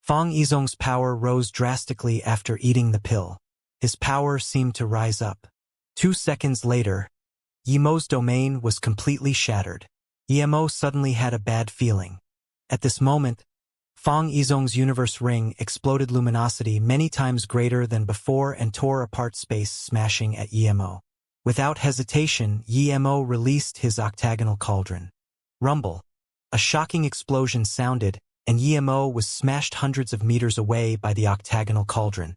Fang Yizhong's power rose drastically after eating the pill. His power seemed to rise up. 2 seconds later, Yimo's domain was completely shattered. Yimo suddenly had a bad feeling. At this moment, Fang Yizhong's universe ring exploded luminosity many times greater than before and tore apart space, smashing at Yimo. Without hesitation, Yimo released his octagonal cauldron. Rumble. A shocking explosion sounded, and Yimo was smashed hundreds of meters away by the octagonal cauldron.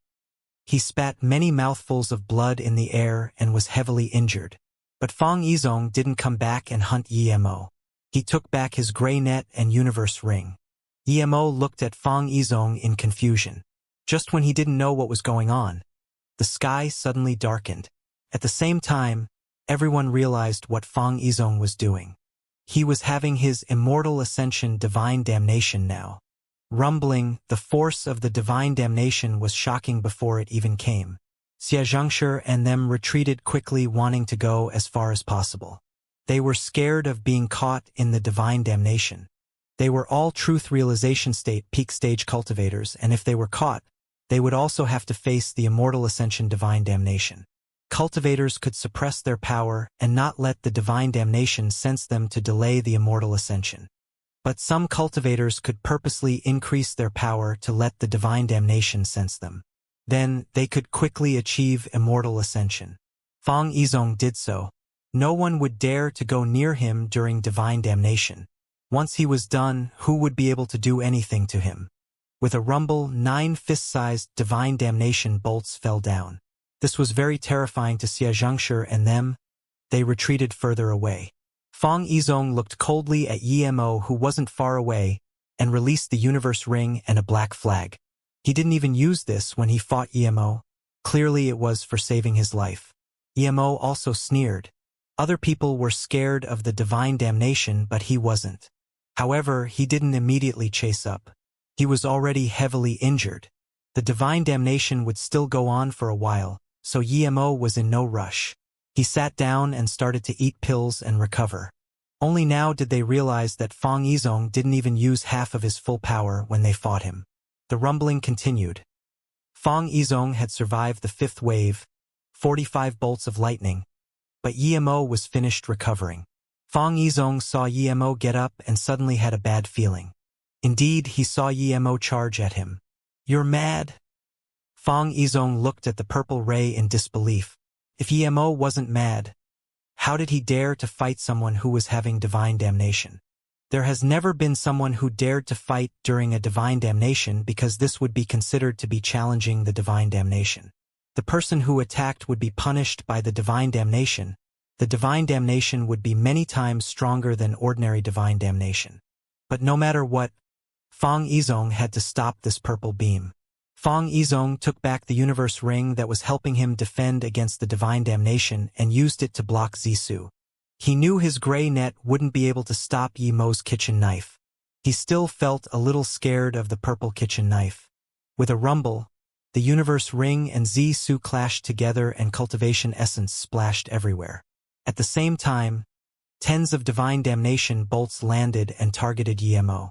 He spat many mouthfuls of blood in the air and was heavily injured. But Fang Yizhong didn't come back and hunt Yimo. He took back his gray net and universe ring. Yimo looked at Fang Yizhong in confusion. Just when he didn't know what was going on, the sky suddenly darkened. At the same time, everyone realized what Fang Yizhong was doing. He was having his immortal ascension divine damnation now. Rumbling, the force of the divine damnation was shocking before it even came. Xianxia and them retreated quickly, wanting to go as far as possible. They were scared of being caught in the divine damnation. They were all truth realization state peak stage cultivators, and if they were caught, they would also have to face the immortal ascension divine damnation. Cultivators could suppress their power and not let the divine damnation sense them to delay the immortal ascension. But some cultivators could purposely increase their power to let the divine damnation sense them. Then, they could quickly achieve immortal ascension. Fang Yizhong did so. No one would dare to go near him during divine damnation. Once he was done, who would be able to do anything to him? With a rumble, 9 fist-sized divine damnation bolts fell down. This was very terrifying to Xianxia and them. They retreated further away. Fang Yizhong looked coldly at Yimo, who wasn't far away, and released the universe ring and a black flag. He didn't even use this when he fought Yimo. Clearly it was for saving his life. Yimo also sneered. Other people were scared of the divine damnation, but he wasn't. However, he didn't immediately chase up. He was already heavily injured. The divine damnation would still go on for a while, so Yimo was in no rush. He sat down and started to eat pills and recover. Only now did they realize that Fang Yizhong didn't even use half of his full power when they fought him. The rumbling continued. Fang Yizhong had survived the 5th wave, 45 bolts of lightning, but Yimo was finished recovering. Fang Yizhong saw Yimo get up and suddenly had a bad feeling. Indeed, he saw Yimo charge at him. "You're mad?" Fang Yizhong looked at the purple ray in disbelief. If Yimo wasn't mad, how did he dare to fight someone who was having divine damnation? There has never been someone who dared to fight during a divine damnation because this would be considered to be challenging the divine damnation. The person who attacked would be punished by the divine damnation. The divine damnation would be many times stronger than ordinary divine damnation. But no matter what, Fang Yizhong had to stop this purple beam. Fang Yizhong took back the universe ring that was helping him defend against the divine damnation and used it to block Zisu. He knew his gray net wouldn't be able to stop Yimo's kitchen knife. He still felt a little scared of the purple kitchen knife. With a rumble, the universe ring and Zisu clashed together and cultivation essence splashed everywhere. At the same time, tens of divine damnation bolts landed and targeted Yimo.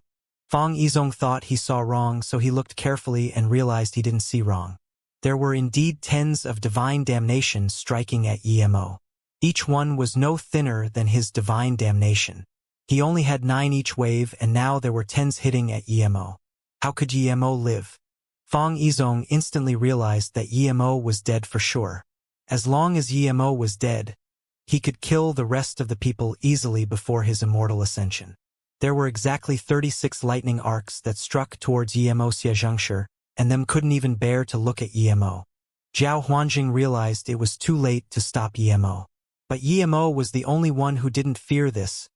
Fang Yizhong thought he saw wrong, so he looked carefully and realized he didn't see wrong. There were indeed tens of divine damnation striking at Yimo. Each one was no thinner than his divine damnation. He only had 9 each wave, and now there were tens hitting at Yimo. How could Yimo live? Fang Yizhong instantly realized that Yimo was dead for sure. As long as Yimo was dead, he could kill the rest of the people easily before his immortal ascension. There were exactly 36 lightning arcs that struck towards Yimo. Xianxia and them couldn't even bear to look at Yimo. Zhao Huanjing realized it was too late to stop Yimo. But Yimo was the only one who didn't fear this.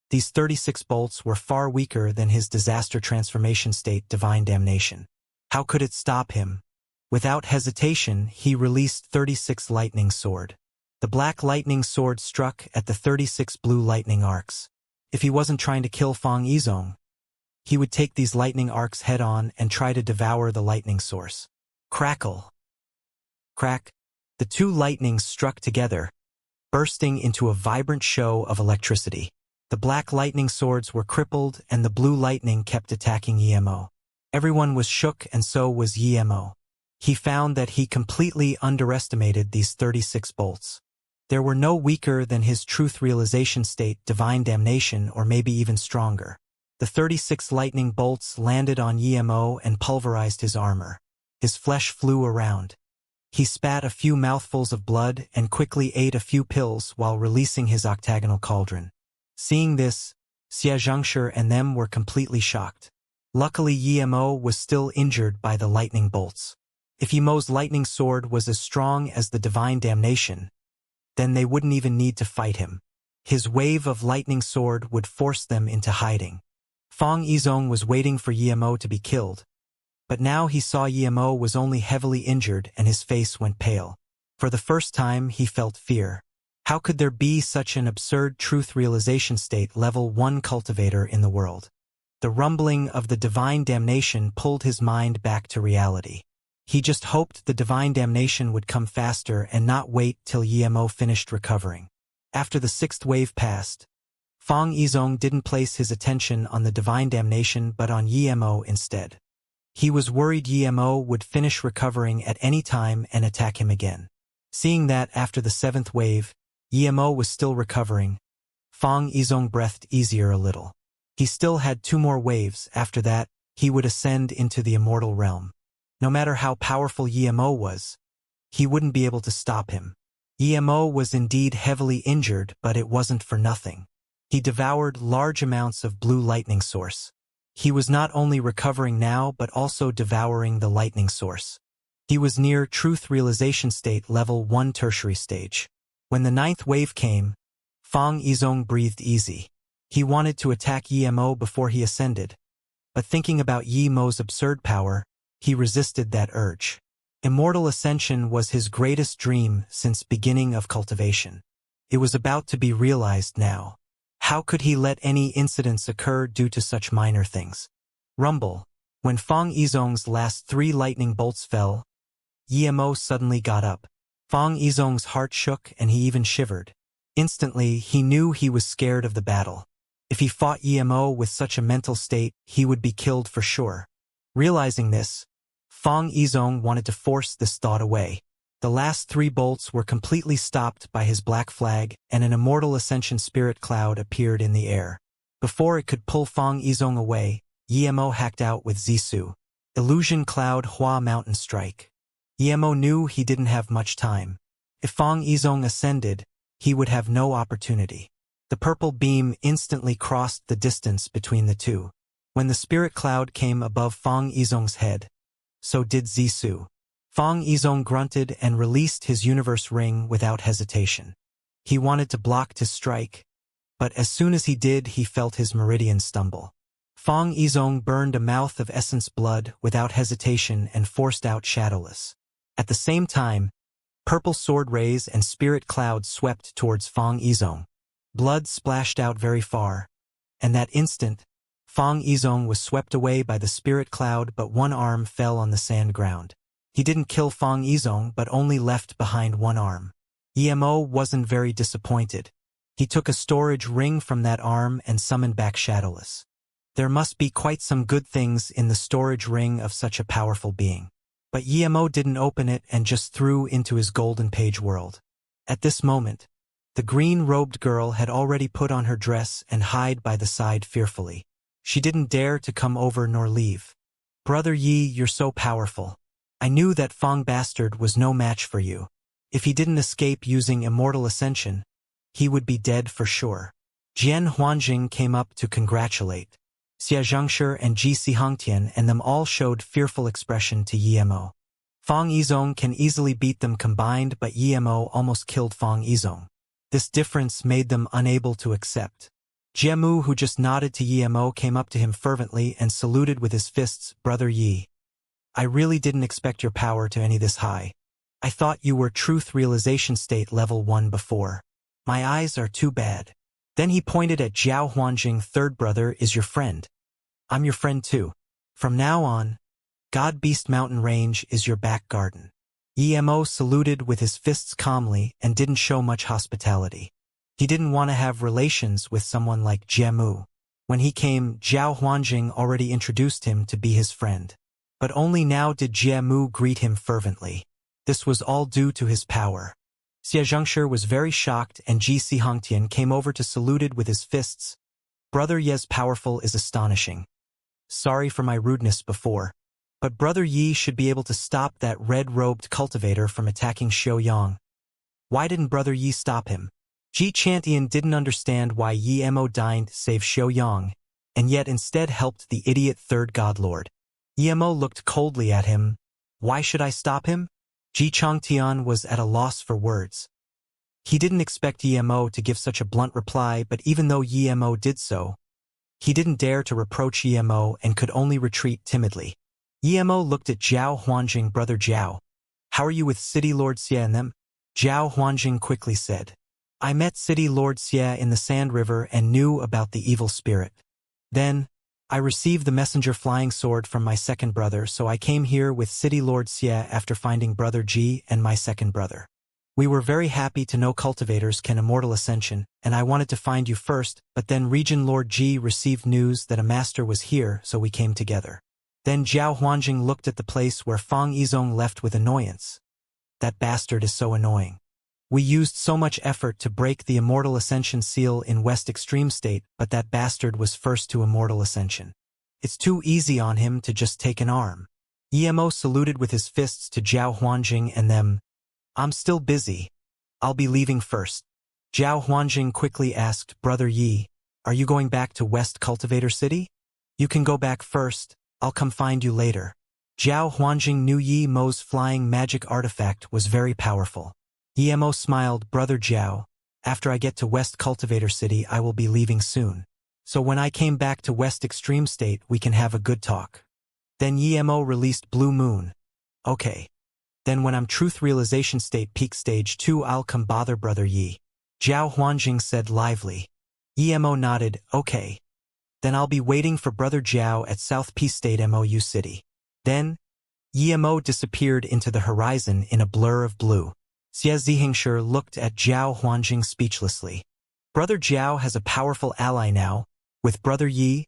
These 36 bolts were far weaker than his disaster transformation state divine damnation. How could it stop him? Without hesitation, he released 36 lightning sword. The black lightning sword struck at the 36 blue lightning arcs. If he wasn't trying to kill Fang Yizhong, he would take these lightning arcs head-on and try to devour the lightning source. Crackle. Crack. The 2 lightnings struck together, bursting into a vibrant show of electricity. The black lightning swords were crippled and the blue lightning kept attacking Yimo. Everyone was shook and so was Yemo. He found that he completely underestimated these 36 bolts. There were no weaker than his truth realization state, divine damnation, or maybe even stronger. The 36 lightning bolts landed on Yemo and pulverized his armor. His flesh flew around. He spat a few mouthfuls of blood and quickly ate a few pills while releasing his octagonal cauldron. Seeing this, Xianxia and them were completely shocked. Luckily Yemo was still injured by the lightning bolts. If Yemo's lightning sword was as strong as the divine damnation, then they wouldn't even need to fight him. His wave of lightning sword would force them into hiding. Fang Yizong was waiting for Yemo to be killed, but now he saw Yemo was only heavily injured and his face went pale. For the first time he felt fear. How could there be such an absurd truth realization state level 1 cultivator in the world? The rumbling of the divine damnation pulled his mind back to reality. He just hoped the divine damnation would come faster and not wait till Yemo finished recovering. After the 6th wave passed, Fang Yizong didn't place his attention on the divine damnation but on Yemo instead. He was worried Yemo would finish recovering at any time and attack him again. Seeing that after the 7th wave, Yemo was still recovering, Fang Yizong breathed easier a little. He still had 2 more waves. After that, he would ascend into the immortal realm. No matter how powerful Yemo was, he wouldn't be able to stop him. Yemo was indeed heavily injured, but it wasn't for nothing. He devoured large amounts of blue lightning source. He was not only recovering now but also devouring the lightning source. He was near truth realization state level 1 tertiary stage. When the 9th wave came, Fang Yizong breathed easy. He wanted to attack Yemo before he ascended, but thinking about Yemo's absurd power, he resisted that urge. Immortal Ascension was his greatest dream since beginning of cultivation. It was about to be realized now. How could he let any incidents occur due to such minor things? Rumble. When Fang Yizong's last 3 lightning bolts fell, Yemo suddenly got up. Fang Yizong's heart shook and he even shivered. Instantly, he knew he was scared of the battle. If he fought Yemo with such a mental state, he would be killed for sure. Realizing this, Fang Yizong wanted to force this thought away. The last 3 bolts were completely stopped by his black flag, and an immortal ascension spirit cloud appeared in the air. Before it could pull Fang Yizong away, Yemo hacked out with Zisu. Illusion Cloud Hua Mountain Strike. Yemo knew he didn't have much time. If Fang Yizong ascended, he would have no opportunity. The purple beam instantly crossed the distance between the two. When the spirit cloud came above Fang Yizong's head, so did Zisu. Fang Yizong grunted and released his universe ring without hesitation. He wanted to block his strike, but as soon as he did, he felt his meridian stumble. Fang Yizong burned a mouth of essence blood without hesitation and forced out Shadowless. At the same time, purple sword rays and spirit clouds swept towards Fang Yizong. Blood splashed out very far, and that instant, Fang Yizong was swept away by the spirit cloud, but one arm fell on the sand ground. He didn't kill Fang Yizong but only left behind one arm. Yemo wasn't very disappointed. He took a storage ring from that arm and summoned back Shadowless. There must be quite some good things in the storage ring of such a powerful being. But Yemo didn't open it and just threw into his golden page world. At this moment, the green-robed girl had already put on her dress and hid by the side fearfully. She didn't dare to come over nor leave. "Brother Yi, you're so powerful. I knew that Fang bastard was no match for you. If he didn't escape using Immortal Ascension, he would be dead for sure." Jian Huanjing came up to congratulate. Xianxia and Ji Xianxia and them all showed fearful expression to Yemo. Fang Yizong can easily beat them combined, but Yemo almost killed Fang Yizong. This difference made them unable to accept. Jiemu, who just nodded to Yemo, came up to him fervently and saluted with his fists. "Brother Yi, I really didn't expect your power to any this high. I thought you were truth realization state level 1 before. My eyes are too bad." Then he pointed at Jiao Huanjing. "Third brother is your friend. I'm your friend too. From now on, God Beast Mountain Range is your back garden." Yemo saluted with his fists calmly and didn't show much hospitality. He didn't want to have relations with someone like Jiemu. When he came, Zhao Huanjing already introduced him to be his friend. But only now did Jie Mu greet him fervently. This was all due to his power. Xianxia was very shocked, and Ji Sihongtian came over to saluted with his fists. Brother Ye's powerful is astonishing. Sorry for my rudeness before, but Brother Yi should be able to stop that red-robed cultivator from attacking Xiaoyang. Why didn't Brother Yi stop him? Ji Chantian didn't understand why Yi Mo deigned save Xiaoyang, and yet instead helped the idiot third godlord. Yi Mo looked coldly at him. Why should I stop him? Ji Changtian was at a loss for words. He didn't expect Yi Mo to give such a blunt reply, but even though Yi Mo did so, he didn't dare to reproach Yi Mo and could only retreat timidly. Yi Mo looked at Zhao Huanjing. Brother Zhao, how are you with City Lord Xie and them? Zhao Huanjing quickly said. I met City Lord Xie in the Sand River and knew about the evil spirit. Then, I received the messenger flying sword from my second brother, so I came here with City Lord Xie after finding Brother Ji and my second brother. We were very happy to know cultivators can immortal Ascension, and I wanted to find you first, but then Region Lord Ji received news that a master was here, so we came together. Then Zhao Huanjing looked at the place where Fang Yizong left with annoyance. That bastard is so annoying. We used so much effort to break the Immortal Ascension seal in West Extreme State, but that bastard was first to Immortal Ascension. It's too easy on him to just take an arm. Yi Mo saluted with his fists to Zhao Huanjing and them. I'm still busy. I'll be leaving first. Zhao Huanjing quickly asked, Brother Yi, are you going back to West Cultivator City? You can go back first, I'll come find you later. Zhao Huanjing knew Yi Mo's flying magic artifact was very powerful. Yi Mo smiled, Brother Zhao, after I get to West Cultivator City I will be leaving soon. So when I came back to West Extreme State we can have a good talk. Then Yi Mo released Blue Moon. Okay. Then when I'm Truth Realization State Peak Stage 2 I'll come bother Brother Yi. Zhao Huanjing said lively. Yi Mo nodded, okay. Then I'll be waiting for Brother Zhao at South Peace State MOU City. Then, Yi Mo disappeared into the horizon in a blur of blue. Xie Zihengshi looked at Zhao Huanjing speechlessly. Brother Zhao has a powerful ally now, with Brother Yi.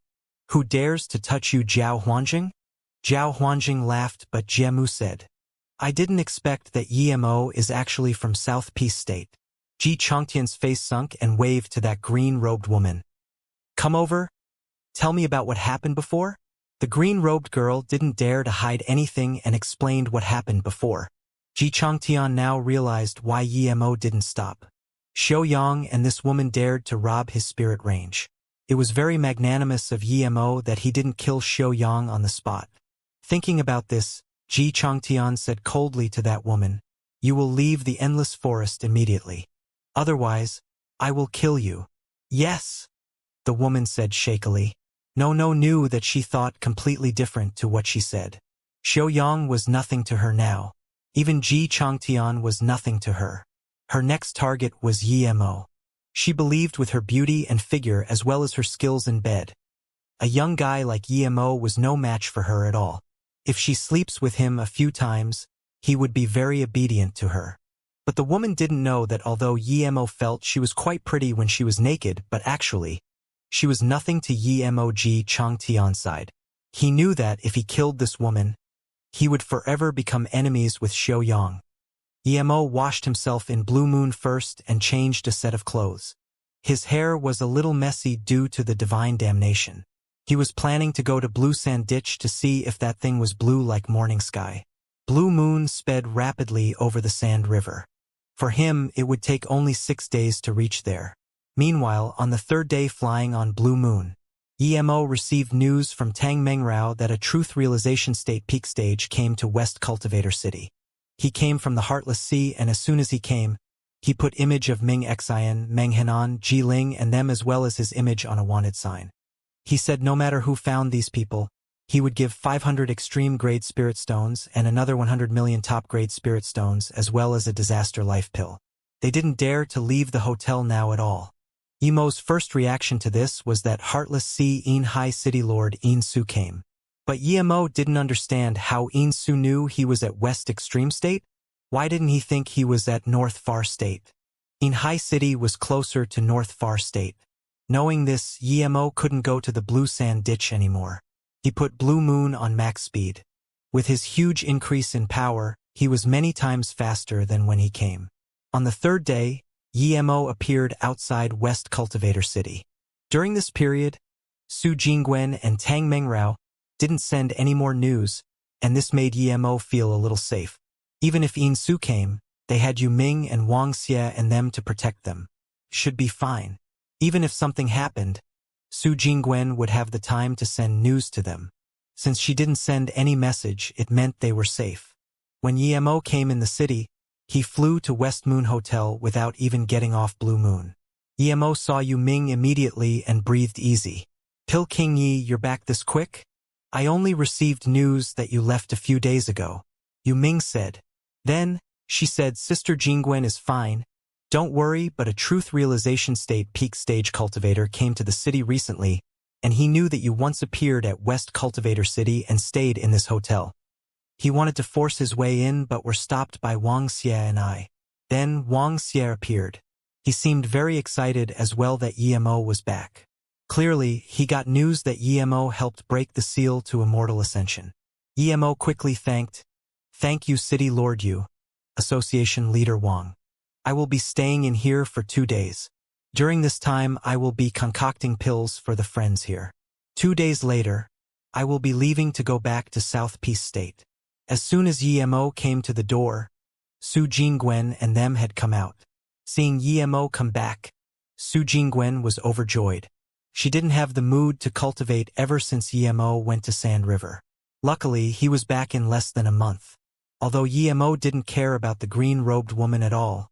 Who dares to touch you, Zhao Huanjing? Zhao Huanjing laughed, but Jie Mu said, I didn't expect that Yi Mo is actually from South Peace State. Ji Changtian's face sunk and waved to that green-robed woman. Come over. Tell me about what happened before? The green-robed girl didn't dare to hide anything and explained what happened before. Ji Changtian now realized why Yi Mo didn't stop. Xiaoyang and this woman dared to rob his spirit range. It was very magnanimous of Yi Mo that he didn't kill Xiaoyang on the spot. Thinking about this, Ji Changtian said coldly to that woman, You will leave the endless forest immediately. Otherwise, I will kill you. Yes, the woman said shakily. No knew that she thought completely different to what she said. Xiaoyang was nothing to her now. Even Ji Changtian was nothing to her. Her next target was Yi Mo. She believed with her beauty and figure as well as her skills in bed. A young guy like Yi Mo was no match for her at all. If she sleeps with him a few times, he would be very obedient to her. But the woman didn't know that although Yi Mo felt she was quite pretty when she was naked, but actually, she was nothing to Yi Mo Ji Changtian's side. He knew that if he killed this woman, he would forever become enemies with Xiaoyang. Yi Mo washed himself in Blue Moon first and changed a set of clothes. His hair was a little messy due to the divine damnation. He was planning to go to Blue Sand Ditch to see if that thing was blue like morning sky. Blue Moon sped rapidly over the Sand River. For him, it would take only 6 days to reach there. Meanwhile, on the third day flying on Blue Moon, Yi Mo received news from Tang Mengrao that a Truth Realization State Peak Stage came to West Cultivator City. He came from the Heartless Sea, and as soon as he came, he put image of Ming Xian, Meng Henan, Ji Ling and them as well as his image on a wanted sign. He said no matter who found these people, he would give 500 extreme-grade spirit stones and another 100 million top-grade spirit stones as well as a disaster life pill. They didn't dare to leave the hotel now at all. Yi Mo's first reaction to this was that Heartless Sea In High City Lord In Su came. But Yi Mo didn't understand how In Su knew he was at West Extreme State. Why didn't he think he was at North Far State? In High City was closer to North Far State. Knowing this, Yemo couldn't go to the blue sand ditch anymore. He put Blue Moon on max speed. With his huge increase in power, he was many times faster than when he came. On the third day, Yemo appeared outside West Cultivator City. During this period, Su Jingwen and Tang Mengrao didn't send any more news, and this made Yemo feel a little safe. Even if Yin Su came, they had Yu Ming and Wuxia and them to protect them. Should be fine. Even if something happened, Su Jingwen would have the time to send news to them. Since she didn't send any message, it meant they were safe. When Yemo came in the city, he flew to West Moon Hotel without even getting off Blue Moon. Yemo saw Yu Ming immediately and breathed easy. Pil King Yi, you're back this quick? I only received news that you left a few days ago, Yu Ming said. Then, she said, Sister Jingwen is fine. Don't worry, but a truth realization state peak stage cultivator came to the city recently, and he knew that you once appeared at West Cultivator City and stayed in this hotel. He wanted to force his way in but were stopped by Wuxia and I. Then Wuxia appeared. He seemed very excited as well that Yemo was back. Clearly, he got news that Yemo helped break the seal to Immortal Ascension. Yemo quickly thanked, Thank you City Lord Yu, Association Leader Wang. I will be staying in here for 2 days. During this time I will be concocting pills for the friends here. 2 days later, I will be leaving to go back to South Peace State. As soon as Yemo came to the door, Su Jingwen and them had come out. Seeing Yemo come back, Su Jingwen was overjoyed. She didn't have the mood to cultivate ever since Yemo went to Sand River. Luckily, he was back in less than a month. Although Yemo didn't care about the green-robed woman at all,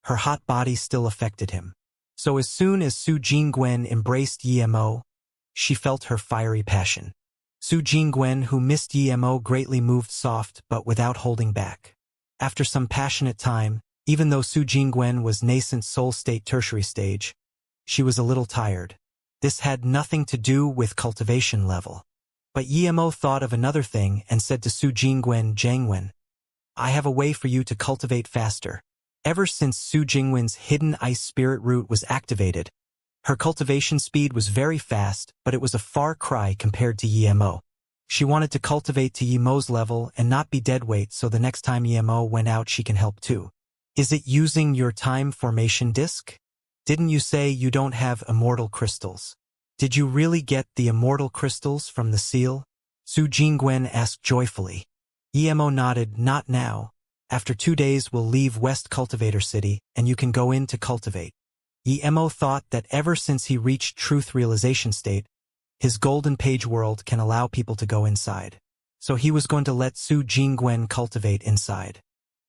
her hot body still affected him. So as soon as Su Jingwen embraced Yemo, she felt her fiery passion. Su Jingwen, who missed Yemo, greatly moved soft but without holding back. After some passionate time, even though Su Jingwen was nascent soul state tertiary stage, she was a little tired. This had nothing to do with cultivation level. But Yemo thought of another thing and said to Su Jingwen, Jingwen, I have a way for you to cultivate faster. Ever since Su Jingwen's hidden ice spirit root was activated, her cultivation speed was very fast, but it was a far cry compared to Yemo. She wanted to cultivate to Yemo's level and not be deadweight so the next time Yemo went out she can help too. Is it using your time formation disc? Didn't you say you don't have immortal crystals? Did you really get the immortal crystals from the seal? Su Jingwen asked joyfully. Yemo nodded, not now. After 2 days we'll leave West Cultivator City and you can go in to cultivate. Yemo thought that ever since he reached truth realization state, his golden page world can allow people to go inside. So he was going to let Su Jingwen cultivate inside.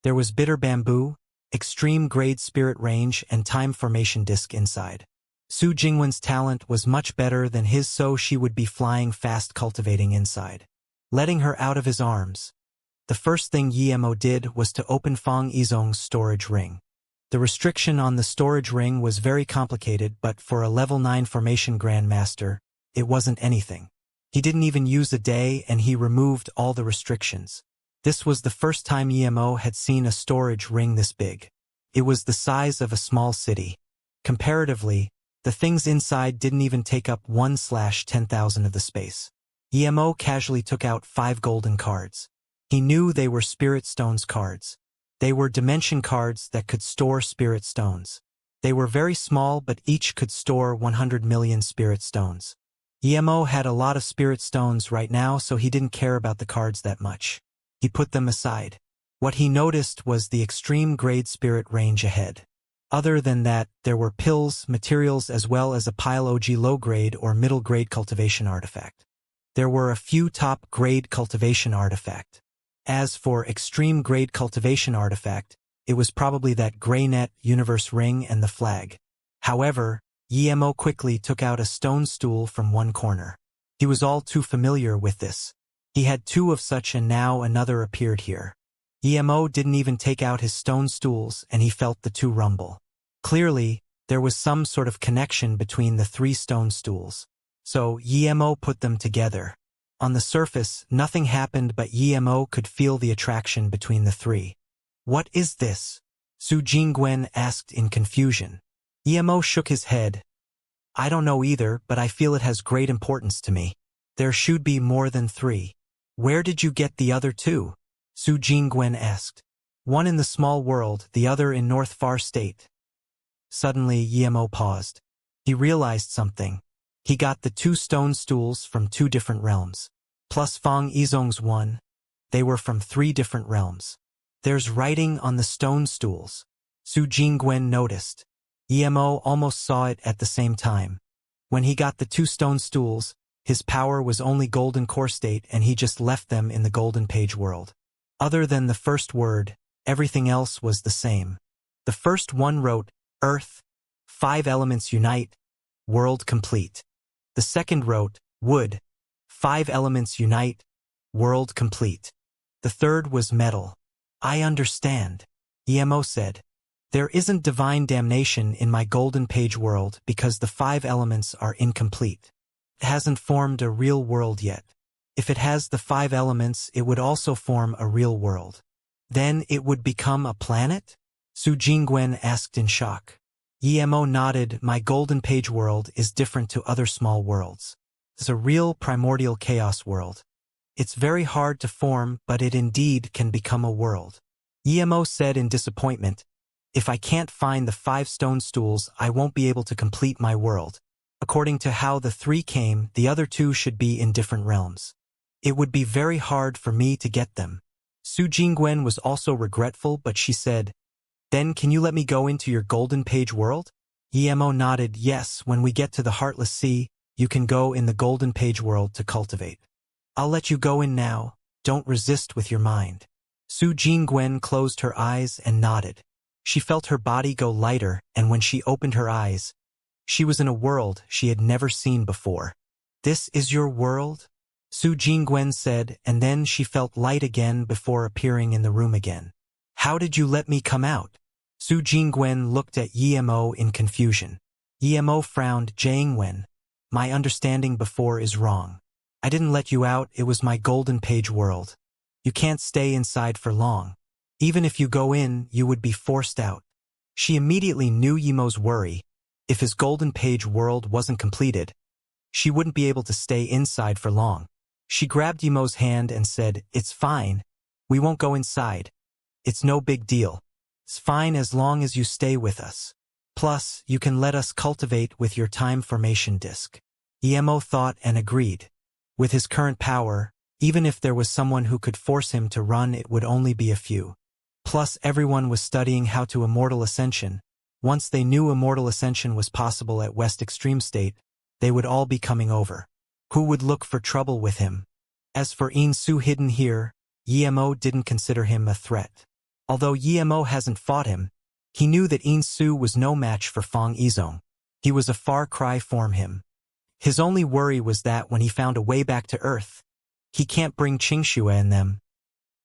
There was bitter bamboo, extreme grade spirit range and time formation disc inside. Su Jingwen's talent was much better than his, so she would be flying fast cultivating inside. Letting her out of his arms. The first thing Yemo did was to open Fang Yizong's storage ring. The restriction on the storage ring was very complicated, but for a level 9 formation grandmaster, it wasn't anything. He didn't even use a day and he removed all the restrictions. This was the first time Yemo had seen a storage ring this big. It was the size of a small city. Comparatively, the things inside didn't even take up 1/10,000 of the space. Yemo casually took out 5 golden cards. He knew they were Spirit Stones cards. They were dimension cards that could store Spirit Stones. They were very small, but each could store 100 million Spirit Stones. Yemo had a lot of Spirit Stones right now, so he didn't care about the cards that much. He put them aside. What he noticed was the extreme grade spirit range ahead. Other than that, there were pills, materials, as well as a pile OG low-grade or middle-grade cultivation artifact. There were a few top-grade cultivation artifact. As for extreme-grade cultivation artifact, it was probably that gray net, universe ring, and the flag. However, Yemo quickly took out a stone stool from one corner. He was all too familiar with this. He had 2 of such and now another appeared here. Yemo didn't even take out his stone stools and he felt the 2 rumble. Clearly, there was some sort of connection between the 3 stone stools. So Yemo put them together. On the surface, nothing happened, but Yemo could feel the attraction between the 3. What is this? Su Jingwen asked in confusion. Yemo shook his head. I don't know either, but I feel it has great importance to me. There should be more than 3. Where did you get the other 2? Su Jingwen asked. One in the small world, the other in North Far State. Suddenly, Yemo paused. He realized something. He got the 2 stone stools from 2 different realms. Plus Fang Yizong's 1. They were from 3 different realms. There's writing on the stone stools. Su Jingwen noticed. Yemo almost saw it at the same time. When he got the 2 stone stools, his power was only golden core state and he just left them in the golden page world. Other than the first word, everything else was the same. The first one wrote, Earth, 5 elements unite, world complete. The second wrote, Wood, 5 elements unite, world complete. The third was metal. I understand, Yemo said. There isn't divine damnation in my golden page world because the 5 elements are incomplete. It hasn't formed a real world yet. If it has the 5 elements, it would also form a real world. Then it would become a planet? Su Jingwen asked in shock. Yemo nodded. My golden page world is different to other small worlds. It's a real primordial chaos world. It's very hard to form, but it indeed can become a world. Yemo said in disappointment, If I can't find the 5 stone stools, I won't be able to complete my world. According to how the 3 came, the other 2 should be in different realms. It would be very hard for me to get them. Su Jingwen was also regretful, but she said, Then can you let me go into your golden page world? Yemo nodded. Yes, when we get to the Heartless Sea, you can go in the golden page world to cultivate. I'll let you go in now. Don't resist with your mind. Su Jingwen closed her eyes and nodded. She felt her body go lighter, and when she opened her eyes, she was in a world she had never seen before. This is your world? Su Jingwen said, and then she felt light again before appearing in the room again. How did you let me come out? Su Jingwen looked at Yemo in confusion. Yemo frowned. Jingwen, my understanding before is wrong. I didn't let you out, it was my golden page world. You can't stay inside for long. Even if you go in, you would be forced out. She immediately knew Yemo's worry. If his golden page world wasn't completed, she wouldn't be able to stay inside for long. She grabbed Yemo's hand and said, It's fine. We won't go inside. It's no big deal. It's fine as long as you stay with us. Plus, you can let us cultivate with your time formation disk. Yemo thought and agreed. With his current power, even if there was someone who could force him to run, it would only be a few. Plus, everyone was studying how to Immortal Ascension. Once they knew Immortal Ascension was possible at West Extreme State, they would all be coming over. Who would look for trouble with him? As for Su hidden here, Yemo didn't consider him a threat. Although Yemo hasn't fought him, he knew that Su was no match for Fang Yizong. He was a far cry from him. His only worry was that when he found a way back to Earth, he can't bring Xianxia in them.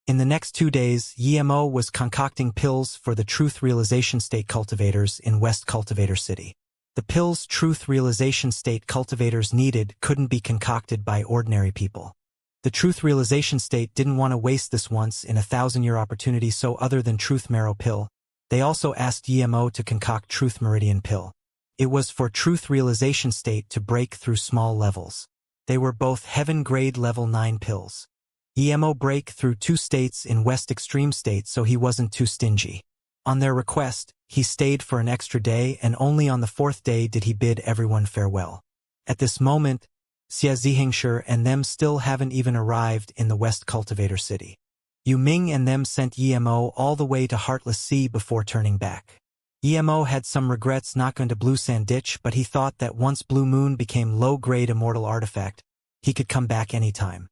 In the next 2 days, Yemo was concocting pills for the Truth Realization State cultivators in West Cultivator City. The pills Truth Realization State cultivators needed couldn't be concocted by ordinary people. The Truth Realization State didn't want to waste this once-in-a-thousand-year opportunity, so other than Truth Marrow Pill, they also asked Yemo to concoct Truth Meridian Pill. It was for Truth Realization State to break through small levels. They were both Heaven-grade level 9 pills. Yemo break through 2 states in West Extreme State, so he wasn't too stingy. On their request, he stayed for an extra day, and only on the 4th day did he bid everyone farewell. At this moment, Xianxia and them still haven't even arrived in the West Cultivator City. Yu Ming and them sent Yemo all the way to Heartless Sea before turning back. Yemo had some regrets not going to Blue Sand Ditch, but he thought that once Blue Moon became low-grade immortal artifact, he could come back anytime.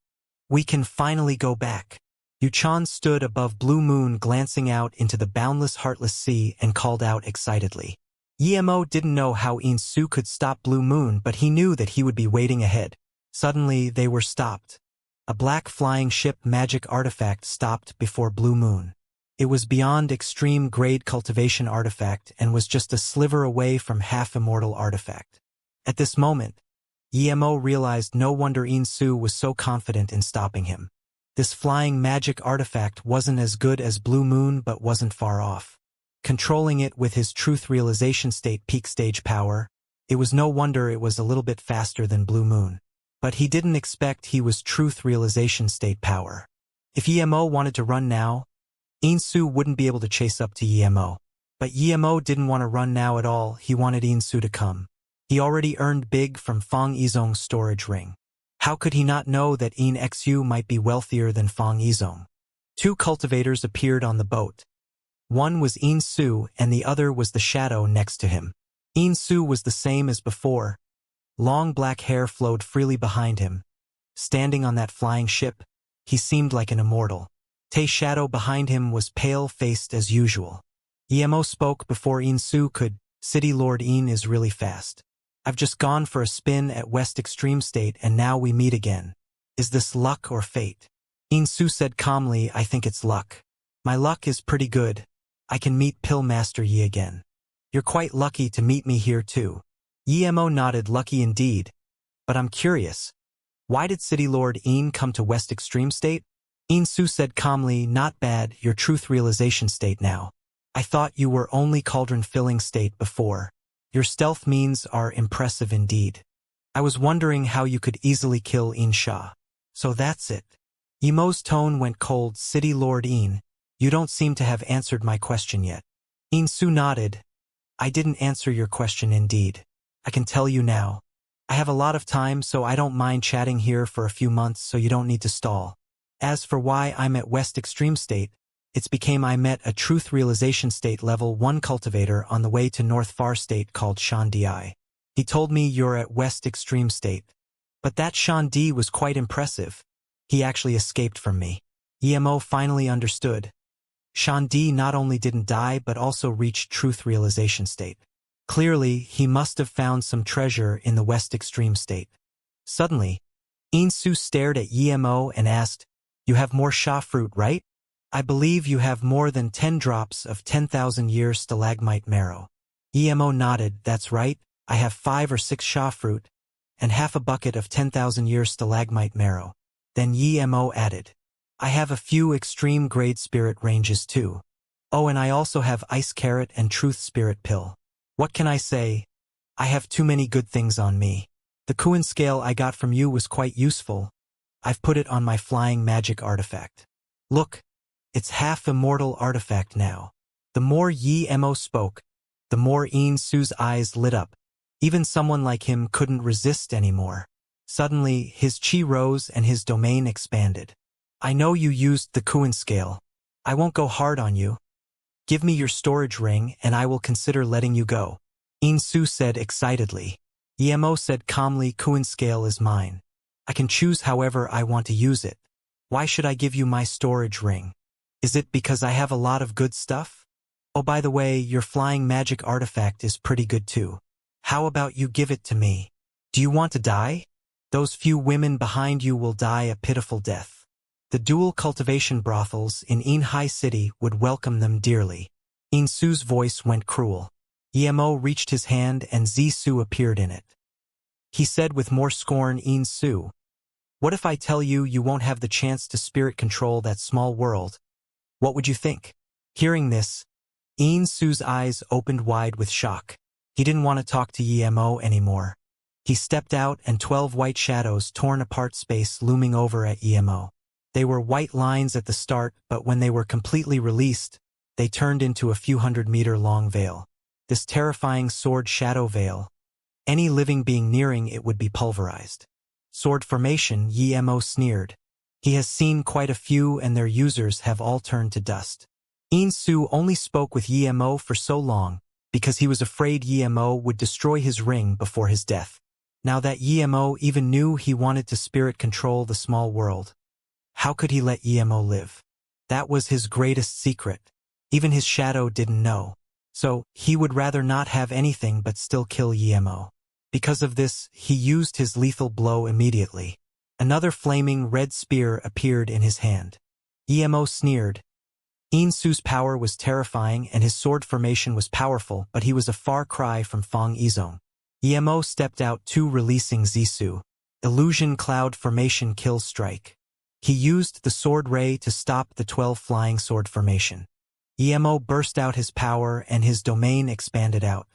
We can finally go back. Yu Chan stood above Blue Moon glancing out into the boundless Heartless Sea and called out excitedly. Yemo didn't know how Su could stop Blue Moon, but he knew that he would be waiting ahead. Suddenly, they were stopped. A black flying ship magic artifact stopped before Blue Moon. It was beyond extreme-grade cultivation artifact and was just a sliver away from half-immortal artifact. At this moment, Yemo realized no wonder Su was so confident in stopping him. This flying magic artifact wasn't as good as Blue Moon but wasn't far off. Controlling it with his Truth Realization State peak stage power, It was no wonder it was a little bit faster than Blue Moon. But he didn't expect he was truth realization state power. If EMO wanted to run now, Insu wouldn't be able to chase up to EMO. But EMO didn't want to run now at all, he wanted Insu to come. He already earned big from Fang Yizong's storage ring. How could he not know that In Xu might be wealthier than Fang Yizong? Two cultivators appeared on the boat. One was Insu and the other was the shadow next to him. Insu was the same as before. Long black hair flowed freely behind him. Standing on that flying ship, he seemed like an immortal. Tay's shadow behind him was pale-faced as usual. EMO spoke before Insu could. City Lord In is really fast. I've just gone for a spin at West Extreme State and now we meet again. Is this luck or fate? Insu said calmly, I think it's luck. My luck is pretty good. I can meet Pill Master Yi again. You're quite lucky to meet me here too. EMO nodded, lucky indeed. But I'm curious. Why did City Lord In come to West Extreme State? Insu said calmly, not bad, your truth realization state now. I thought you were only cauldron filling state before. Your stealth means are impressive indeed. I was wondering how you could easily kill Xianxia. So that's it. EMO's tone went cold. City Lord In, you don't seem to have answered my question yet. Insu nodded. I didn't answer your question indeed. I can tell you now. I have a lot of time, so I don't mind chatting here for a few months, so you don't need to stall. As for why I'm at West Extreme State, it's became I met a truth realization state level 1 cultivator on the way to North Far State called Xianxia. He told me you're at West Extreme State. But that Xianxia was quite impressive. He actually escaped from me. EMO finally understood. Xianxia not only didn't die but also reached truth realization state. Clearly, he must have found some treasure in the West Extreme State. Suddenly, Insu stared at EMO and asked, you have more Sha fruit, right? I believe you have more than 10 drops of 10,000 year stalagmite marrow. EMO nodded, that's right, I have 5 or 6 Sha fruit, and half a bucket of 10,000 year stalagmite marrow. Then EMO added, I have a few extreme grade spirit ranges too. Oh, and I also have ice carrot and truth spirit pill. What can I say? I have too many good things on me. The Kuan scale I got from you was quite useful. I've put it on my flying magic artifact. Look, it's half immortal artifact now. The more EMO spoke, the more Insu's eyes lit up. Even someone like him couldn't resist anymore. Suddenly, his chi rose and his domain expanded. I know you used the Kuan scale. I won't go hard on you. Give me your storage ring and I will consider letting you go. Insu said excitedly. EMO said calmly, Kuan scale is mine. I can choose however I want to use it. Why should I give you my storage ring? Is it because I have a lot of good stuff? Oh, by the way, your flying magic artifact is pretty good too. How about you give it to me? Do you want to die? Those few women behind you will die a pitiful death. The dual cultivation brothels in In High City would welcome them dearly. Insu's voice went cruel. EMO reached his hand and Zisu appeared in it. He said with more scorn, Insu, what if I tell you you won't have the chance to spirit control that small world? What would you think? Hearing this, Insu's eyes opened wide with shock. He didn't want to talk to EMO anymore. He stepped out and 12 white shadows torn apart space looming over at EMO. They were white lines at the start, but when they were completely released, they turned into a few 100-meter-long veil. This terrifying sword shadow veil. Any living being nearing it would be pulverized. Sword formation, EMO sneered. He has seen quite a few and their users have all turned to dust. Insu only spoke with EMO for so long because he was afraid EMO would destroy his ring before his death. Now that EMO even knew he wanted to spirit control the small world, how could he let EMO live? That was his greatest secret. Even his shadow didn't know. So, he would rather not have anything but still kill EMO. Because of this, he used his lethal blow immediately. Another flaming red spear appeared in his hand. EMO sneered. Insu's power was terrifying and his sword formation was powerful, but he was a far cry from Fang Yizong. EMO stepped out too, releasing Zisu. Illusion cloud formation kill strike. He used the sword ray to stop the 12 flying sword formation. EMO burst out his power and his domain expanded out.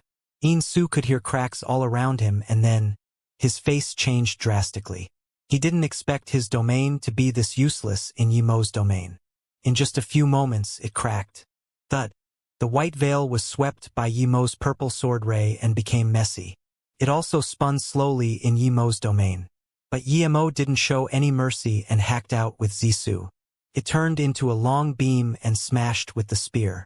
Su could hear cracks all around him, and then his face changed drastically. He didn't expect his domain to be this useless in Yimo's domain. In just a few moments, it cracked. Thud. The white veil was swept by Yimo's purple sword ray and became messy. It also spun slowly in Yimo's domain. But Yimo didn't show any mercy and hacked out with Zisu. It turned into a long beam and smashed with the spear.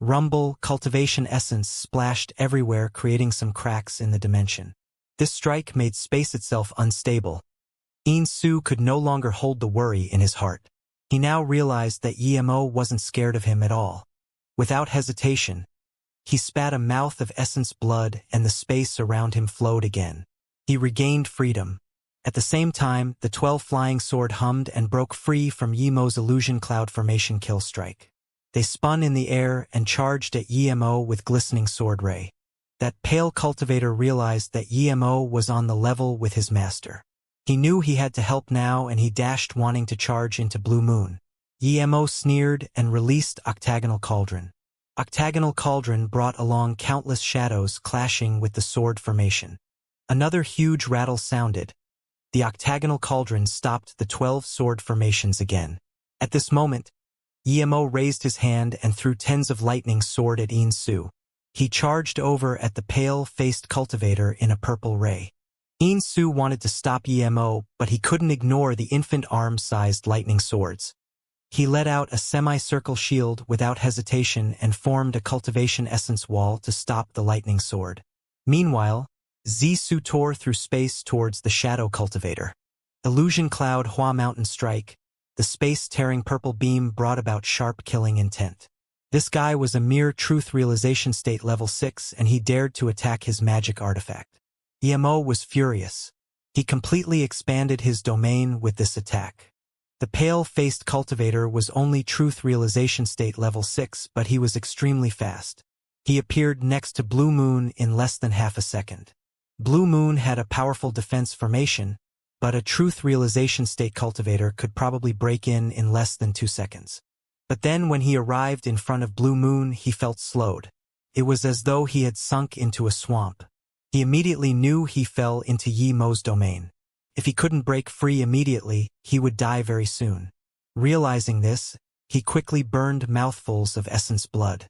Rumble, cultivation essence splashed everywhere, creating some cracks in the dimension. This strike made space itself unstable. Su could no longer hold the worry in his heart. He now realized that Yimo wasn't scared of him at all. Without hesitation, he spat a mouth of essence blood and the space around him flowed again. He regained freedom. At the same time, the 12 flying sword hummed and broke free from Yimo's illusion cloud formation kill strike. They spun in the air and charged at Yimo with glistening sword ray. That pale cultivator realized that Yimo was on the level with his master. He knew he had to help now, and he dashed, wanting to charge into Blue Moon. Yimo sneered and released Octagonal Cauldron. Octagonal Cauldron brought along countless shadows clashing with the sword formation. Another huge rattle sounded. The Octagonal Cauldron stopped the 12 sword formations again. At this moment, Yimo raised his hand and threw tens of lightning sword at Su. He charged over at the pale-faced cultivator in a purple ray. Su wanted to stop Yimo, but he couldn't ignore the infant arm-sized lightning swords. He let out a semicircle shield without hesitation and formed a cultivation essence wall to stop the lightning sword. Meanwhile, Zisu tore through space towards the shadow cultivator. Illusion cloud Hua Mountain strike. The space-tearing purple beam brought about sharp killing intent. This guy was a mere truth realization state level 6, and he dared to attack his magic artifact. Yimo was furious. He completely expanded his domain with this attack. The pale-faced cultivator was only truth realization state level 6, but he was extremely fast. He appeared next to Blue Moon in less than half a second. Blue Moon had a powerful defense formation, but a truth realization state cultivator could probably break in less than 2 seconds. But then when he arrived in front of Blue Moon, he felt slowed. It was as though he had sunk into a swamp. He immediately knew he fell into Yimo's domain. If he couldn't break free immediately, he would die very soon. Realizing this, he quickly burned mouthfuls of essence blood.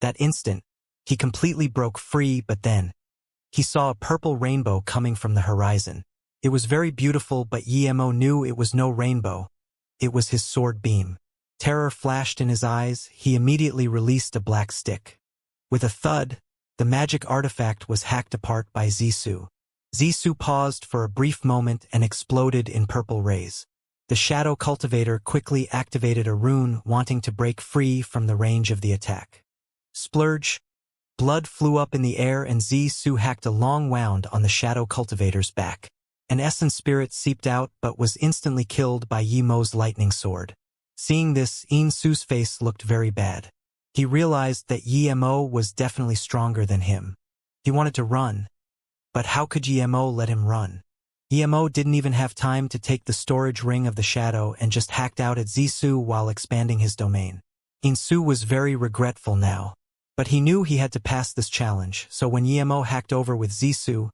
That instant, he completely broke free, but then he saw a purple rainbow coming from the horizon. It was very beautiful, but Yimo knew it was no rainbow. It was his sword beam. Terror flashed in his eyes. He immediately released a black stick. With a thud, the magic artifact was hacked apart by Zisu. Zisu paused for a brief moment and exploded in purple rays. The shadow cultivator quickly activated a rune, wanting to break free from the range of the attack. Splurge. Blood flew up in the air and Zisu hacked a long wound on the shadow cultivator's back. An essence spirit seeped out but was instantly killed by Yimo's lightning sword. Seeing this, Su's face looked very bad. He realized that Yimo was definitely stronger than him. He wanted to run. But how could Yimo let him run? Yimo didn't even have time to take the storage ring of the shadow and just hacked out at Zisu while expanding his domain. Su was very regretful now. But he knew he had to pass this challenge, so when Yimo hacked over with Zisu,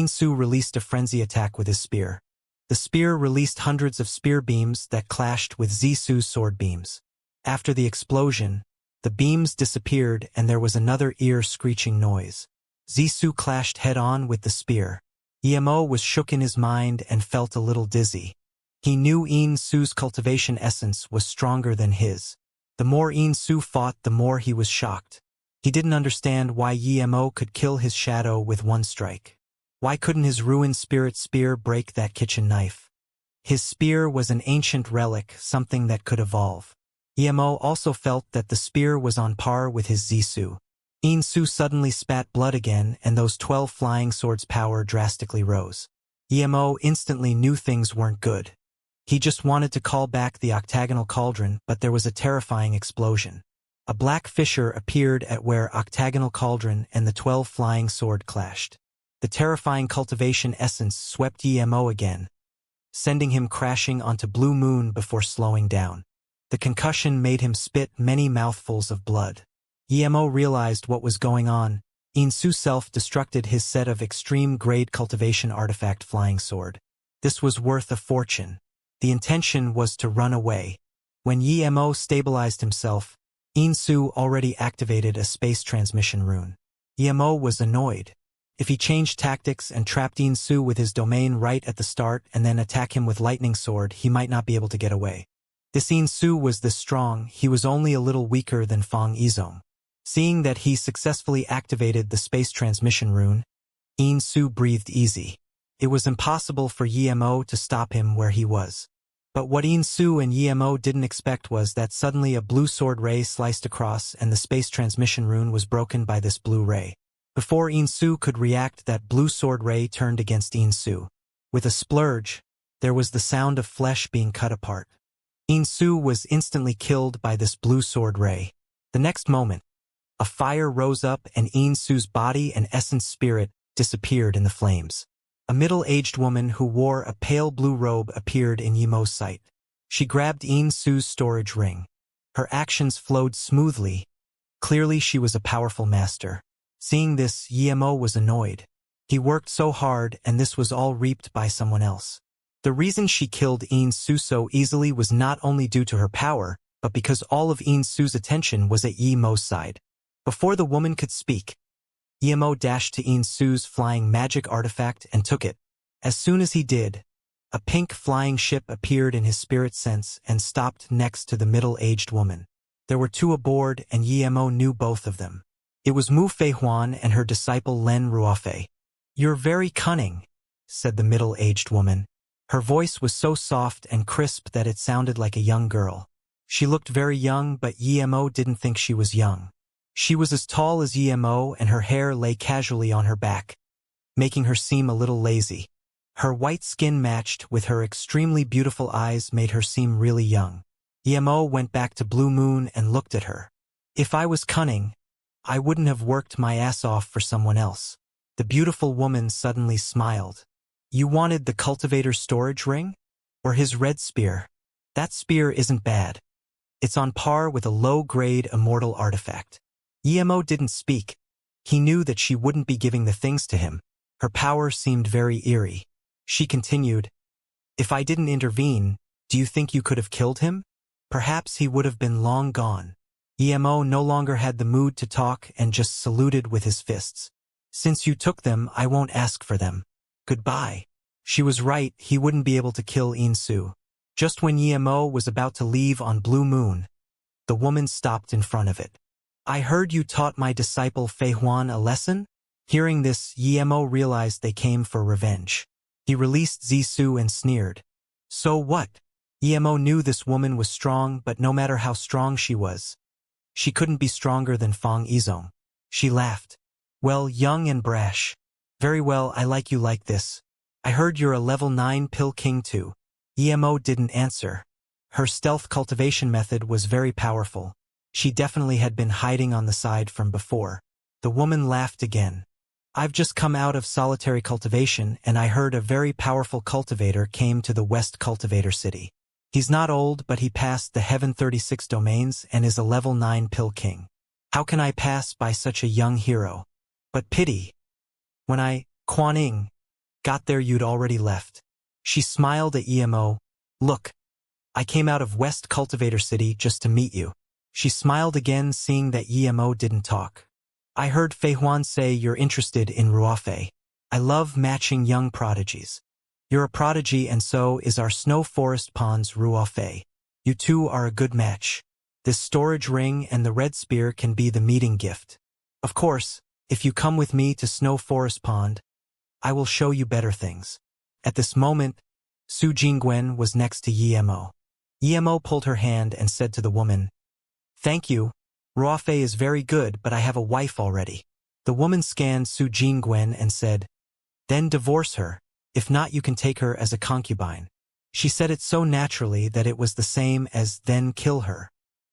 Su released a frenzy attack with his spear. The spear released hundreds of spear beams that clashed with Zisu's sword beams. After the explosion, the beams disappeared and there was another ear-screeching noise. Zisu clashed head-on with the spear. Yimo was shook in his mind and felt a little dizzy. He knew Su's cultivation essence was stronger than his. The more Su fought, the more he was shocked. He didn't understand why Yimo could kill his shadow with one strike. Why couldn't his ruined spirit spear break that kitchen knife? His spear was an ancient relic, something that could evolve. Yimo also felt that the spear was on par with his Zisu. Su suddenly spat blood again, and those 12 flying swords' power drastically rose. Yimo instantly knew things weren't good. He just wanted to call back the octagonal cauldron, but there was a terrifying explosion. A black fissure appeared at where octagonal cauldron and the 12 flying sword clashed. The terrifying cultivation essence swept Yimo again, sending him crashing onto Blue Moon before slowing down. The concussion made him spit many mouthfuls of blood. Yimo realized what was going on. Insu self-destructed his set of extreme-grade cultivation artifact flying sword. This was worth a fortune. The intention was to run away. When Yemo stabilized himself, Insu already activated a space transmission rune. Yemo was annoyed. If he changed tactics and trapped Insu with his domain right at the start and then attack him with lightning sword, he might not be able to get away. This Insu was this strong, he was only a little weaker than Fang Yizong. Seeing that he successfully activated the space transmission rune, Insu breathed easy. It was impossible for Yemo to stop him where he was. But what Insu and Yemo didn't expect was that suddenly a blue sword ray sliced across and the space transmission rune was broken by this blue ray. Before Insu could react, that blue sword ray turned against Insu. With a splurge, there was the sound of flesh being cut apart. Insu was instantly killed by this blue sword ray. The next moment, a fire rose up and Insu's body and essence spirit disappeared in the flames. A middle-aged woman who wore a pale blue robe appeared in Yemo's sight. She grabbed Insu's storage ring. Her actions flowed smoothly. Clearly she was a powerful master. Seeing this, Yemo was annoyed. He worked so hard and this was all reaped by someone else. The reason she killed Insu so easily was not only due to her power, but because all of Insu's attention was at Yemo's side. Before the woman could speak, Yemo dashed to Insu's flying magic artifact and took it. As soon as he did, a pink flying ship appeared in his spirit sense and stopped next to the middle-aged woman. There were two aboard and Yemo knew both of them. It was Mu Feihuan and her disciple Len Ruofei. "You're very cunning," said the middle-aged woman. Her voice was so soft and crisp that it sounded like a young girl. She looked very young, but Yemo didn't think she was young. She was as tall as Yemo and her hair lay casually on her back, making her seem a little lazy. Her white skin matched with her extremely beautiful eyes made her seem really young. Yemo went back to Blue Moon and looked at her. "If I was cunning, I wouldn't have worked my ass off for someone else." The beautiful woman suddenly smiled. "You wanted the cultivator's storage ring? Or his red spear? That spear isn't bad. It's on par with a low-grade immortal artifact." Yemo didn't speak. He knew that she wouldn't be giving the things to him. Her power seemed very eerie. She continued, "If I didn't intervene, do you think you could have killed him? Perhaps he would have been long gone." Yemo no longer had the mood to talk and just saluted with his fists. "Since you took them, I won't ask for them. Goodbye." She was right, he wouldn't be able to kill Insu. Just when Yemo was about to leave on Blue Moon, the woman stopped in front of it. "I heard you taught my disciple Feihuan a lesson?" Hearing this, Yemo realized they came for revenge. He released Zisu and sneered. "So what?" Yemo knew this woman was strong, but no matter how strong she was, she couldn't be stronger than Fang Yizong. She laughed. "Well, young and brash. Very well, I like you like this. I heard you're a level 9 pill king too." Yemo didn't answer. Her stealth cultivation method was very powerful. She definitely had been hiding on the side from before. The woman laughed again. "I've just come out of solitary cultivation and I heard a very powerful cultivator came to the West Cultivator City. He's not old, but he passed the Heaven 36 domains and is a level 9 pill king. How can I pass by such a young hero? But pity. When I, Quan Ing, got there you'd already left." She smiled at Yemo. "Look, I came out of West Cultivator City just to meet you." She smiled again, seeing that Yemo didn't talk. "I heard Feihuan say you're interested in Ruofei. I love matching young prodigies. You're a prodigy and so is our Snow Forest Pond's Ruofei. You two are a good match. This storage ring and the red spear can be the meeting gift. Of course, if you come with me to Snow Forest Pond, I will show you better things." At this moment, Su Jingwen was next to Yemo. Yemo pulled her hand and said to the woman, "Thank you. Ruofei is very good, but I have a wife already." The woman scanned Su Jingwen and said, "Then divorce her. If not, you can take her as a concubine." She said it so naturally that it was the same as "then kill her."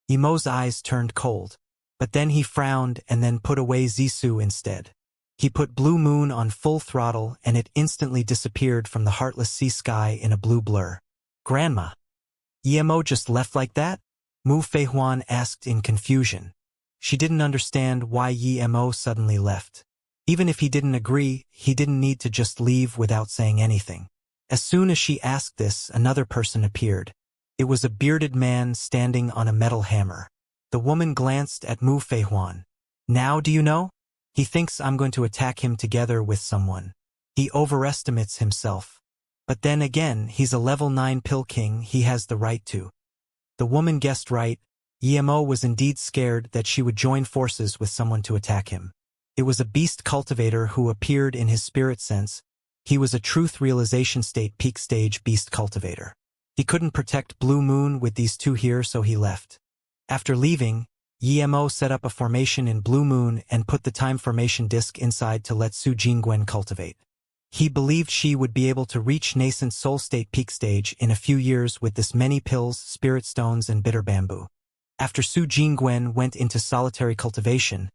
Yemo's eyes turned cold. But then he frowned and then put away Zisu instead. He put Blue Moon on full throttle and it instantly disappeared from the heartless sea sky in a blue blur. "Grandma, Yemo just left like that?" Mu Feihuan asked in confusion. She didn't understand why Yemo suddenly left. Even if he didn't agree, he didn't need to just leave without saying anything. As soon as she asked this, another person appeared. It was a bearded man standing on a metal hammer. The woman glanced at Mu Feihuan. Now do you know? He thinks I'm going to attack him together with someone. He overestimates himself. But then again, he's a level 9 pill king, he has the right to. The woman guessed right. Emo was indeed scared that she would join forces with someone to attack him. It was a beast cultivator who appeared in his spirit sense. He was a truth realization state peak stage beast cultivator. He couldn't protect Blue Moon with these two here, so he left. After leaving, Emo set up a formation in Blue Moon and put the time formation disk inside to let Su Jingwen cultivate. He believed she would be able to reach nascent soul state peak stage in a few years with this many pills, spirit stones, and bitter bamboo. After Su Jingwen went into solitary cultivation,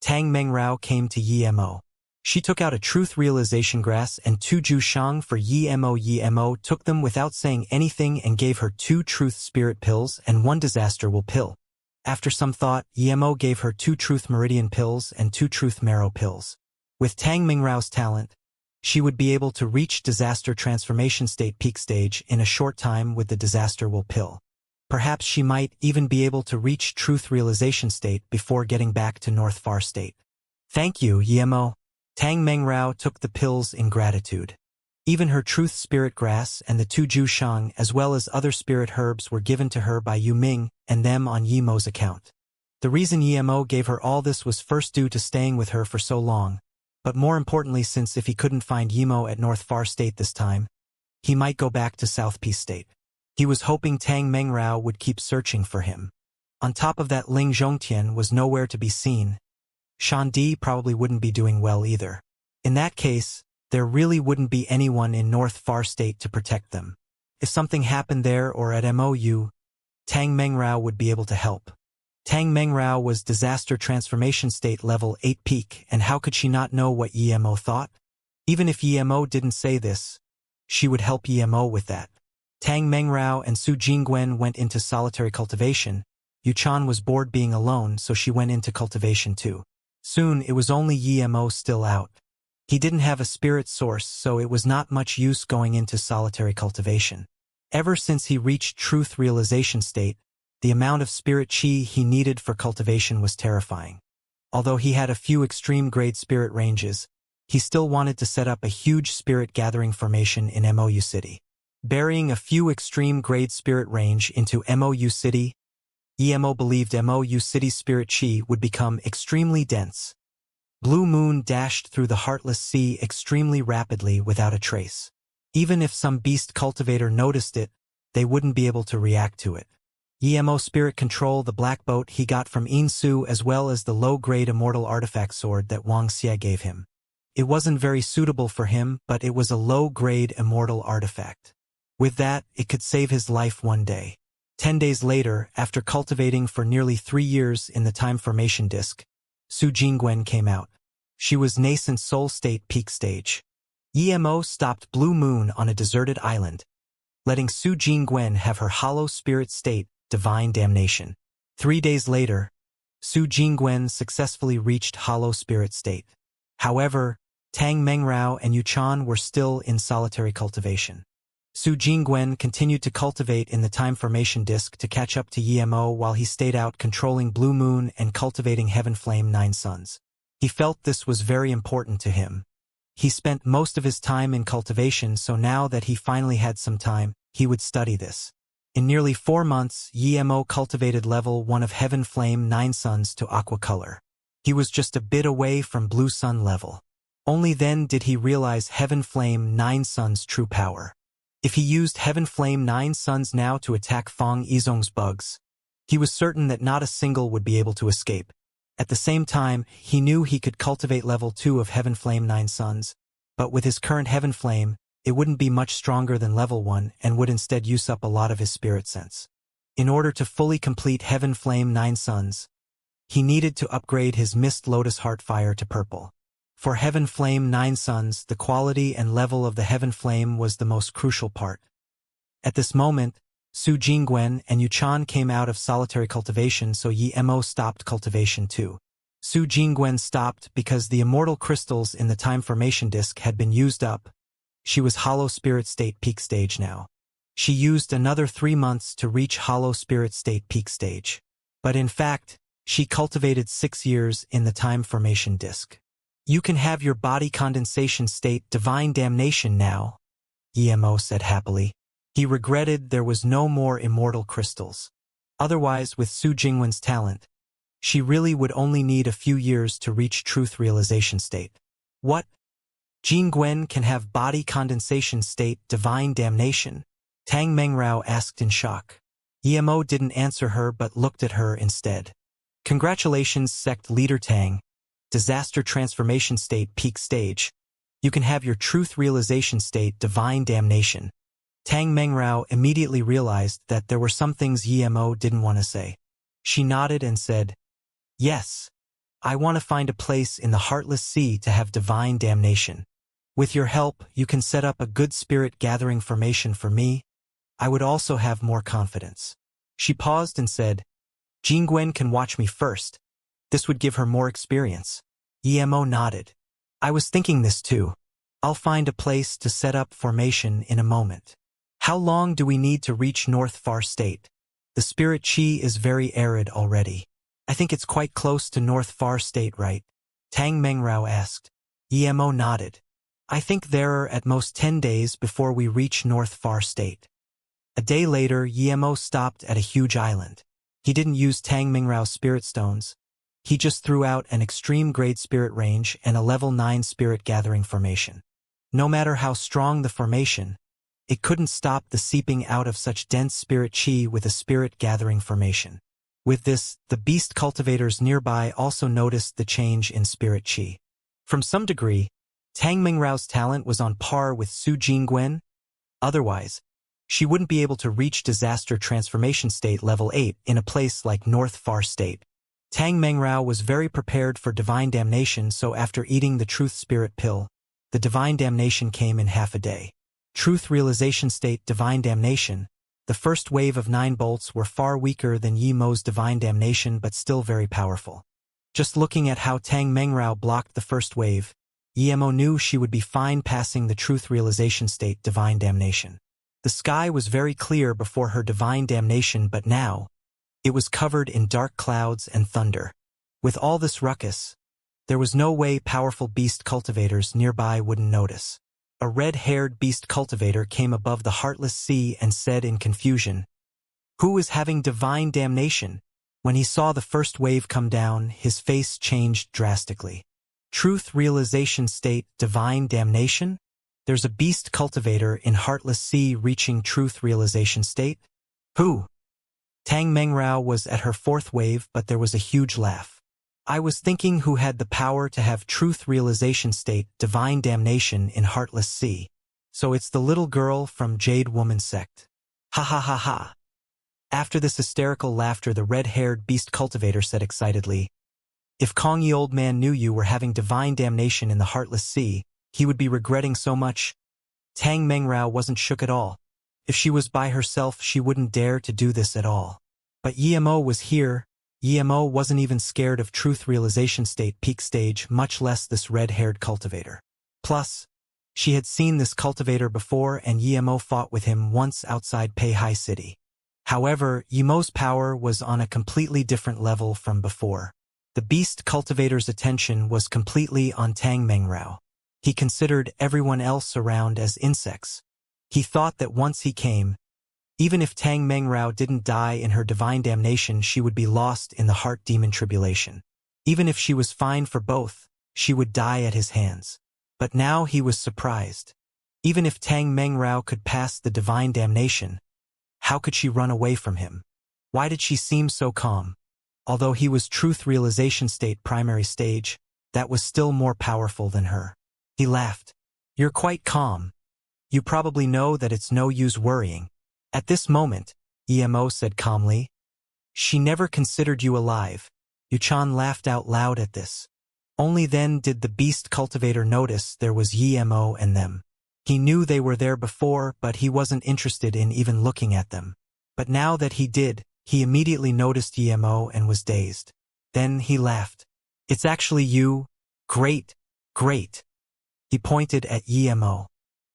Tang Mengrao came to Emo. She took out a truth realization grass and 2 Ju Shang for Emo. Emo took them without saying anything and gave her 2 truth spirit pills and 1 disaster will pill. After some thought, Emo gave her 2 truth meridian pills and 2 truth marrow pills. With Tang Mengrao's talent, she would be able to reach disaster transformation state peak stage in a short time with the disaster will pill. Perhaps she might even be able to reach truth realization state before getting back to North Far state. Thank you, Emo. Tang Mengrao took the pills in gratitude. Even her truth spirit grass and the 2 Ju Shang as well as other spirit herbs were given to her by Yu Ming and them on Yemo's account. The reason Yemo gave her all this was first due to staying with her for so long, but more importantly since if he couldn't find Yemo at North Far State this time, he might go back to South Peace State. He was hoping Tang Mengrao would keep searching for him. On top of that, Ling Zhongtian was nowhere to be seen. Shan Di probably wouldn't be doing well either. In that case, there really wouldn't be anyone in North Far State to protect them. If something happened there or at MOU, Tang Mengrao would be able to help. Tang Mengrao was disaster transformation state level 8 peak, and how could she not know what Emo thought? Even if Emo didn't say this, she would help Emo with that. Tang Mengrao and Su Jingwen went into solitary cultivation. Yuchan was bored being alone, so she went into cultivation too. Soon it was only Emo still out. He didn't have a spirit source, so it was not much use going into solitary cultivation. Ever since he reached truth realization state, the amount of spirit chi he needed for cultivation was terrifying. Although he had a few extreme grade spirit ranges, he still wanted to set up a huge spirit gathering formation in MOU City. Burying a few extreme grade spirit range into MOU City, Emo believed MOU City's spirit chi would become extremely dense. Blue Moon dashed through the heartless sea extremely rapidly without a trace. Even if some beast cultivator noticed it, they wouldn't be able to react to it. Emo spirit control the black boat he got from Insu as well as the low-grade immortal artifact sword that Wuxia gave him. It wasn't very suitable for him, but it was a low-grade immortal artifact. With that, it could save his life one day. 10 days later, after cultivating for nearly 3 years in the time formation disk, Su Jingwen came out. She was nascent soul state peak stage. Emo stopped Blue Moon on a deserted island, letting Su Jingwen have her hollow spirit state, divine damnation. 3 days later, Su Jingwen successfully reached hollow spirit state. However, Tang Mengrao and Yuchan were still in solitary cultivation. Su Jingwen continued to cultivate in the time formation disk to catch up to Emo while he stayed out controlling Blue Moon and cultivating Heaven Flame 9 Suns. He felt this was very important to him. He spent most of his time in cultivation, so now that he finally had some time, he would study this. In nearly 4 months, Emo cultivated level 1 of Heaven Flame 9 Suns to aqua color. He was just a bit away from Blue Sun level. Only then did he realize Heaven Flame 9 Suns' true power. If he used Heaven Flame 9 Suns now to attack Fang Yizhong's bugs, he was certain that not a single would be able to escape. At the same time, he knew he could cultivate level 2 of Heaven Flame 9 Suns, but with his current Heaven Flame, it wouldn't be much stronger than level 1 and would instead use up a lot of his spirit sense. In order to fully complete Heaven Flame 9 Suns, he needed to upgrade his Mist Lotus Heart Fire to purple. For Heaven Flame 9 Suns, the quality and level of the Heaven Flame was the most crucial part. At this moment, Su Jingwen and Yuchan came out of solitary cultivation, so Emo stopped cultivation too. Su Jingwen stopped because the immortal crystals in the time formation disk had been used up. She was Hollow Spirit State peak stage now. She used another 3 months to reach Hollow Spirit State peak stage. But in fact, she cultivated 6 years in the time formation disk. You can have your body condensation state divine damnation now, Emo said happily. He regretted there was no more immortal crystals. Otherwise, with Su Jingwen's talent, she really would only need a few years to reach truth realization state. What? Jingwen can have body condensation state divine damnation? Tang Mengrao asked in shock. Emo didn't answer her but looked at her instead. Congratulations, sect leader Tang. Disaster transformation state peak stage. You can have your truth realization state divine damnation. Tang Mengrao immediately realized that there were some things Emo didn't want to say. She nodded and said, "Yes. I want to find a place in the Heartless Sea to have divine damnation. With your help, you can set up a good spirit gathering formation for me. I would also have more confidence." She paused and said, "Jingwen can watch me first. This would give her more experience." Emo nodded. "I was thinking this too. I'll find a place to set up formation in a moment." How long do we need to reach North Far State? The spirit chi is very arid already. I think it's quite close to North Far State, right? Tang Mengrao asked. Emo nodded. I think there are at most 10 days before we reach North Far State. A day later, Emo stopped at a huge island. He didn't use Tang Mengrao's spirit stones. He just threw out an extreme grade spirit range and a level 9 spirit gathering formation. No matter how strong the formation, it couldn't stop the seeping out of such dense spirit chi with a spirit gathering formation. With this, the beast cultivators nearby also noticed the change in spirit chi. From some degree, Tang Mengrao's talent was on par with Su Jingwen. Otherwise, she wouldn't be able to reach disaster transformation state level 8 in a place like North Far State. Tang Mengrao was very prepared for divine damnation, so after eating the truth spirit pill, the divine damnation came in half a day. Truth realization state divine damnation. The first wave of 9 bolts were far weaker than Yemo's divine damnation but still very powerful. Just looking at how Tang Mengrao blocked the first wave, Yemo knew she would be fine passing the truth realization state divine damnation. The sky was very clear before her divine damnation, but now, it was covered in dark clouds and thunder. With all this ruckus, there was no way powerful beast cultivators nearby wouldn't notice. A red-haired beast cultivator came above the Heartless Sea and said in confusion, "Who is having divine damnation?" When he saw the first wave come down, his face changed drastically. Truth realization state divine damnation? There's a beast cultivator in Heartless Sea reaching truth realization state? Who? Tang Mengrao was at her 4th wave, but there was a huge laugh. I was thinking who had the power to have truth realization state divine damnation in Heartless Sea. So it's the little girl from Jade Woman sect. Ha ha ha ha. After this hysterical laughter, the red-haired beast cultivator said excitedly, "If Kong Yi old man knew you were having divine damnation in the Heartless Sea, he would be regretting so much." Tang Mengrao wasn't shook at all. If she was by herself, she wouldn't dare to do this at all. But Emo was here. Emo wasn't even scared of truth realization state peak stage, much less this red-haired cultivator. Plus, she had seen this cultivator before, and Emo fought with him once outside Peihai City. However, Yemo's power was on a completely different level from before. The beast cultivator's attention was completely on Tang Mengrao. He considered everyone else around as insects. He thought that once he came, even if Tang Mengrao didn't die in her divine damnation, she would be lost in the heart demon tribulation. Even if she was fine for both, she would die at his hands. But now he was surprised. Even if Tang Mengrao could pass the divine damnation, how could she run away from him? Why did she seem so calm? Although he was truth realization state primary stage, that was still more powerful than her. He laughed. "You're quite calm. You probably know that it's no use worrying." At this moment, Emo said calmly, "She never considered you alive." Yuchan laughed out loud at this. Only then did the beast cultivator notice there was Emo and them. He knew they were there before, but he wasn't interested in even looking at them. But now that he did, he immediately noticed Emo and was dazed. Then he laughed. It's actually you. Great, great. He pointed at Emo.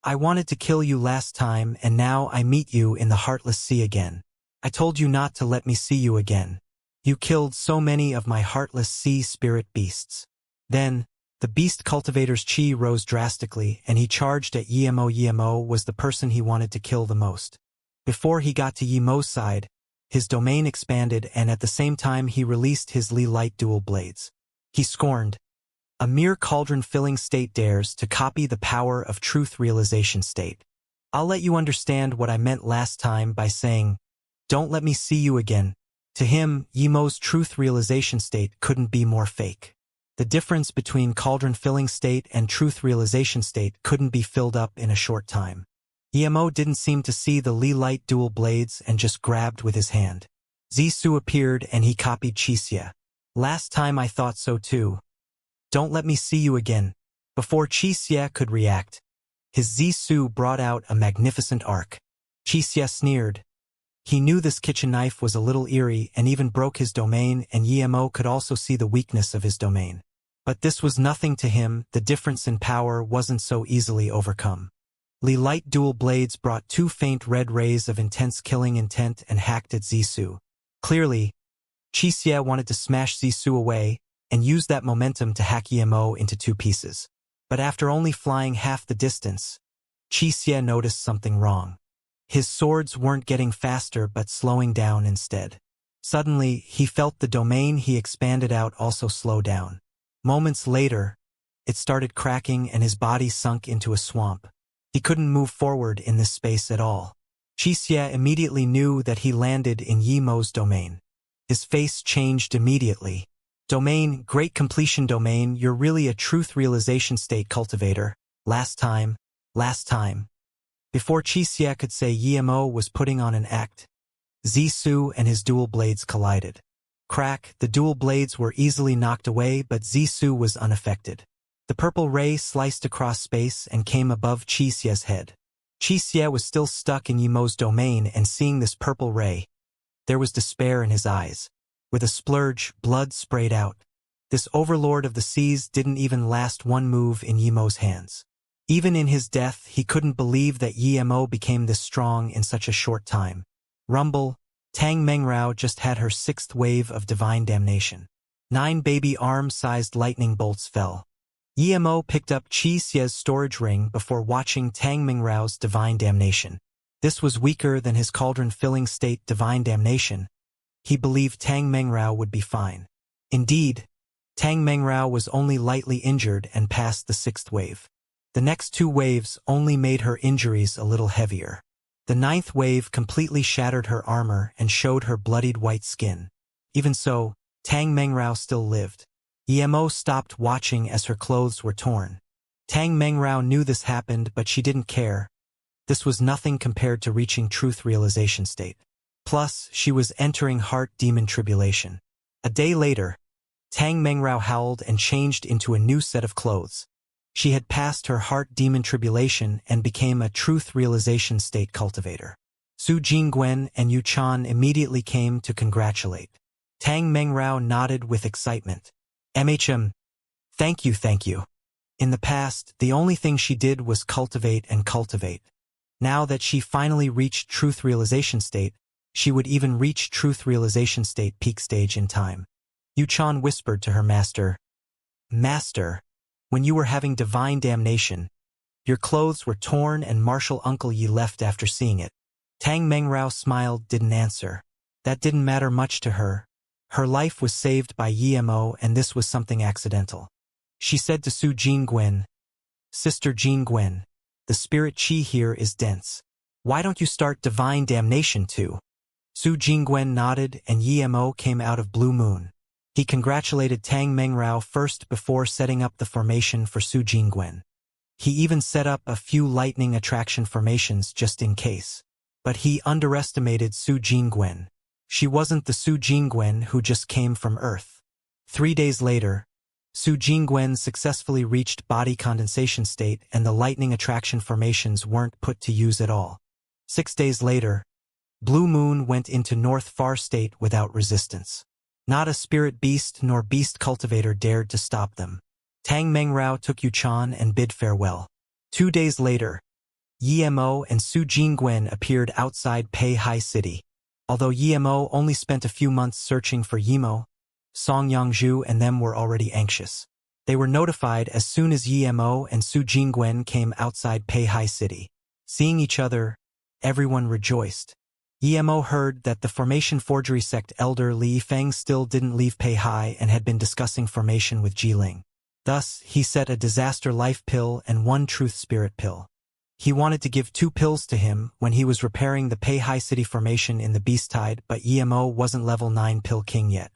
I wanted to kill you last time and now I meet you in the Heartless Sea again. I told you not to let me see you again. You killed so many of my Heartless Sea spirit beasts. Then, the beast cultivator's chi rose drastically and he charged at Emo. Emo was the person he wanted to kill the most. Before he got to Yemo's side, his domain expanded and at the same time he released his Li Light dual blades. He scorned. A mere cauldron-filling state dares to copy the power of truth realization state. I'll let you understand what I meant last time by saying, don't let me see you again. To him, Yemo's truth realization state couldn't be more fake. The difference between cauldron-filling state and truth realization state couldn't be filled up in a short time. Yemo didn't seem to see the Li Light dual blades and just grabbed with his hand. Zissou appeared and he copied Xianxia. Last time I thought so too. Don't let me see you again. Before Xianxia could react, his Zissou brought out a magnificent arc. Xianxia sneered. He knew this kitchen knife was a little eerie and even broke his domain, and Yemo could also see the weakness of his domain. But this was nothing to him. The difference in power wasn't so easily overcome. Li Light dual blades brought two faint red rays of intense killing intent and hacked at Zissou. Clearly, Xianxia wanted to smash Zissou away and use that momentum to hack Yemo into two pieces. But after only flying half the distance, Xianxia noticed something wrong. His swords weren't getting faster but slowing down instead. Suddenly, he felt the domain he expanded out also slow down. Moments later, it started cracking and his body sunk into a swamp. He couldn't move forward in this space at all. Xianxia immediately knew that he landed in Yemo's domain. His face changed immediately. Domain, great completion domain, you're really a truth realization state cultivator. Last time. Before Xianxia could say Yemo was putting on an act, Zissou and his dual blades collided. Crack, the dual blades were easily knocked away but Zissou was unaffected. The purple ray sliced across space and came above Xianxia's head. Xianxia was still stuck in Yemo's domain and seeing this purple ray, there was despair in his eyes. With a splurge, blood sprayed out. This overlord of the seas didn't even last one move in Yemo's hands. Even in his death, he couldn't believe that Yemo became this strong in such a short time. Rumble, Tang Mengrao just had her 6th wave of divine damnation. 9 baby arm-sized lightning bolts fell. Yemo picked up Xianxia's storage ring before watching Tang Mengrao's divine damnation. This was weaker than his cauldron-filling state divine damnation. He believed Tang Mengrao would be fine. Indeed, Tang Mengrao was only lightly injured and passed the 6th wave. The next 2 waves only made her injuries a little heavier. The 9th wave completely shattered her armor and showed her bloodied white skin. Even so, Tang Mengrao still lived. Yemo stopped watching as her clothes were torn. Tang Mengrao knew this happened but she didn't care. This was nothing compared to reaching truth realization state. Plus, she was entering heart demon tribulation. A day later, Tang Mengrao howled and changed into a new set of clothes. She had passed her heart demon tribulation and became a truth realization state cultivator. Su Jingwen and Yu Chan immediately came to congratulate. Tang Mengrao nodded with excitement. MHM, thank you. In the past, the only thing she did was cultivate and cultivate. Now that she finally reached truth realization state, she would even reach truth realization state peak stage in time. Yu Chan whispered to her master, Master, when you were having divine damnation, your clothes were torn and martial Uncle Yi left after seeing it. Tang Mengrao smiled, didn't answer. That didn't matter much to her. Her life was saved by Yemo and this was something accidental. She said to Su Jingwen, Sister Jingwen, the spirit chi here is dense. Why don't you start divine damnation too? Su Jingwen nodded and Yemo came out of Blue Moon. He congratulated Tang Mengrao first before setting up the formation for Su Jingwen. He even set up a few lightning attraction formations just in case. But he underestimated Su Jingwen. She wasn't the Su Jingwen who just came from Earth. 3 days later, Su Jingwen successfully reached body condensation state and the lightning attraction formations weren't put to use at all. 6 days later, Blue Moon went into North Far state without resistance. Not a spirit beast nor beast cultivator dared to stop them. Tang Mengrao took Yuchan and bid farewell. 2 days later, Yimo and Su Jingwen appeared outside Pei Hai City. Although Yimo only spent a few months searching for Yimo, Song Yangzhu and them were already anxious. They were notified as soon as Yimo and Su Jingwen came outside Pei Hai City. Seeing each other, everyone rejoiced. Yimo heard that the formation forgery sect elder Li Feng still didn't leave Pei Hai and had been discussing formation with Jiling. Thus, he set a disaster life pill and 1 truth spirit pill. He wanted to give 2 pills to him when he was repairing the Pei Hai City formation in the Beast Tide, but Yimo wasn't level 9 pill king yet.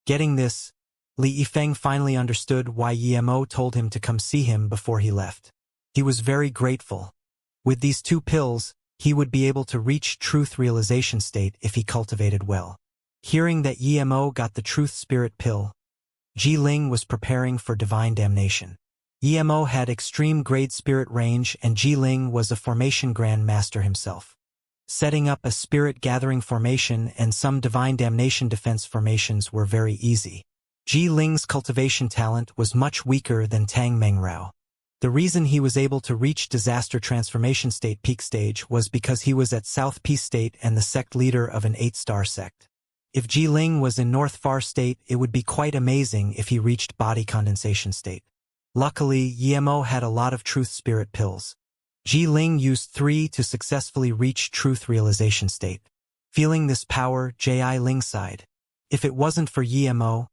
Getting this, Li Yifeng finally understood why Yimo told him to come see him before he left. He was very grateful. With these 2 pills, he would be able to reach truth realization state if he cultivated well. Hearing that Yimo got the truth spirit pill, Ji Ling was preparing for divine damnation. Yimo had extreme grade spirit range and Ji Ling was a formation grand master himself. Setting up a spirit gathering formation and some divine damnation defense formations were very easy. Ji Ling's cultivation talent was much weaker than Tang Mengrao. The reason he was able to reach disaster transformation state peak stage was because he was at South Peace state and the sect leader of an 8-star sect. If Ji Ling was in North Far state, it would be quite amazing if he reached body condensation state. Luckily, Yimo had a lot of truth spirit pills. Ji Ling used 3 to successfully reach truth realization state. Feeling this power, Ji Ling sighed. If it wasn't for Yimo,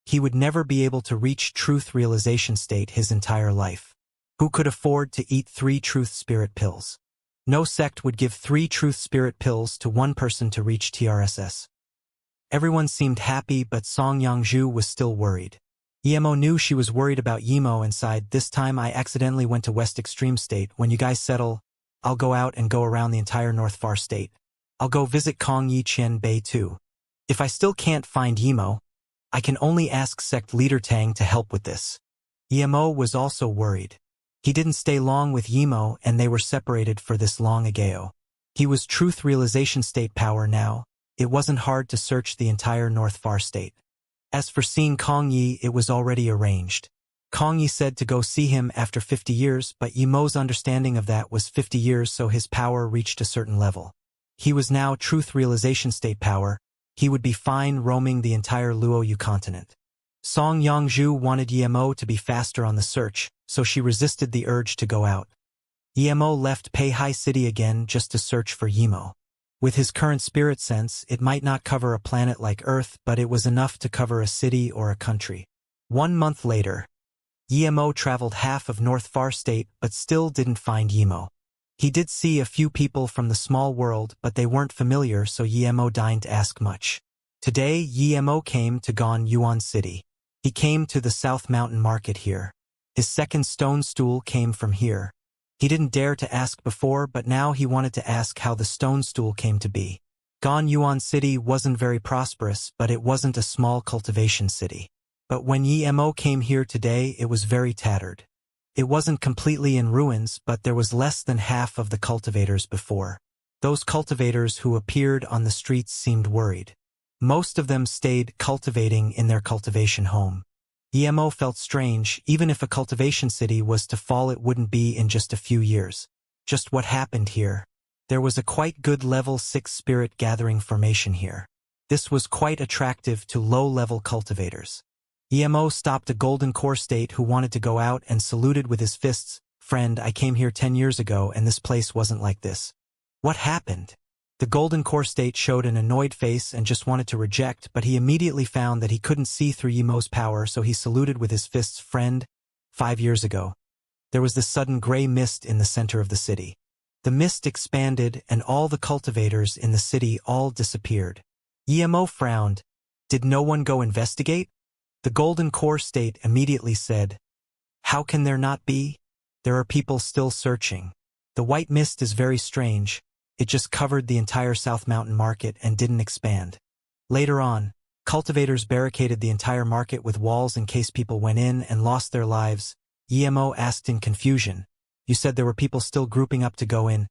he would never be able to reach truth realization state his entire life. Who could afford to eat 3 truth spirit pills? No sect would give 3 truth spirit pills to 1 person to reach TRSS. Everyone seemed happy, but Song Yangzhu was still worried. Yimo knew she was worried about Yimo and sighed, "This time I accidentally went to West Extreme State. When you guys settle, I'll go out and go around the entire North Far State. I'll go visit Kong Yi Qian Bay too. If I still can't find Yimo, I can only ask Sect Leader Tang to help with this." Yimo was also worried. He didn't stay long with Yimo and they were separated for this long ago. He was truth realization state power now. It wasn't hard to search the entire North Far State. As for seeing Kong Yi, it was already arranged. Kong Yi said to go see him after 50 years, but Yimo's understanding of that was 50 years, so his power reached a certain level. He was now truth realization state power. He would be fine roaming the entire Luoyu continent. Song Yangzhu wanted Yimo to be faster on the search, so she resisted the urge to go out. Yimo left Pei Hai City again just to search for Yimo. With his current spirit sense, it might not cover a planet like Earth, but it was enough to cover a city or a country. 1 month later, Yimo traveled half of North Far State but still didn't find Yimo. He did see a few people from the small world, but they weren't familiar, so Yimo didn't ask much. Today, Yimo came to Gon Yuan City. He came to the South Mountain Market here. His second stone stool came from here. He didn't dare to ask before, but now he wanted to ask how the stone stool came to be. Gon Yuan City wasn't very prosperous, but it wasn't a small cultivation city. But when Yimo came here today, it was very tattered. It wasn't completely in ruins, but there was less than half of the cultivators before. Those cultivators who appeared on the streets seemed worried. Most of them stayed cultivating in their cultivation home. Yimo felt strange. Even if a cultivation city was to fall, it wouldn't be in just a few years. Just what happened here. There was a quite good level 6 spirit gathering formation here. This was quite attractive to low-level cultivators. Yimo stopped a golden core state who wanted to go out and saluted with his fists. "Friend, I came here 10 years ago and this place wasn't like this. What happened?" The golden core state showed an annoyed face and just wanted to reject, but he immediately found that he couldn't see through Yimo's power, so he saluted with his fists. "Friend, 5 years ago, there was this sudden gray mist in the center of the city. The mist expanded and all the cultivators in the city all disappeared." Yimo frowned. "Did no one go investigate?" The golden core state immediately said, "How can there not be? There are people still searching. The white mist is very strange. It just covered the entire South Mountain Market and didn't expand." Later on, cultivators barricaded the entire market with walls in case people went in and lost their lives. Yimo asked in confusion, "You said there were people still grouping up to go in.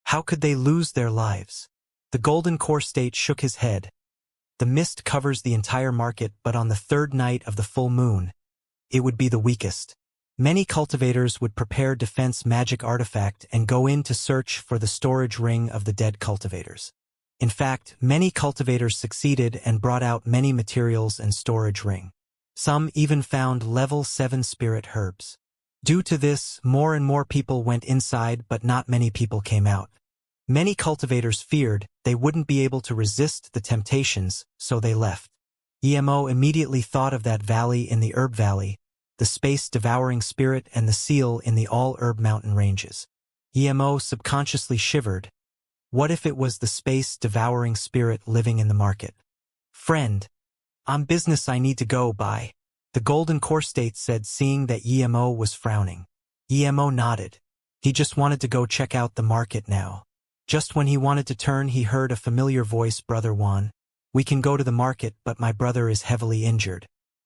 How could they lose their lives?" The golden core state shook his head. The mist covers the entire market, but on the third night of the full moon, it would be the weakest. Many cultivators would prepare defense magic artifact and go in to search for the storage ring of the dead cultivators. In fact, many cultivators succeeded and brought out many materials and storage ring. Some even found level 7 spirit herbs. Due to this, more and more people went inside, but not many people came out. Many cultivators feared they wouldn't be able to resist the temptations, so they left. Emo immediately thought of that valley in the Herb Valley, the space-devouring spirit and the seal in the all-herb mountain ranges. Emo subconsciously shivered. What if it was the space-devouring spirit living in the market? Friend, I'm business, I need to go, bye. The Golden Core State said, seeing that Emo was frowning. Emo nodded. He just wanted to go check out the market now. Just when he wanted to turn, he heard a familiar voice. Brother Juan, we can go to the market, but my brother is heavily injured.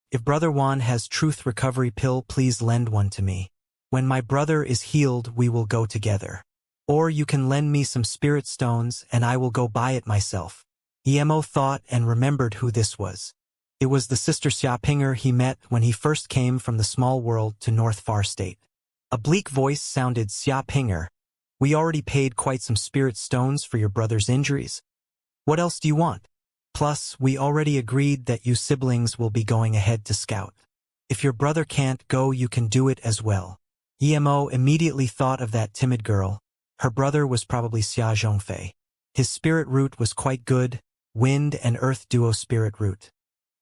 If Brother Juan has truth recovery pill, please lend one to me. When my brother is healed, we will go together. Or you can lend me some spirit stones and I will go buy it myself. Emo thought and remembered who this was. It was the sister Xiapinger he met when he first came from the small world to North Far State. A bleak voice sounded. Xiapinger, we already paid quite some spirit stones for your brother's injuries. What else do you want? Plus, we already agreed that you siblings will be going ahead to scout. If your brother can't go, you can do it as well. Emo immediately thought of that timid girl. Her brother was probably Xia Zhongfei. His spirit root was quite good, wind and earth duo spirit root.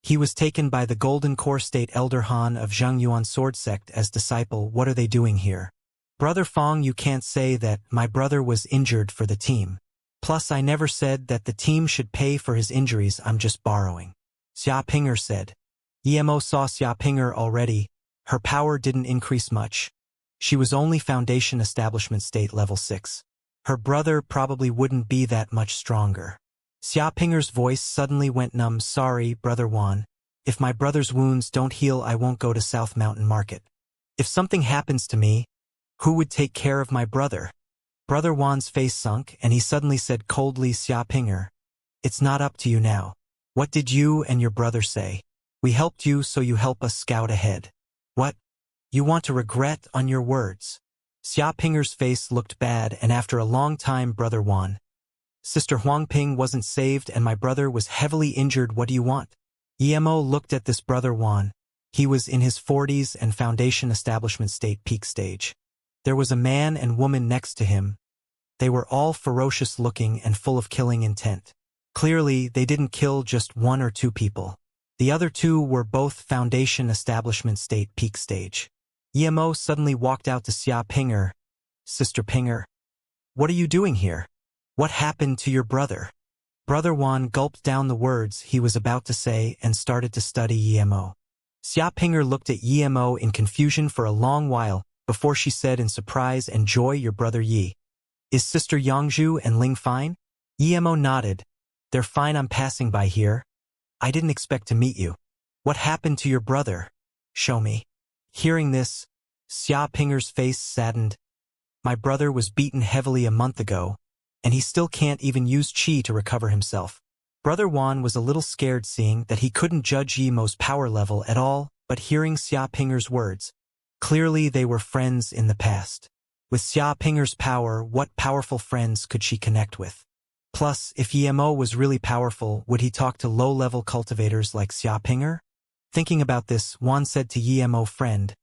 He was taken by the Golden Core State Elder Han of Zhongyuan Sword Sect as disciple. What are they doing here? Brother Fong, you can't say that. My brother was injured for the team. Plus, I never said that the team should pay for his injuries, I'm just borrowing. Xiapinger said. Emo saw Xiapinger already. Her power didn't increase much. She was only Foundation Establishment State level 6. Her brother probably wouldn't be that much stronger. Xiapinger's voice suddenly went numb. Sorry, Brother Juan. If my brother's wounds don't heal, I won't go to South Mountain Market. If something happens to me, who would take care of my brother? Brother Juan's face sunk, and he suddenly said coldly, Xiapinger, it's not up to you now. What did you and your brother say? We helped you, so you help us scout ahead. What? You want to regret on your words? Xiapinger's face looked bad, and after a long time, Brother Juan, Sister Huangping wasn't saved and my brother was heavily injured. What do you want? Emo looked at this Brother Juan. He was in his 40s and Foundation Establishment State peak stage. There was a man and woman next to him. They were all ferocious looking and full of killing intent. Clearly, they didn't kill just 1 or 2 people. The other 2 were both Foundation Establishment State peak stage. Emo suddenly walked out to Xiapinger. Sister Pinger, what are you doing here? What happened to your brother? Brother Juan gulped down the words he was about to say and started to study Emo. Xiapinger looked at Emo in confusion for a long while before she said in surprise and joy, your brother Yi. Is Sister Yangzhu and Ling fine? Emo nodded. They're fine, I'm passing by here. I didn't expect to meet you. What happened to your brother? Show me. Hearing this, Xiapinger's face saddened. My brother was beaten heavily a month ago, and he still can't even use chi to recover himself. Brother Juan was a little scared seeing that he couldn't judge Yemo's power level at all, but hearing Xiapinger's words, clearly they were friends in the past. With Xiapinger's power, what powerful friends could she connect with? Plus, if Yemo was really powerful, would he talk to low-level cultivators like Xiapinger? Thinking about this, Juan said to Yemo, friend,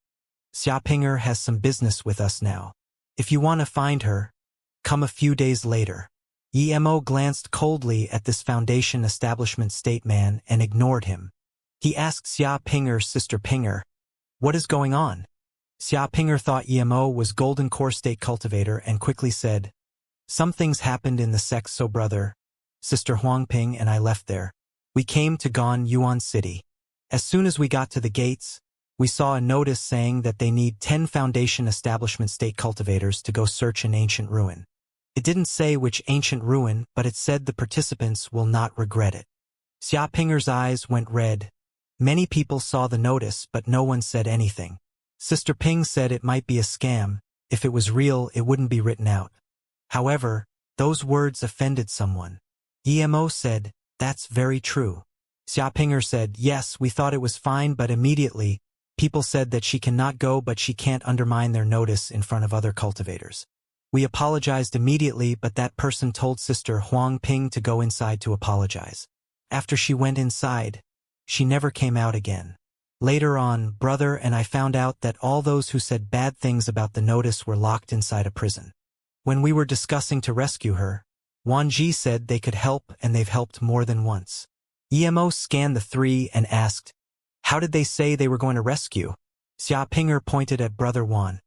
Xiapinger has some business with us now. If you want to find her, come a few days later. Yemo glanced coldly at this Foundation Establishment State man and ignored him. He asked Xiapinger, Sister Pinger, what is going on? Xiapinger thought Yemo was Golden Core State cultivator and quickly said, some things happened in the sect, so brother, Sister Huangping and I left there. We came to Gan Yuan City. As soon as we got to the gates, we saw a notice saying that they need 10 Foundation Establishment State cultivators to go search an ancient ruin. It didn't say which ancient ruin, but it said the participants will not regret it. Xiapinger's eyes went red. Many people saw the notice, but no one said anything. Sister Ping said it might be a scam. If it was real, it wouldn't be written out. However, those words offended someone. Yemo said, that's very true. Xiapinger said, yes, we thought it was fine, but immediately, people said that she cannot go but she can't undermine their notice in front of other cultivators. We apologized immediately, but that person told Sister Huang Ping to go inside to apologize. After she went inside, she never came out again. Later on, brother and I found out that all those who said bad things about the notice were locked inside a prison. When we were discussing to rescue her, Wan Ji said they could help, and they've helped more than once. Emo scanned the three and asked, how did they say they were going to rescue? Xiapinger pointed at Brother Wan.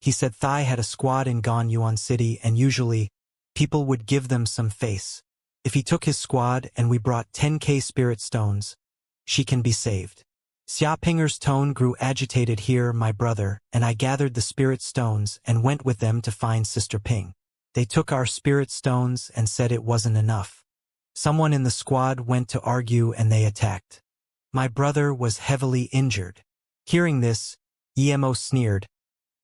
He said Thai had a squad in Ganyuan City and usually, people would give them some face. If he took his squad and we brought 10k spirit stones, she can be saved. Xiapinger's tone grew agitated here, my brother, and I gathered the spirit stones and went with them to find Sister Ping. They took our spirit stones and said it wasn't enough. Someone in the squad went to argue and they attacked. My brother was heavily injured. Hearing this, Emo sneered.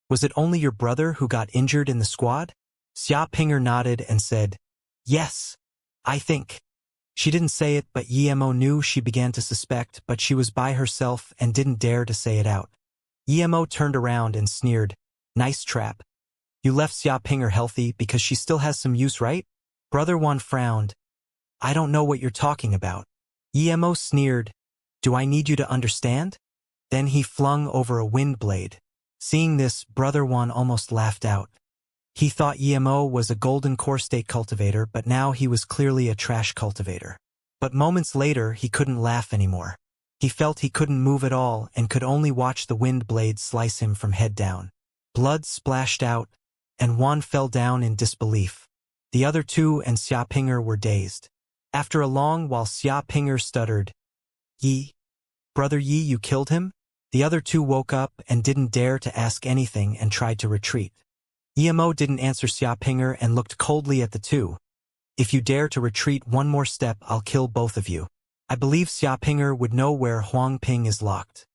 Was it only your brother who got injured in the squad? Xiapinger nodded and said, yes, I think. She didn't say it, but Emo knew. She began to suspect, but she was by herself and didn't dare to say it out. Emo turned around and sneered, nice trap. You left Xiapinger healthy because she still has some use, right? Brother Wan frowned. I don't know what you're talking about. Emo sneered, do I need you to understand? Then he flung over a wind blade. Seeing this, Brother Wan almost laughed out. He thought Emo was a golden core state cultivator, but now he was clearly a trash cultivator. But moments later, he couldn't laugh anymore. He felt he couldn't move at all and could only watch the wind blade slice him from head down. Blood splashed out, and Wan fell down in disbelief. The other two and Xiapinger were dazed. After a long while, Xiapinger stuttered, Yi? Brother Yi, you killed him? The other two woke up and didn't dare to ask anything and tried to retreat. Emo didn't answer Xiapinger and looked coldly at the two. If you dare to retreat one more step, I'll kill both of you. I believe Xiapinger would know where Huang Ping is locked.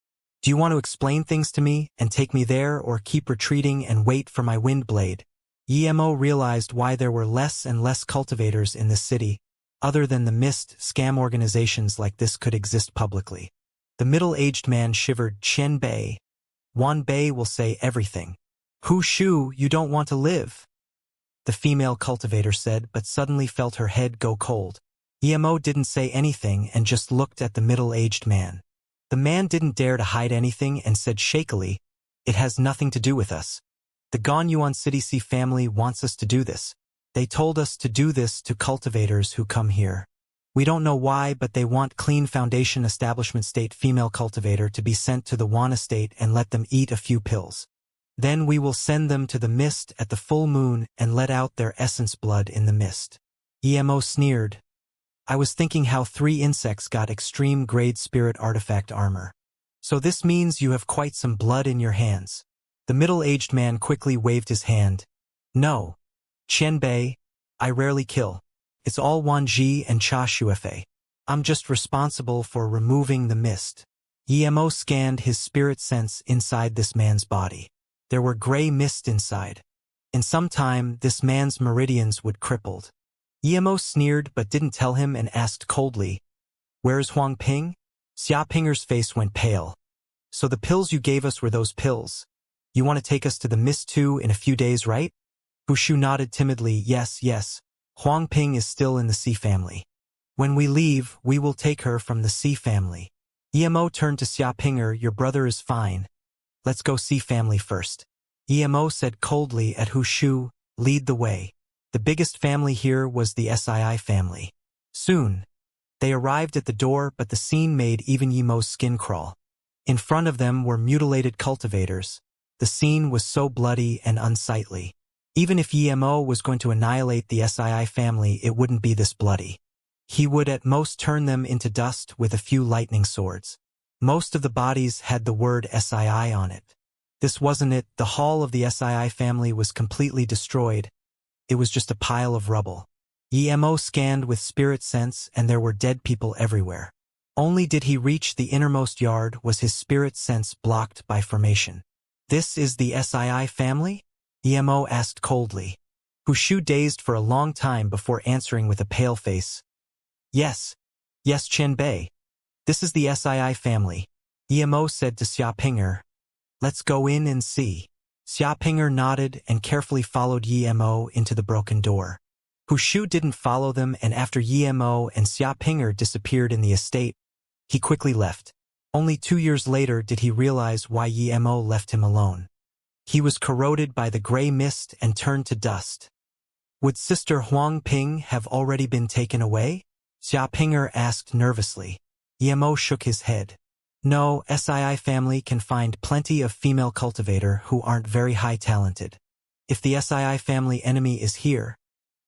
Do you want to explain things to me and take me there, or keep retreating and wait for my wind blade? Emo realized why there were less and less cultivators in this city. Other than the mist, scam organizations like this could exist publicly. The middle-aged man shivered. Chen Bei. Wan Bei will say everything. Hu Shu, you don't want to live, the female cultivator said, but suddenly felt her head go cold. Emo didn't say anything and just looked at the middle-aged man. The man didn't dare to hide anything and said shakily, it has nothing to do with us. The Ganyuan City C family wants us to do this. They told us to do this to cultivators who come here. We don't know why, but they want Clean Foundation Establishment State female cultivator to be sent to the Wan Estate and let them eat a few pills. Then we will send them to the mist at the full moon and let out their essence blood in the mist. Emo sneered. I was thinking how 3 insects got extreme grade spirit artifact armor. So this means you have quite some blood in your hands. The middle-aged man quickly waved his hand. No. Chen Bei, I rarely kill. It's all Wan Ji and Cha Shuefei. I'm just responsible for removing the mist. Emo scanned his spirit sense inside this man's body. There were gray mist inside. In some time, this man's meridians would crippled. Emo sneered but didn't tell him and asked coldly, where's Huang Ping? Xiapinger's face went pale. So the pills you gave us were those pills. You want to take us to the mist too in a few days, right? Hushu nodded timidly, yes. Huang Ping is still in the C family. When we leave, we will take her from the C family. Emo turned to Xiapinger, your brother is fine. Let's go see family first. Emo said coldly at Hushu, lead the way. The biggest family here was the Sii family. Soon, they arrived at the door, but the scene made even Emo's skin crawl. In front of them were mutilated cultivators. The scene was so bloody and unsightly. Even if Emo was going to annihilate the Sii family, it wouldn't be this bloody. He would at most turn them into dust with a few lightning swords. Most of the bodies had the word Sii on it. This wasn't it. The hall of the Sii family was completely destroyed. It was just a pile of rubble. Emo scanned with spirit sense, and there were dead people everywhere. Only did he reach the innermost yard was his spirit sense blocked by formation. This is the Sii family? Emo asked coldly. Hushu dazed for a long time before answering with a pale face. Yes, Chen Bei. "This is the Sii family," Emo said to Xiapinger. "Let's go in and see." Xiapinger nodded and carefully followed Emo into the broken door. Hu Shu didn't follow them, and after Emo and Xiapinger disappeared in the estate, he quickly left. Only 2 years later did he realize why Emo left him alone. He was corroded by the gray mist and turned to dust. Would Sister Huang Ping have already been taken away? Xiapinger asked nervously. Emo shook his head. No, Sii family can find plenty of female cultivator who aren't very high talented. If the Sii family enemy is here,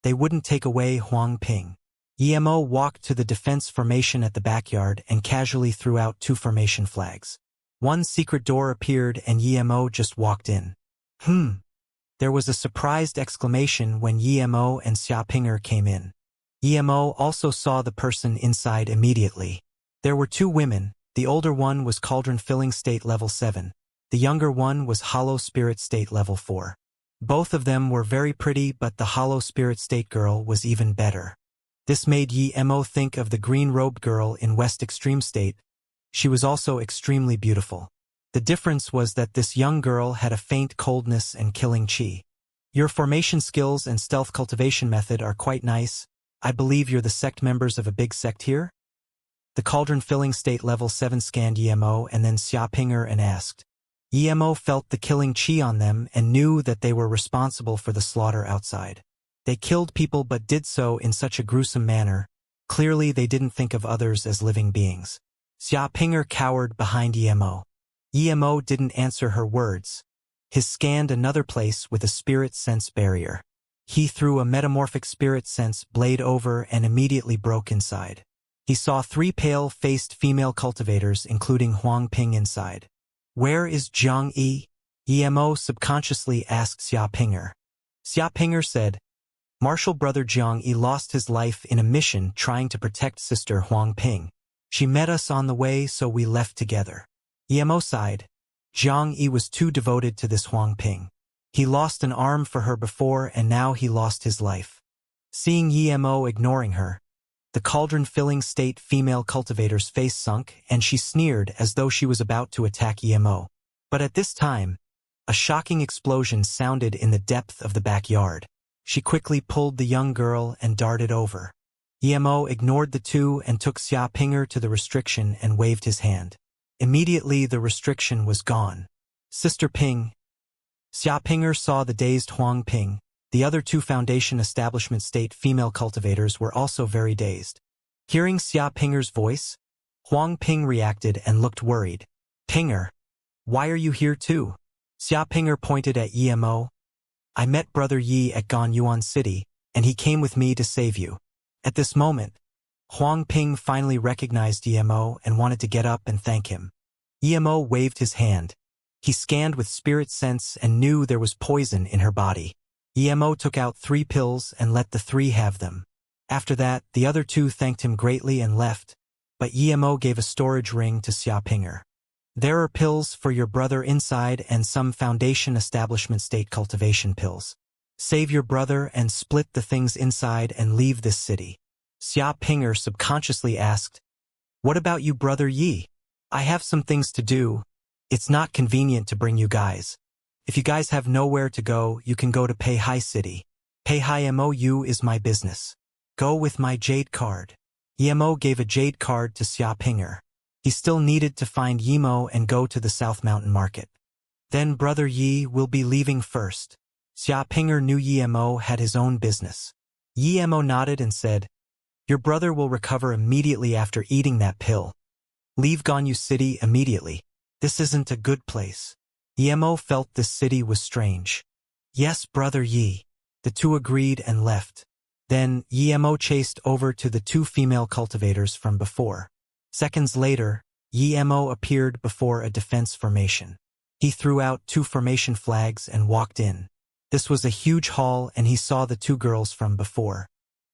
they wouldn't take away Huang Ping. Emo walked to the defense formation at the backyard and casually threw out 2 formation flags. One secret door appeared and Emo just walked in. There was a surprised exclamation when Emo and Xiapinger came in. Emo also saw the person inside immediately. There were 2 women. The older one was Cauldron Filling State Level 7. The younger one was Hollow Spirit State Level 4. Both of them were very pretty, but the Hollow Spirit State girl was even better. This made Emo think of the green-robed girl in West Extreme State. She was also extremely beautiful. The difference was that this young girl had a faint coldness and killing chi. Your formation skills and stealth cultivation method are quite nice. I believe you're the sect members of a big sect here? The Cauldron Filling State Level 7 scanned Emo and then Xiapinger and asked. Emo felt the killing chi on them and knew that they were responsible for the slaughter outside. They killed people but did so in such a gruesome manner. Clearly they didn't think of others as living beings. Xiapinger cowered behind Emo. Emo didn't answer her words. He scanned another place with a spirit sense barrier. He threw a metamorphic spirit sense blade over and immediately broke inside. He saw 3 pale-faced female cultivators including Huang Ping inside. Where is Zhang Yi? Emo subconsciously asked Xiapinger. Xiapinger said, Martial brother Zhang Yi lost his life in a mission trying to protect Sister Huang Ping. She met us on the way, so we left together. Emo sighed. Zhang Yi was too devoted to this Huang Ping. He lost an arm for her before and now he lost his life. Seeing Emo ignoring her, the cauldron-filling state female cultivator's face sunk and she sneered as though she was about to attack Emo. But at this time, a shocking explosion sounded in the depth of the backyard. She quickly pulled the young girl and darted over. Emo ignored the 2 and took Xiapinger to the restriction and waved his hand. Immediately the restriction was gone. Sister Ping. Xiapinger saw the dazed Huang Ping. The other 2 Foundation Establishment State female cultivators were also very dazed. Hearing Xiapinger's voice, Huang Ping reacted and looked worried. Pinger, why are you here too? Xiapinger pointed at Emo. I met Brother Yi at Ganyuan City, and he came with me to save you. At this moment, Huang Ping finally recognized Emo and wanted to get up and thank him. Emo waved his hand. He scanned with spirit sense and knew there was poison in her body. Emo took out 3 pills and let the 3 have them. After that, the other 2 thanked him greatly and left, but Emo gave a storage ring to Xiapinger. There are pills for your brother inside and some Foundation Establishment State cultivation pills. Save your brother and split the things inside and leave this city. Xiapinger subconsciously asked, What about you, Brother Yi? I have some things to do. It's not convenient to bring you guys. If you guys have nowhere to go, you can go to Peihai City. Peihai Mou is my business. Go with my jade card. Emo gave a jade card to Xiapinger. He still needed to find Emo and go to the South Mountain Market. Then Brother Yi will be leaving first. Xiapinger knew Emo had his own business. Emo nodded and said, Your brother will recover immediately after eating that pill. Leave Ganyu City immediately. This isn't a good place. Emo felt this city was strange. Yes, Brother Yi. The 2 agreed and left. Then Emo chased over to the 2 female cultivators from before. Seconds later, Emo appeared before a defense formation. He threw out 2 formation flags and walked in. This was a huge hall and he saw the 2 girls from before.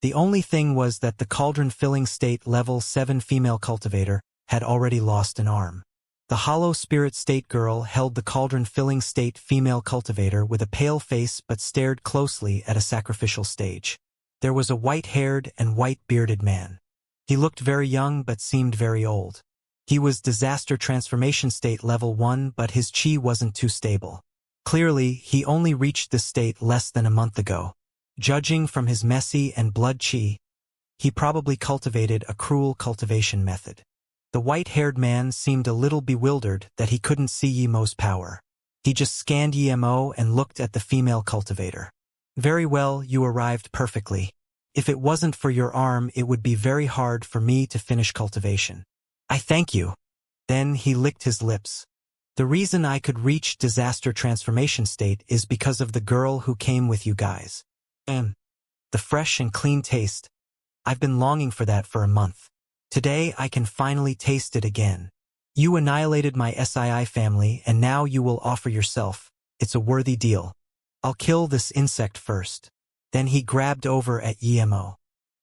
The only thing was that the cauldron-filling state level 7 female cultivator had already lost an arm. The hollow spirit state girl held the cauldron-filling state female cultivator with a pale face but stared closely at a sacrificial stage. There was a white-haired and white-bearded man. He looked very young but seemed very old. He was disaster transformation state level 1, but his chi wasn't too stable. Clearly, he only reached this state less than a month ago. Judging from his messy and blood chi, he probably cultivated a cruel cultivation method. The white-haired man seemed a little bewildered that he couldn't see Yimo's power. He just scanned Yimo and looked at the female cultivator. Very well, you arrived perfectly. If it wasn't for your arm, it would be very hard for me to finish cultivation. I thank you. Then he licked his lips. The reason I could reach disaster transformation state is because of the girl who came with you guys. The fresh and clean taste. I've been longing for that for a month. Today I can finally taste it again. You annihilated my Sii family and now you will offer yourself. It's a worthy deal. I'll kill this insect first. Then he grabbed over at Yimo.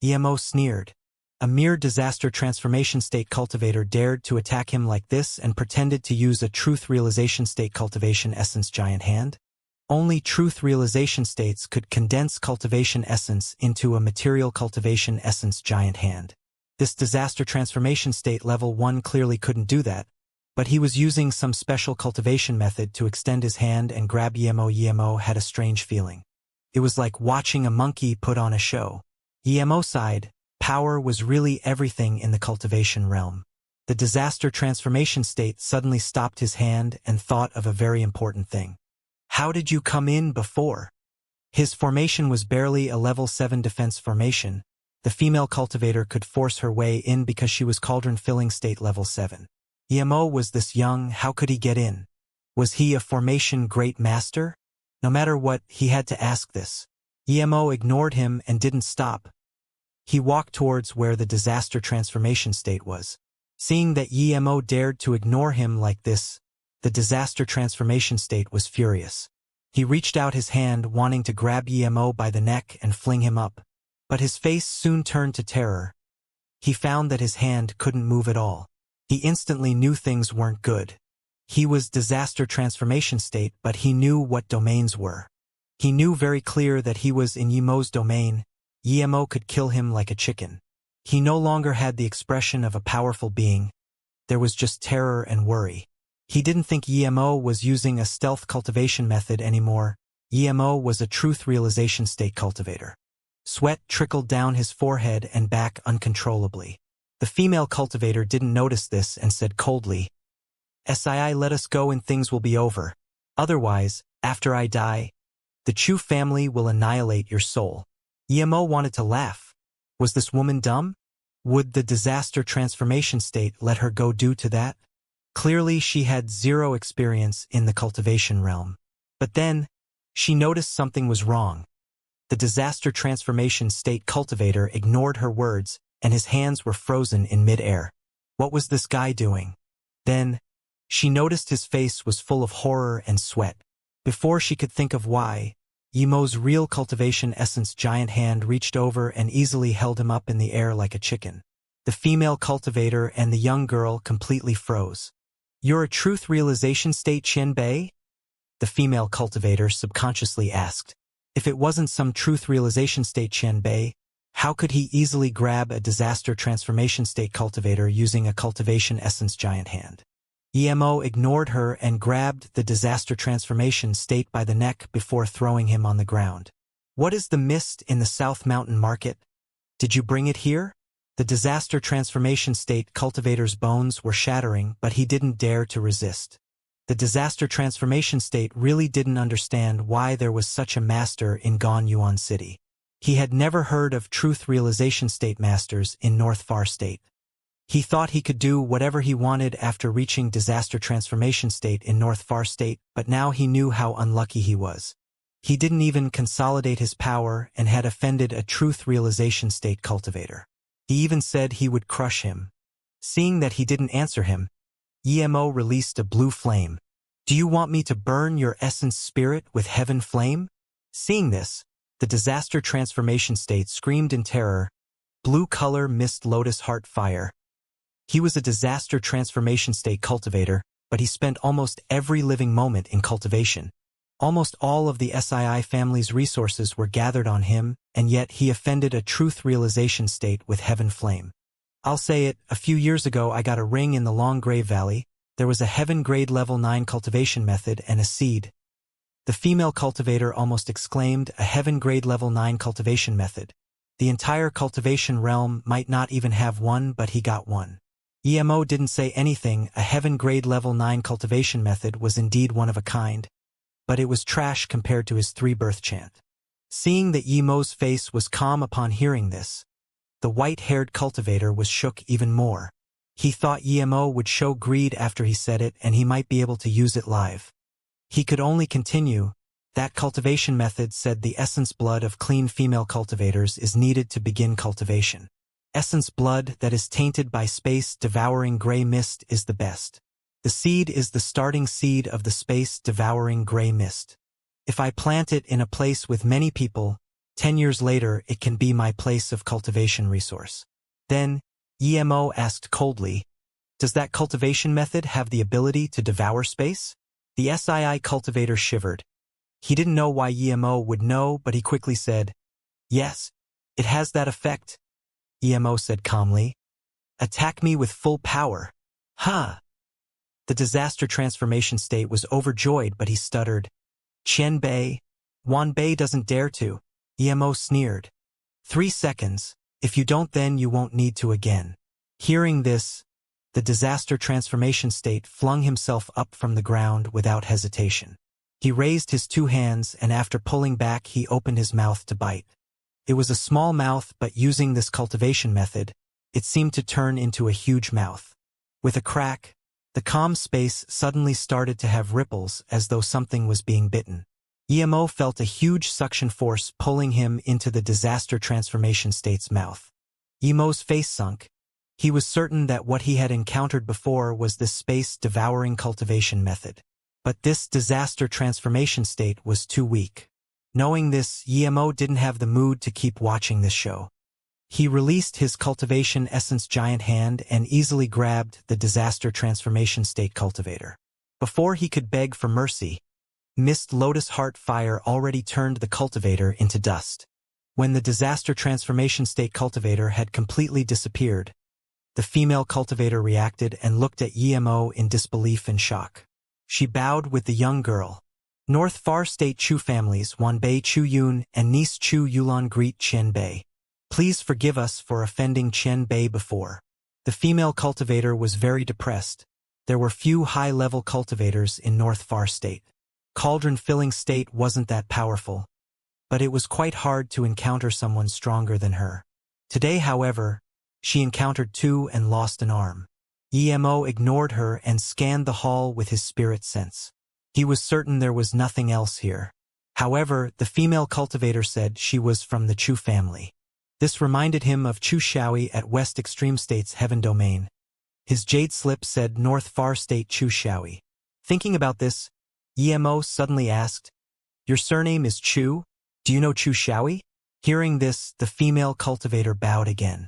Yimo sneered. A mere disaster transformation state cultivator dared to attack him like this and pretended to use a truth realization state cultivation essence giant hand? Only truth realization states could condense cultivation essence into a material cultivation essence giant hand. This disaster transformation state level 1 clearly couldn't do that, but he was using some special cultivation method to extend his hand and grab Yimo. Yimo had a strange feeling. It was like watching a monkey put on a show. Yimo sighed. Power was really everything in the cultivation realm. The disaster transformation state suddenly stopped his hand and thought of a very important thing. How did you come in before? His formation was barely a level 7 defense formation. The female cultivator could force her way in because she was cauldron-filling state level 7. Yimo was this young, how could he get in? Was he a formation great master? No matter what, he had to ask this. Yimo ignored him and didn't stop. He walked towards where the disaster transformation state was. Seeing that Yimo dared to ignore him like this, the disaster transformation state was furious. He reached out his hand wanting to grab Yimo by the neck and fling him up. But his face soon turned to terror. He found that his hand couldn't move at all. He instantly knew things weren't good. He was disaster transformation state, but he knew what domains were. He knew very clear that he was in Yimo's domain. Yimo could kill him like a chicken. He no longer had the expression of a powerful being. There was just terror and worry. He didn't think Yimo was using a stealth cultivation method anymore. Yimo was a truth realization state cultivator. Sweat trickled down his forehead and back uncontrollably. The female cultivator didn't notice this and said coldly, "Sii, let us go and things will be over. Otherwise, after I die, the Chu family will annihilate your soul." Yimo wanted to laugh. Was this woman dumb? Would the disaster transformation state let her go due to that? Clearly she had zero experience in the cultivation realm. But then, she noticed something was wrong. The disaster transformation state cultivator ignored her words, and his hands were frozen in mid-air. What was this guy doing? Then, she noticed his face was full of horror and sweat. Before she could think of why, Yimo's real cultivation essence giant hand reached over and easily held him up in the air like a chicken. The female cultivator and the young girl completely froze. "You're a truth realization state Qianbei?" The female cultivator subconsciously asked. If it wasn't some truth realization state Qianbei, how could he easily grab a disaster transformation state cultivator using a cultivation essence giant hand? Yimo ignored her and grabbed the disaster transformation state by the neck before throwing him on the ground. "What is the mist in the South Mountain Market? Did you bring it here?" The disaster transformation state cultivator's bones were shattering, but he didn't dare to resist. The disaster transformation state really didn't understand why there was such a master in Gonyuan City. He had never heard of truth realization state masters in North Far State. He thought he could do whatever he wanted after reaching disaster transformation state in North Far State, but now he knew how unlucky he was. He didn't even consolidate his power and had offended a truth realization state cultivator. He even said he would crush him. Seeing that he didn't answer him, Yimo released a blue flame. "Do you want me to burn your essence spirit with heaven flame?" Seeing this, the disaster transformation state screamed in terror. Blue color mist lotus heart fire. He was a disaster transformation state cultivator, but he spent almost every living moment in cultivation. Almost all of the Sii family's resources were gathered on him, and yet he offended a truth realization state with heaven flame. I'll say it, a few years ago I got a ring in the Long Grave Valley. There was a heaven grade level 9 cultivation method and a seed. The female cultivator almost exclaimed, a heaven grade level 9 cultivation method. The entire cultivation realm might not even have one, but he got one. EMO didn't say anything. A heaven grade level 9 cultivation method was indeed one of a kind, but it was trash compared to his 3 birth chant. Seeing that EMO's face was calm upon hearing this, the white-haired cultivator was shook even more. He thought EMO would show greed after he said it and he might be able to use it live. He could only continue. That cultivation method said the essence blood of clean female cultivators is needed to begin cultivation. Essence blood that is tainted by space-devouring gray mist is the best. The seed is the starting seed of the space-devouring gray mist. If I plant it in a place with many people, 10 years later it can be my place of cultivation resource. Then, EMO asked coldly, does that cultivation method have the ability to devour space? The SII cultivator shivered. He didn't know why EMO would know, but he quickly said, yes, it has that effect. EMO said calmly. Attack me with full power. Huh. The disaster transformation state was overjoyed, but he stuttered. Qian Bei. Wan Bei doesn't dare to. EMO sneered. 3 seconds. If you don't, then you won't need to again. Hearing this, the disaster transformation state flung himself up from the ground without hesitation. He raised his 2 hands and after pulling back he opened his mouth to bite. It was a small mouth, but using this cultivation method, it seemed to turn into a huge mouth. With a crack, the calm space suddenly started to have ripples as though something was being bitten. EMO felt a huge suction force pulling him into the disaster transformation state's mouth. EMO's face sunk. He was certain that what he had encountered before was this space-devouring cultivation method. But this disaster transformation state was too weak. Knowing this, EMO didn't have the mood to keep watching this show. He released his cultivation essence giant hand and easily grabbed the disaster transformation state cultivator. Before he could beg for mercy, Mist Lotus Heart Fire already turned the cultivator into dust. When the disaster transformation state cultivator had completely disappeared, the female cultivator reacted and looked at EMO in disbelief and shock. She bowed with the young girl. North Far State Chu families Wan Bei Chu Yun and niece Chu Yulan greet Qian Bei. Please forgive us for offending Qian Bei before. The female cultivator was very depressed. There were few high-level cultivators in North Far State. Cauldron-filling state wasn't that powerful, but it was quite hard to encounter someone stronger than her. Today, however, she encountered 2 and lost an arm. EMO ignored her and scanned the hall with his spirit sense. He was certain there was nothing else here. However, the female cultivator said she was from the Chu family. This reminded him of Chu Shaoyi at West Extreme State's Heaven Domain. His jade slip said North Far State Chu Shaoyi. Thinking about this, EMO suddenly asked, your surname is Chu? Do you know Chu Shaoyi? Hearing this, the female cultivator bowed again.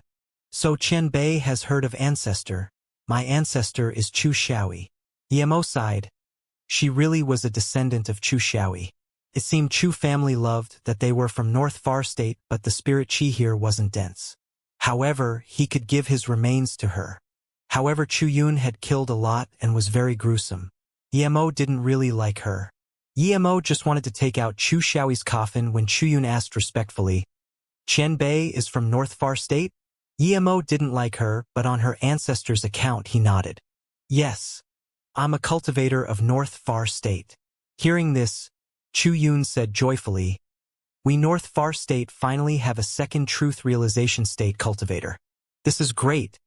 So Qian Bei has heard of ancestor. My ancestor is Chu Shaoyi. EMO sighed. She really was a descendant of Chu Shaoyi. It seemed Chu family loved that they were from North Far State, but the spirit chi here wasn't dense. However, he could give his remains to her. However, Chu Yun had killed a lot and was very gruesome. EMO didn't really like her. EMO just wanted to take out Chu Shaoyi's coffin when Chu Yun asked respectfully, Qian Bei is from North Far State? EMO didn't like her, but on her ancestor's account he nodded. Yes. I'm a cultivator of North Far State. Hearing this, Chu Yun said joyfully, we North Far State finally have a second truth realization state cultivator. This is great.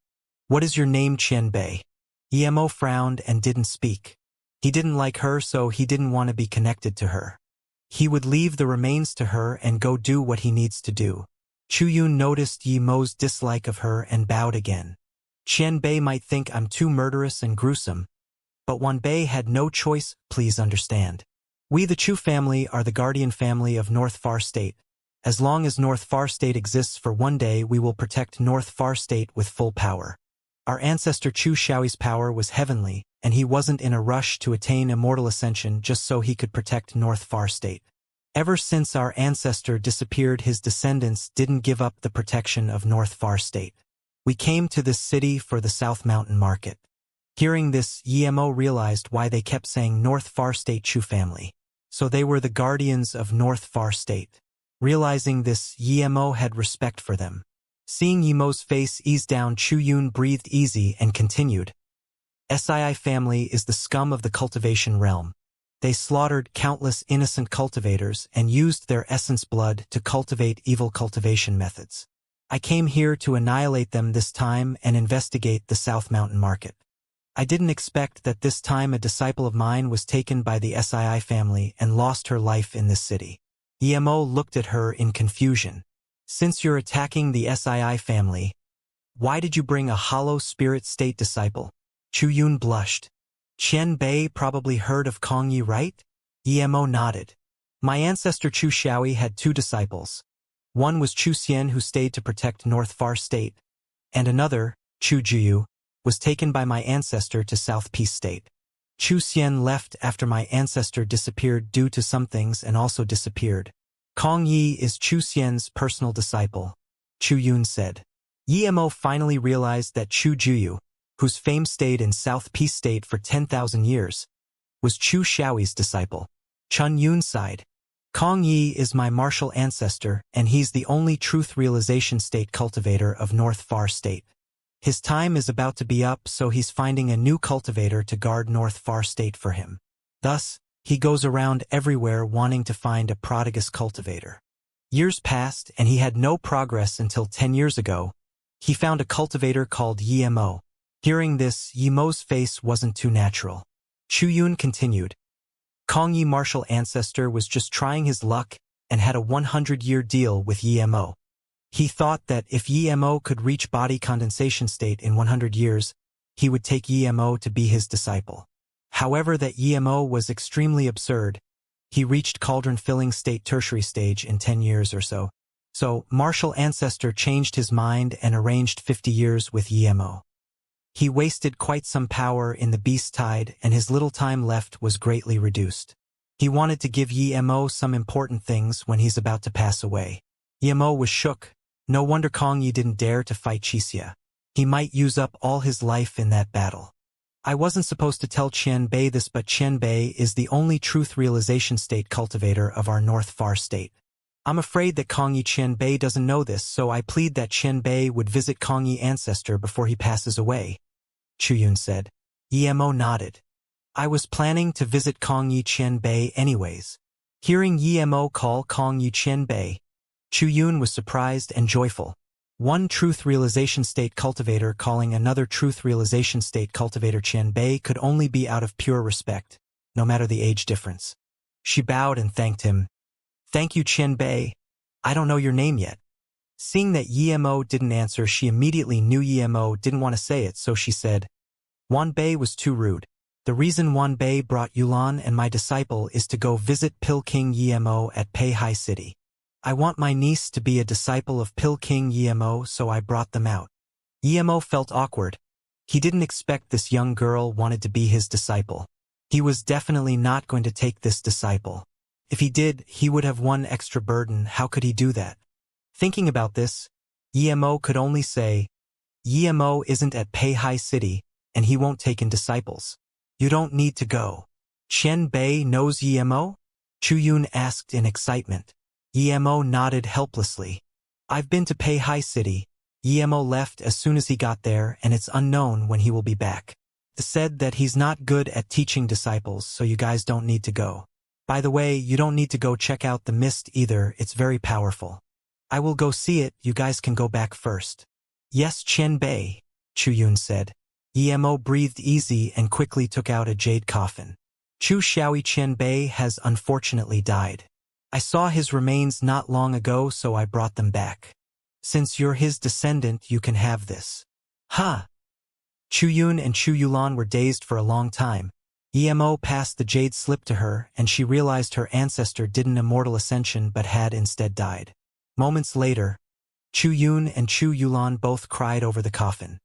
What is your name, Qian Bei? EMO frowned and didn't speak. He didn't like her, so he didn't want to be connected to her. He would leave the remains to her and go do what he needs to do. Chu Yun noticed EMO's dislike of her and bowed again. Qian Bei might think I'm too murderous and gruesome, but Wan Bei had no choice, please understand. We the Chu family are the guardian family of North Far State. As long as North Far State exists for one day, we will protect North Far State with full power. Our ancestor Chu Shaoyi's power was heavenly, and he wasn't in a rush to attain immortal ascension just so he could protect North Far State. Ever since our ancestor disappeared, his descendants didn't give up the protection of North Far State. We came to this city for the South Mountain Market. Hearing this, Emo realized why they kept saying North Far State Chu family. So they were the guardians of North Far State. Realizing this, Emo had respect for them. Seeing Yemo's face ease down, Chu Yun breathed easy and continued. Sii family is the scum of the cultivation realm. They slaughtered countless innocent cultivators and used their essence blood to cultivate evil cultivation methods. I came here to annihilate them this time and investigate the South Mountain Market. I didn't expect that this time a disciple of mine was taken by the Sii family and lost her life in this city. Emo looked at her in confusion. Since you're attacking the Sii family, why did you bring a hollow spirit state disciple? Chu Yun blushed. Qian Bei probably heard of Kong Yi, right? Emo nodded. My ancestor Chu Xiaoyi had two disciples. One was Chu Xian, who stayed to protect North Far State, and another, Chu Juyu, was taken by my ancestor to South Peace State. Chu Xian left after my ancestor disappeared due to some things and also disappeared. Kong Yi is Chu Xian's personal disciple, Chu Yun said. Emo finally realized that Chu Juyu, whose fame stayed in South Peace State for 10,000 years, was Chu Xiaoyi's disciple. Chun Yun sighed. Kong Yi is my martial ancestor, and he's the only truth realization state cultivator of North Far State. His time is about to be up, so he's finding a new cultivator to guard North Far State for him. Thus, he goes around everywhere wanting to find a prodigious cultivator. Years passed, and he had no progress until 10 years ago. He found a cultivator called Emo. Hearing this, Yemo's face wasn't too natural. Chu Yun continued. Kong Yi martial ancestor was just trying his luck and had a 100-year deal with Emo. He thought that if Emo could reach body condensation state in 100 years, he would take Emo to be his disciple. However, that Emo was extremely absurd. He reached cauldron-filling state tertiary stage in 10 years or so. So, martial ancestor changed his mind and arranged 50 years with Emo. He wasted quite some power in the beast tide, and his little time left was greatly reduced. He wanted to give Emo some important things when he's about to pass away. Emo was shook. No wonder Kong Yi didn't dare to fight Xianxia. He might use up all his life in that battle. I wasn't supposed to tell Qian Bei this, but Qian Bei is the only truth realization state cultivator of our North Far State. I'm afraid that Kong Yi Qian Bei doesn't know this, so I plead that Qian Bei would visit Kong Yi ancestor before he passes away, Chu Yun said. Emo nodded. I was planning to visit Kong Yi Qian Bei anyways. Hearing Emo call Kong Yi Qian Bei, Chu Yun was surprised and joyful. One truth realization state cultivator calling another truth realization state cultivator Qian Bei could only be out of pure respect, no matter the age difference. She bowed and thanked him. Thank you, Qian Bei. I don't know your name yet. Seeing that Emo didn't answer, she immediately knew Emo didn't want to say it, so she said, Wan Bei was too rude. The reason Wan Bei brought Yulan and my disciple is to go visit Pil King Emo at Peihai City. I want my niece to be a disciple of Pil King Emo, so I brought them out. Emo felt awkward. He didn't expect this young girl wanted to be his disciple. He was definitely not going to take this disciple. If he did, he would have one extra burden. How could he do that? Thinking about this, Emo could only say, Emo isn't at Peihai City, and he won't take in disciples. You don't need to go. Qian Bei knows Emo? Chu Yun asked in excitement. Emo nodded helplessly. I've been to Peihai City. Emo left as soon as he got there, and it's unknown when he will be back. He said that he's not good at teaching disciples, so you guys don't need to go. By the way, you don't need to go check out the mist either, it's very powerful. I will go see it, you guys can go back first. Yes, Qian Bei, Chu Yun said. Emo breathed easy and quickly took out a jade coffin. Chu Xiaoyi Qian Bei has unfortunately died. I saw his remains not long ago, so I brought them back. Since you're his descendant, you can have this. Huh? Chu Yun and Chu Yulan were dazed for a long time. Emo passed the jade slip to her, and she realized her ancestor didn't immortal Ascension but had instead died. Moments later, Chu Yun and Chu Yulan both cried over the coffin.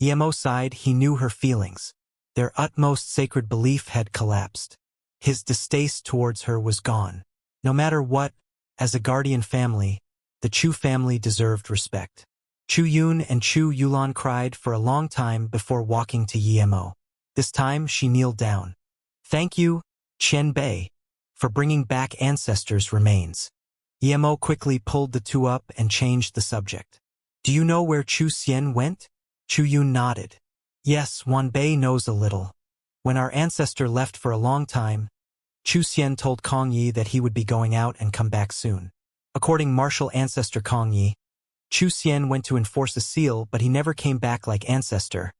Emo sighed. He knew her feelings. Their utmost sacred belief had collapsed. His distaste towards her was gone. No matter what, as a guardian family, the Chu family deserved respect. Chu Yun and Chu Yulan cried for a long time before walking to Yemo. This time she kneeled down. Thank you, Qian Bei, for bringing back ancestors' remains. Yemo quickly pulled the two up and changed the subject. Do you know where Chu Xian went? Chu Yun nodded. Yes, Wan Bei knows a little. When our ancestor left for a long time, Chu Xian told Kong Yi that he would be going out and come back soon. According martial ancestor Kong Yi, Chu Xian went to enforce a seal, but he never came back like ancestor.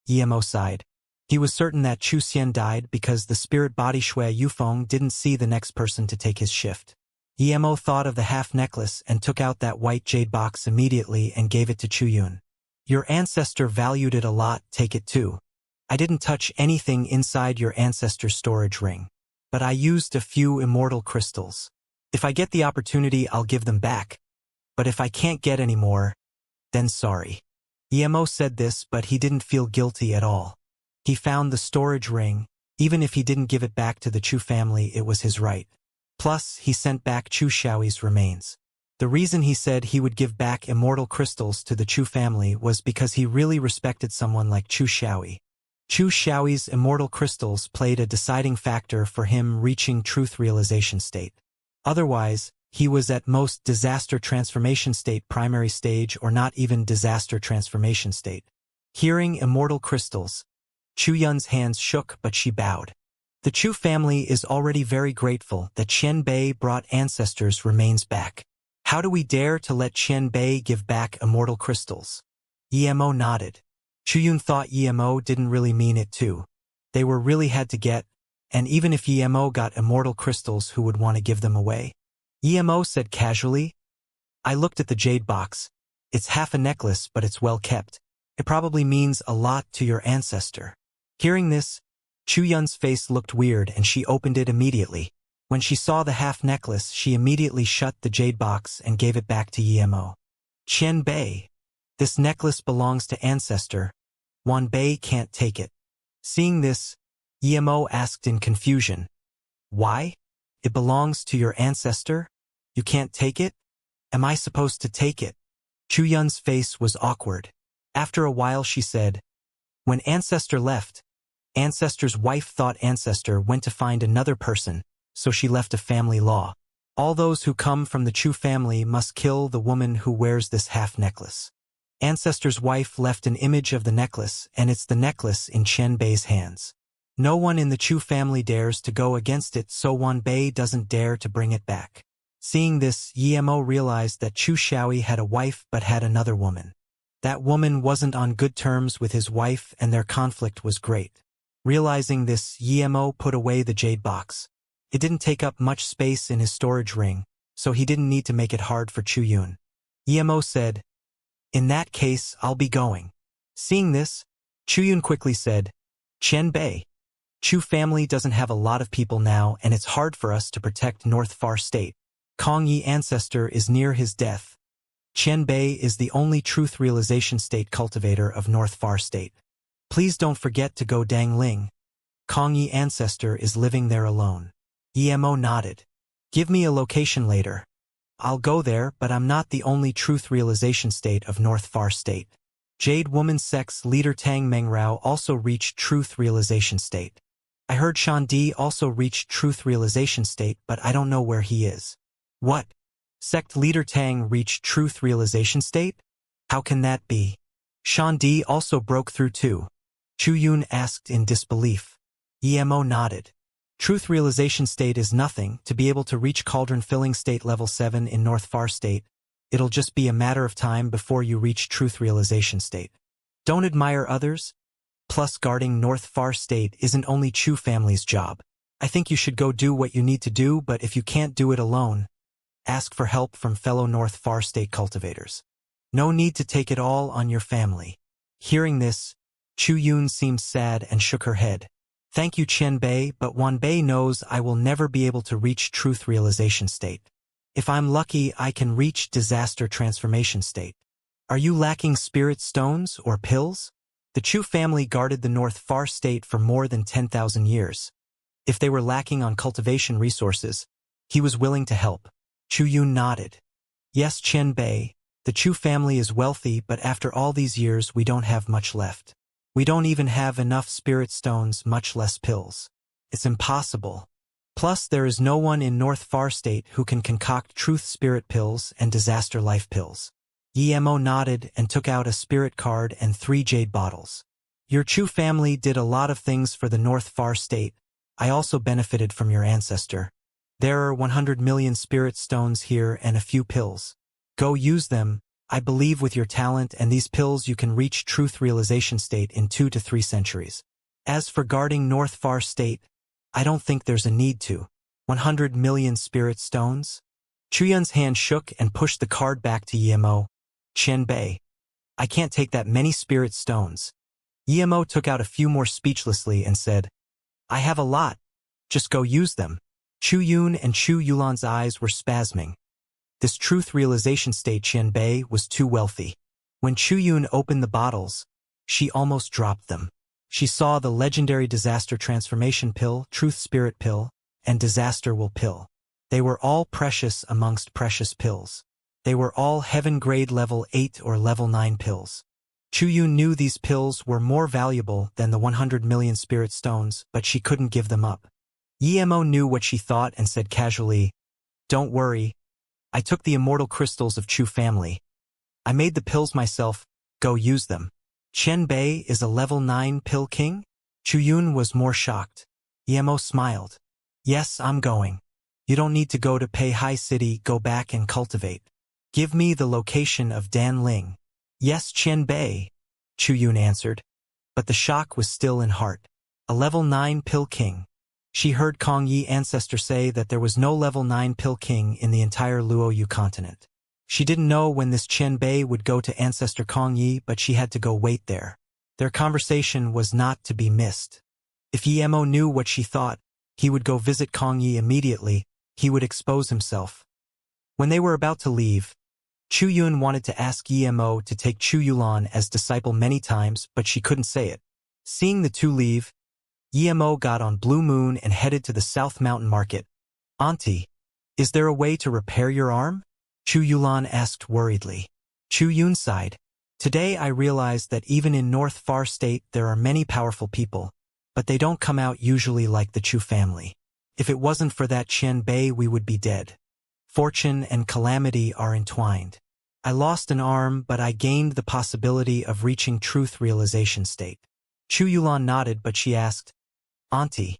Yemo sighed. He was certain that Chu Xian died because the spirit body Shui Yufeng didn't see the next person to take his shift. Yemo thought of the half necklace and took out that white jade box immediately and gave it to Chu Yun. Your ancestor valued it a lot, take it too. I didn't touch anything inside your ancestor's storage ring, but I used a few immortal crystals. If I get the opportunity, I'll give them back. But if I can't get any more, then sorry. Yemo said this, but he didn't feel guilty at all. He found the storage ring. Even if he didn't give it back to the Chu family, it was his right. Plus, he sent back Chu Xiaoyi's remains. The reason he said he would give back immortal crystals to the Chu family was because he really respected someone like Chu Xiaoyi. Chu Xiaoyi's immortal crystals played a deciding factor for him reaching truth realization state. Otherwise, he was at most disaster transformation state primary stage or not even disaster transformation state. Hearing immortal crystals, Chu Yun's hands shook, but she bowed. The Chu family is already very grateful that Qian Bei brought ancestors' remains back. How do we dare to let Qian Bei give back immortal crystals? Yemo nodded. Chu Yun thought Yemo didn't really mean it too. They were really had to get, and even if Yemo got immortal crystals, who would want to give them away? Yemo said casually. I looked at the jade box. It's half a necklace, but it's well kept. It probably means a lot to your ancestor. Hearing this, Chu Yun's face looked weird and she opened it immediately. When she saw the half necklace, she immediately shut the jade box and gave it back to Yemo. Qian Bei. This necklace belongs to ancestor. Wan Bei can't take it. Seeing this, Yemo asked in confusion. Why? It belongs to your ancestor? You can't take it? Am I supposed to take it? Chu Yun's face was awkward. After a while she said, when ancestor left, ancestor's wife thought ancestor went to find another person, so she left a family law. All those who come from the Chu family must kill the woman who wears this half necklace. Ancestor's wife left an image of the necklace, and it's the necklace in Qian Bei's hands. No one in the Chu family dares to go against it, so Wan Bei doesn't dare to bring it back. Seeing this, Yemo realized that Chu Xiaoyi had a wife but had another woman. That woman wasn't on good terms with his wife and their conflict was great. Realizing this, Yemo put away the jade box. It didn't take up much space in his storage ring, so he didn't need to make it hard for Chu Yun. Yemo said, in that case, I'll be going. Seeing this, Chu Yun quickly said, Qian Bei. Chu family doesn't have a lot of people now and it's hard for us to protect North Far State. Kong Yi ancestor is near his death. Qian Bei is the only truth realization state cultivator of North Far State. Please don't forget to go Dangling. Kong Yi ancestor is living there alone. Yemo nodded. Give me a location later. I'll go there, but I'm not the only truth realization state of North Far State. Jade Woman Sex leader Tang Mengrao also reached truth realization state. I heard Shan Di also reached truth realization state, but I don't know where he is. What? Sect leader Tang reached truth realization state? How can that be? Shan Di also broke through too. Chu Yun asked in disbelief. Yemo nodded. Truth realization state is nothing. To be able to reach cauldron filling state level 7 in North Far State, it'll just be a matter of time before you reach truth realization state. Don't admire others? Plus, guarding North Far State isn't only Chu family's job. I think you should go do what you need to do, but if you can't do it alone, ask for help from fellow North Far State cultivators. No need to take it all on your family. Hearing this, Chu Yun seemed sad and shook her head. Thank you, Qian Bei, but Wan Bei knows I will never be able to reach truth realization state. If I'm lucky, I can reach disaster transformation state. Are you lacking spirit stones or pills? The Chu family guarded the North Far State for more than 10,000 years. If they were lacking on cultivation resources, he was willing to help. Chu Yun nodded. Yes, Qian Bei, The Chu family is wealthy, but after all these years we don't have much left. We don't even have enough spirit stones, much less pills. It's impossible. Plus, there is no one in North Far State who can concoct truth spirit pills and disaster life pills. Emo nodded and took out a spirit card and 3 jade bottles. Your Chu family did a lot of things for the North Far State. I also benefited from your ancestor. There are 100 million spirit stones here and a few pills. Go use them. I believe with your talent and these pills you can reach truth realization state in 2 to 3 centuries. As for guarding North Far State, I don't think there's a need to. 100 million spirit stones? Chuyun's hand shook and pushed the card back to Emo. Qianbei. I can't take that many spirit stones. Emo took out a few more speechlessly and said, I have a lot. Just go use them. Chuyun and Chu Yulan's eyes were spasming. This truth realization state Qianbei was too wealthy. When Chuyun opened the bottles, she almost dropped them. She saw the legendary disaster transformation pill, truth spirit pill, and disaster will pill. They were all precious amongst precious pills. They were all heaven-grade level 8 or level 9 pills. Chuyun knew these pills were more valuable than the 100 million spirit stones, but she couldn't give them up. Emo knew what she thought and said casually, Don't worry. I took the immortal crystals of Chu family. I made the pills myself. Go use them. Qianbei is a level 9 pill king? Chuyun was more shocked. Emo smiled. Yes, I'm going. You don't need to go to Pei Hai City, go back and cultivate. Give me the location of Dan Ling. Yes, Qianbei, Chuyun answered. But the shock was still in heart. A level 9 pill king. She heard Kong Yi ancestor say that there was no level 9 pill king in the entire Luoyu continent. She didn't know when this Qianbei would go to ancestor Kong Yi, but she had to go wait there. Their conversation was not to be missed. If Emo knew what she thought, he would go visit Kong Yi immediately. He would expose himself. When they were about to leave, Chuyun wanted to ask Emo to take Chu Yulan as disciple many times, but she couldn't say it. Seeing the two leave, Emo got on Blue Moon and headed to the South Mountain Market. Auntie, is there a way to repair your arm? Chu Yulan asked worriedly. Chuyun sighed. Today I realized that even in North Far State there are many powerful people, but they don't come out usually like the Chu family. If it wasn't for that Qianbei we would be dead. Fortune and calamity are entwined. I lost an arm, but I gained the possibility of reaching truth realization state. Chu Yulan nodded, but she asked, Auntie,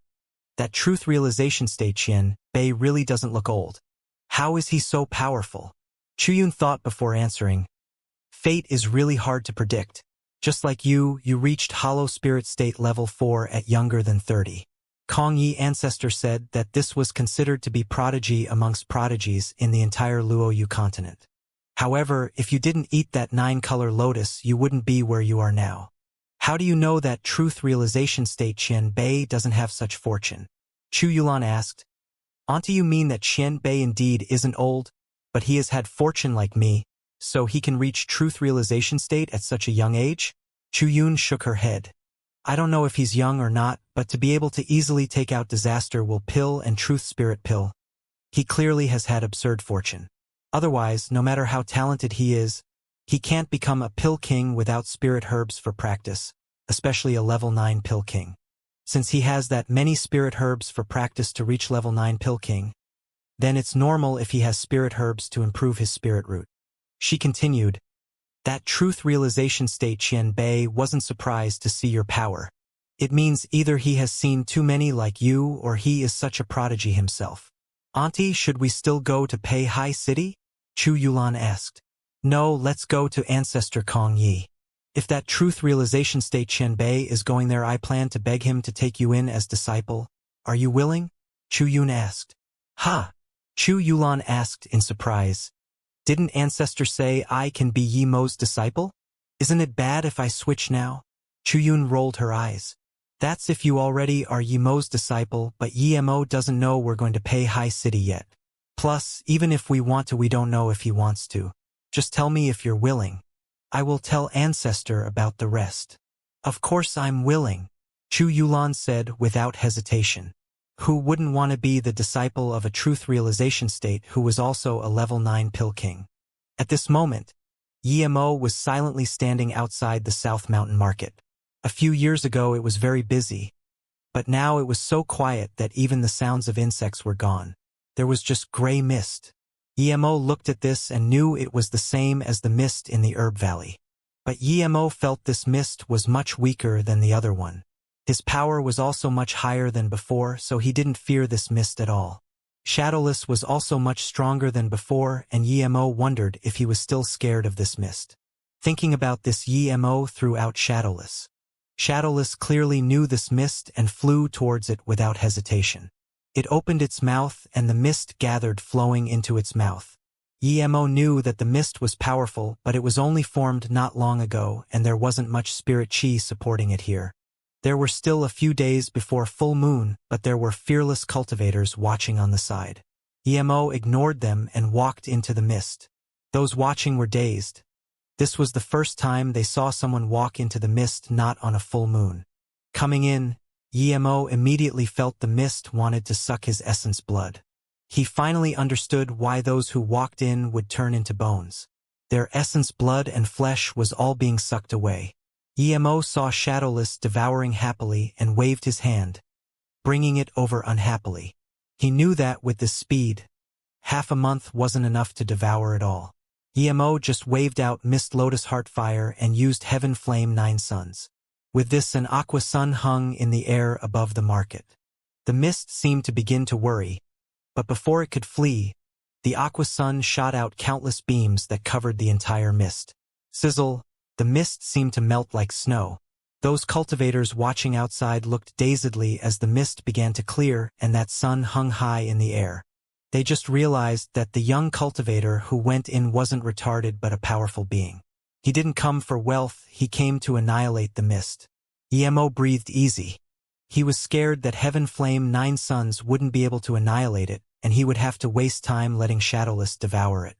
that truth realization state Qianbei really doesn't look old. How is he so powerful? Chuyun thought before answering. Fate is really hard to predict. Just like you reached hollow spirit state level 4 at younger than 30. Kong Yi ancestor said that this was considered to be prodigy amongst prodigies in the entire Luoyu continent. However, if you didn't eat that 9-color lotus, you wouldn't be where you are now. How do you know that truth realization state Qianbei doesn't have such fortune? Chu Yulan asked. Auntie, you mean that Qianbei indeed isn't old, but he has had fortune like me, so he can reach truth realization state at such a young age? Chuyun shook her head. I don't know if he's young or not, but to be able to easily take out disaster will pill and truth spirit pill, he clearly has had absurd fortune. Otherwise, no matter how talented he is, he can't become a pill king without spirit herbs for practice, especially a level 9 pill king. Since he has that many spirit herbs for practice to reach level 9 pill king, then it's normal if he has spirit herbs to improve his spirit root. She continued, that truth realization state Qianbei wasn't surprised to see your power. It means either he has seen too many like you or he is such a prodigy himself. Auntie, should we still go to Pei Hai City? Chu Yulan asked. No, let's go to ancestor Kong Yi. If that truth realization state Qianbei is going there, I plan to beg him to take you in as disciple. Are you willing? Chuyun asked. Ha! Chu Yulan asked in surprise. Didn't ancestor say I can be Yemo's disciple? Isn't it bad if I switch now? Chuyun rolled her eyes. That's if you already are Yemo's disciple, but Yemo doesn't know we're going to Pei Hai City yet. Plus, even if we want to, we don't know if he wants to. Just tell me if you're willing. I will tell ancestor about the rest. Of course I'm willing, Chu Yulan said without hesitation. Who wouldn't want to be the disciple of a truth realization state who was also a level 9 pill king? At this moment, Yemo was silently standing outside the South Mountain Market. A few years ago it was very busy, but now it was so quiet that even the sounds of insects were gone. There was just gray mist. Yemo looked at this and knew it was the same as the mist in the herb valley. But Yemo felt this mist was much weaker than the other one. His power was also much higher than before, so he didn't fear this mist at all. Shadowless was also much stronger than before, and Yemo wondered if he was still scared of this mist. Thinking about this, Yemo threw out Shadowless. Shadowless clearly knew this mist and flew towards it without hesitation. It opened its mouth and the mist gathered flowing into its mouth. Yemo knew that the mist was powerful, but it was only formed not long ago and there wasn't much spirit chi supporting it here. There were still a few days before full moon, but there were fearless cultivators watching on the side. Yemo ignored them and walked into the mist. Those watching were dazed. This was the first time they saw someone walk into the mist not on a full moon. Coming in, Yemo immediately felt the mist wanted to suck his essence blood. He finally understood why those who walked in would turn into bones. Their essence blood and flesh was all being sucked away. Yemo saw Shadowless devouring happily and waved his hand, bringing it over unhappily. He knew that with this speed, half a month wasn't enough to devour it all. Yemo just waved out Mist Lotus Heartfire and used Heaven Flame 9 Suns. With this, an aqua sun hung in the air above the market. The mist seemed to begin to worry, but before it could flee, the aqua sun shot out countless beams that covered the entire mist. Sizzle, the mist seemed to melt like snow. Those cultivators watching outside looked dazedly as the mist began to clear and that sun hung high in the air. They just realized that the young cultivator who went in wasn't retarded but a powerful being. He didn't come for wealth, he came to annihilate the mist. Yemo breathed easy. He was scared that Heaven Flame 9 Suns wouldn't be able to annihilate it, and he would have to waste time letting Shadowless devour it.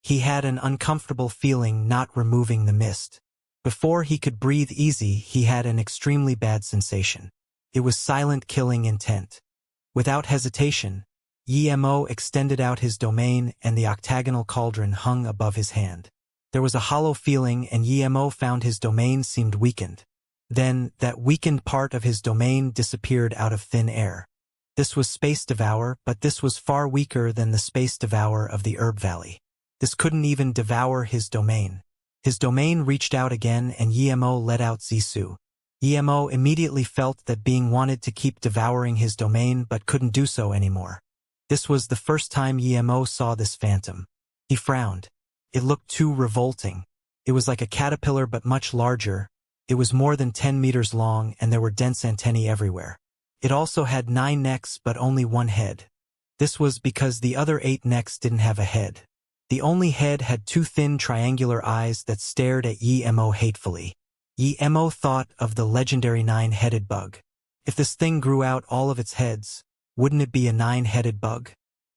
He had an uncomfortable feeling not removing the mist. Before he could breathe easy, he had an extremely bad sensation. It was silent killing intent. Without hesitation, Yemo extended out his domain and the octagonal cauldron hung above his hand. There was a hollow feeling and Yemo found his domain seemed weakened. Then, that weakened part of his domain disappeared out of thin air. This was Space Devour, but this was far weaker than the Space Devour of the Herb Valley. This couldn't even devour his domain. His domain reached out again and Yemo let out Zisu. Yemo immediately felt that being wanted to keep devouring his domain but couldn't do so anymore. This was the first time Yemo saw this phantom. He frowned. It looked too revolting. It was like a caterpillar but much larger. It was more than 10 meters long and there were dense antennae everywhere. It also had 9 necks but only 1 head. This was because the other 8 necks didn't have a head. The only head had 2 thin triangular eyes that stared at Yemo hatefully. Yemo thought of the legendary 9-headed bug. If this thing grew out all of its heads, wouldn't it be a 9-headed bug?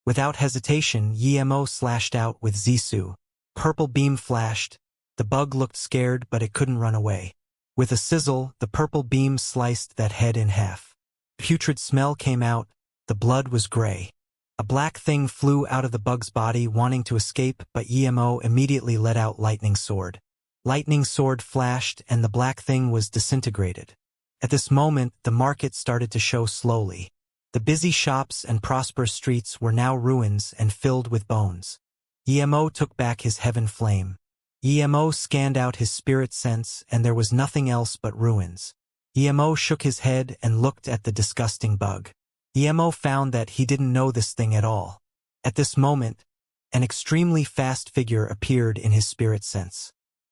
Without hesitation, Yemo slashed out with Zisu. Purple beam flashed. The bug looked scared but it couldn't run away. With a sizzle, the purple beam sliced that head in half. Putrid smell came out. The blood was gray. A black thing flew out of the bug's body wanting to escape, but Yemo immediately let out Lightning Sword. Lightning Sword flashed and the black thing was disintegrated. At this moment, the market started to show slowly. The busy shops and prosperous streets were now ruins and filled with bones. Yemo took back his Heaven Flame. Yemo scanned out his spirit sense and there was nothing else but ruins. Yemo shook his head and looked at the disgusting bug. Yemo found that he didn't know this thing at all. At this moment, an extremely fast figure appeared in his spirit sense.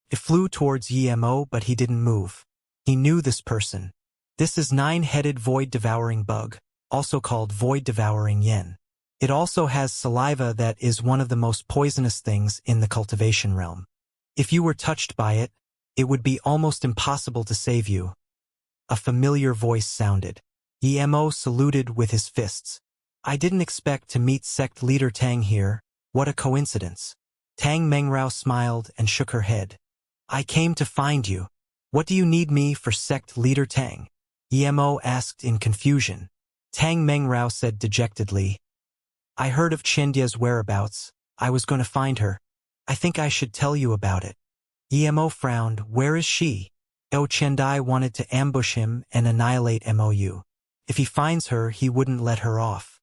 It flew towards Yemo but he didn't move. He knew this person. This is 9-headed void-devouring bug, also called void-devouring yen. It also has saliva that is one of the most poisonous things in the cultivation realm. If you were touched by it, it would be almost impossible to save you. A familiar voice sounded. Yemo saluted with his fists. I didn't expect to meet sect leader Tang here. What a coincidence. Tang Mengrao smiled and shook her head. I came to find you. What do you need me for, sect leader Tang? Yemo asked in confusion. Tang Mengrao said dejectedly. I heard of Qiandia's whereabouts. I was going to find her. I think I should tell you about it. Emo frowned. Where is she? Chendai wanted to ambush him and annihilate Mou. If he finds her, he wouldn't let her off.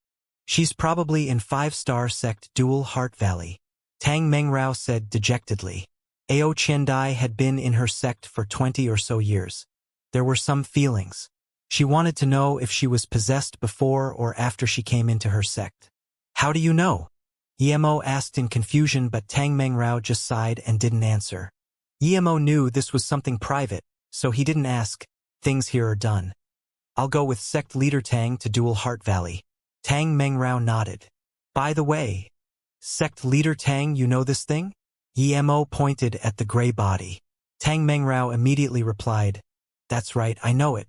She's probably in 5-star sect Dual Heart Valley, Tang Mengrao said dejectedly. Chendai had been in her sect for 20 or so years. There were some feelings. She wanted to know if she was possessed before or after she came into her sect. How do you know? Emo asked in confusion, but Tang Mengrao just sighed and didn't answer. Emo knew this was something private, so he didn't ask. Things here are done. I'll go with sect leader Tang to Dual Heart Valley. Tang Mengrao nodded. By the way, sect leader Tang, you know this thing? Emo pointed at the gray body. Tang Mengrao immediately replied, that's right, I know it.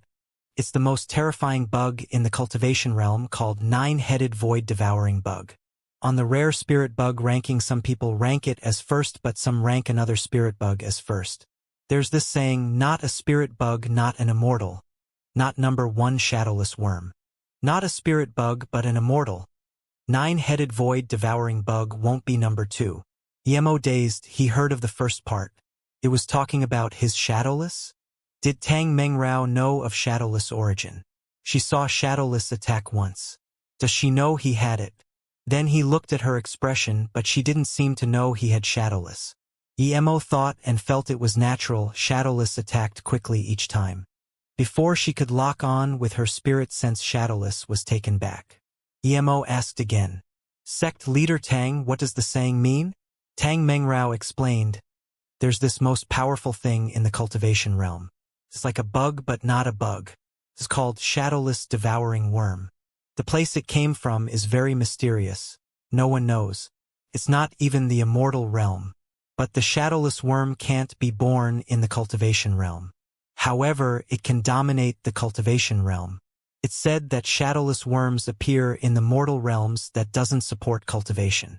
It's the most terrifying bug in the cultivation realm, called 9-headed void devouring bug. On the rare spirit bug ranking, some people rank it as first, but some rank another spirit bug as first. There's this saying, not a spirit bug, not an immortal. Not number 1 shadowless worm. Not a spirit bug, but an immortal. 9-headed void devouring bug won't be number 2. Emo dazed, he heard of the first part. It was talking about his shadowless? Did Tang Mengrao know of shadowless origin? She saw shadowless attack once. Does she know he had it? Then he looked at her expression, but she didn't seem to know he had shadowless. Emo thought and felt it was natural. Shadowless attacked quickly each time. Before she could lock on with her spirit sense, shadowless was taken back. Emo asked again. Sect leader Tang, what does the saying mean? Tang Mengrao explained. There's this most powerful thing in the cultivation realm. It's like a bug but not a bug. It's called shadowless devouring worm. The place it came from is very mysterious. No one knows. It's not even the immortal realm. But the shadowless worm can't be born in the cultivation realm. However, it can dominate the cultivation realm. It's said that shadowless worms appear in the mortal realms that doesn't support cultivation.